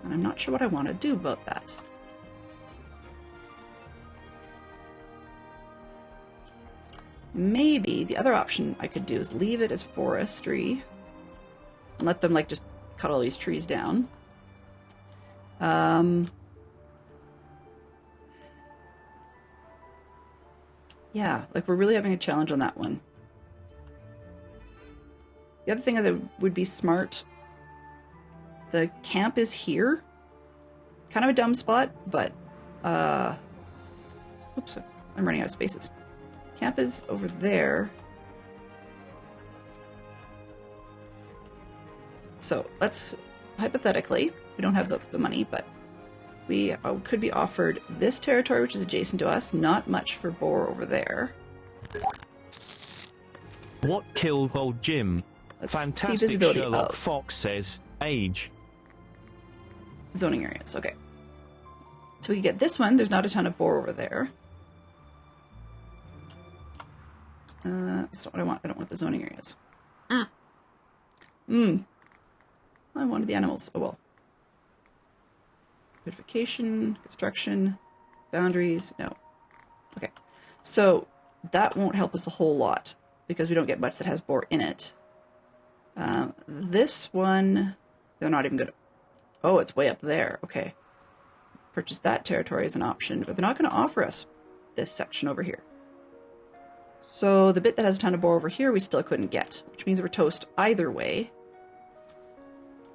[SPEAKER 1] I'm not sure what I want to do about that. Maybe the other option I could do is leave it as forestry and let them like just cut all these trees down. Yeah, like we're really having a challenge on that one. The other thing is it would be smart. The camp is here. Kind of a dumb spot, but oops, I'm running out of spaces. Camp is over there. So let's, hypothetically, we don't have the money, but we could be offered this territory, which is adjacent to us. Not much for boar over there.
[SPEAKER 2] What killed old Jim?
[SPEAKER 1] Let's
[SPEAKER 2] Fantastic
[SPEAKER 1] see visibility
[SPEAKER 2] Sherlock
[SPEAKER 1] of
[SPEAKER 2] Fox says, age.
[SPEAKER 1] zoning areas. Okay. So we can get this one. There's not a ton of boar over there. That's not what I want. I don't want the zoning areas. I wanted the animals. Oh well. Beautification, construction, boundaries. No. Okay. So that won't help us a whole lot because we don't get much that has boar in it. This one, they're not even good. Oh, it's way up there. Okay. Purchase that territory as an option, but they're not going to offer us this section over here. So the bit that has a ton of boar over here, we still couldn't get, which means we're toast either way.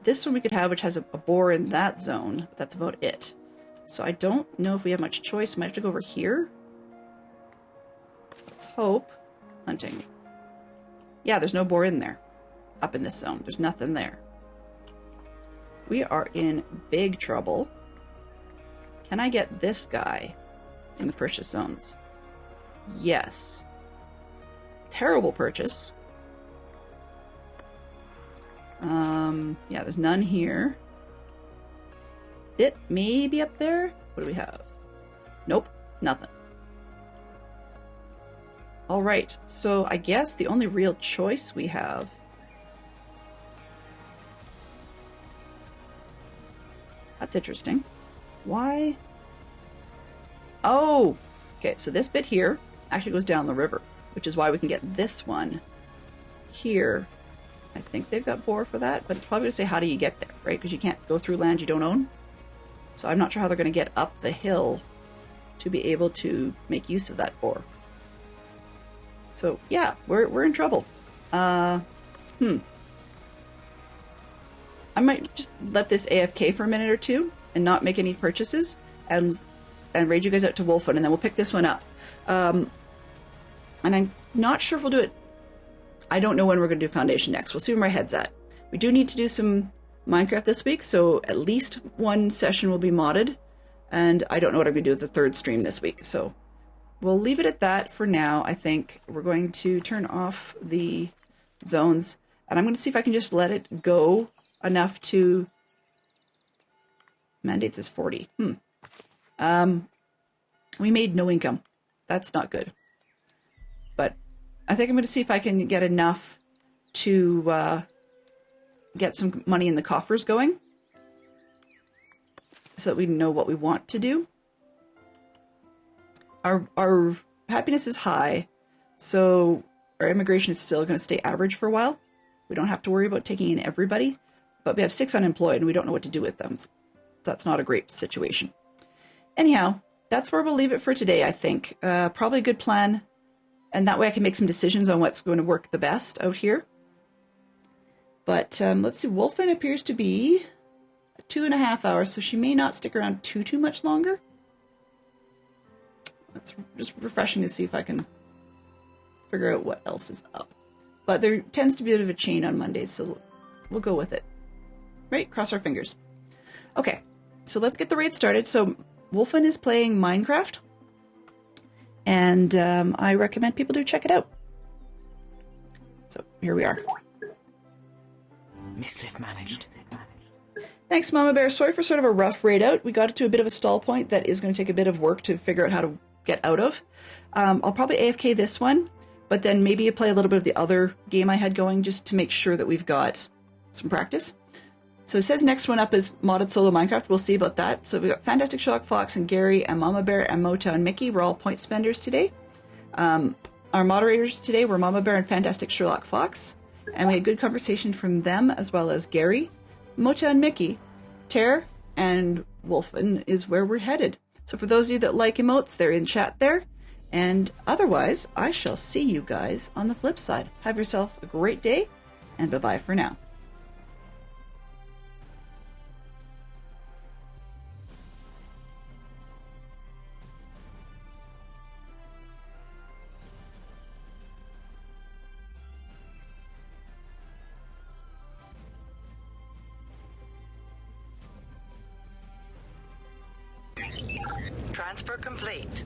[SPEAKER 1] This one we could have, which has a boar in that zone, but that's about it. So I don't know if we have much choice. We might have to go over here. Let's hope. Hunting. Yeah, there's no boar in there. Up in this zone. There's nothing there. We are in big trouble. Can I get this guy in the purchase zones? Yes. Terrible purchase. Yeah, there's none here. It may be up there. What do we have? Nope, nothing. All right, so I guess the only real choice we have that's interesting. Why? Oh, okay, so this bit here actually goes down the river, which is why we can get this one here. I think they've got boar for that, but it's probably going to say, how do you get there, right? Because you can't go through land you don't own. So I'm not sure how they're going to get up the hill to be able to make use of that boar. So yeah, we're in trouble. I might just let this AFK for a minute or two and not make any purchases and raid you guys out to Wolfen, and then we'll pick this one up. And I'm not sure if we'll do it. I don't know when we're going to do Foundation next. We'll see where my head's at. We do need to do some Minecraft this week, so at least one session will be modded. And I don't know what I'm going to do with the third stream this week. So we'll leave it at that for now. I think we're going to turn off the zones. And I'm going to see if I can just let it go enough to... Mandates is 40. We made no income. That's not good. But I think I'm going to see if I can get enough to get some money in the coffers going so that we know what we want to do. Our happiness is high, so our immigration is still going to stay average for a while. We don't have to worry about taking in everybody, but we have 6 unemployed and we don't know what to do with them. That's not a great situation. Anyhow, that's where we'll leave it for today, I think. Probably a good plan. And that way I can make some decisions on what's going to work the best out here. But let's see, Wolfen appears to be 2.5 hours, so she may not stick around too much longer. That's just refreshing to see if I can figure out what else is up. But there tends to be a bit of a chain on Mondays, so we'll go with it. Right? Cross our fingers. Okay, so let's get the raid started. So Wolfen is playing Minecraft, and I recommend people do check it out. So here we are.
[SPEAKER 4] Miscliff managed.
[SPEAKER 1] Thanks, Mama Bear. Sorry for sort of a rough raid out. We got it to a bit of a stall point that is going to take a bit of work to figure out how to get out of. I'll probably AFK this one, but then maybe play a little bit of the other game I had going just to make sure that we've got some practice. So it says next one up is Modded Solo Minecraft. We'll see about that. So we've got Fantastic Sherlock Fox and Gary and Mama Bear and Motown Mickey. We're all point spenders today. Our moderators today were Mama Bear and Fantastic Sherlock Fox. And we had good conversation from them as well as Gary, Motown Mickey, Ter, and Wolfen is where we're headed. So for those of you that like emotes, they're in chat there. And otherwise, I shall see you guys on the flip side. Have yourself a great day, and bye-bye for now.
[SPEAKER 5] Transfer complete.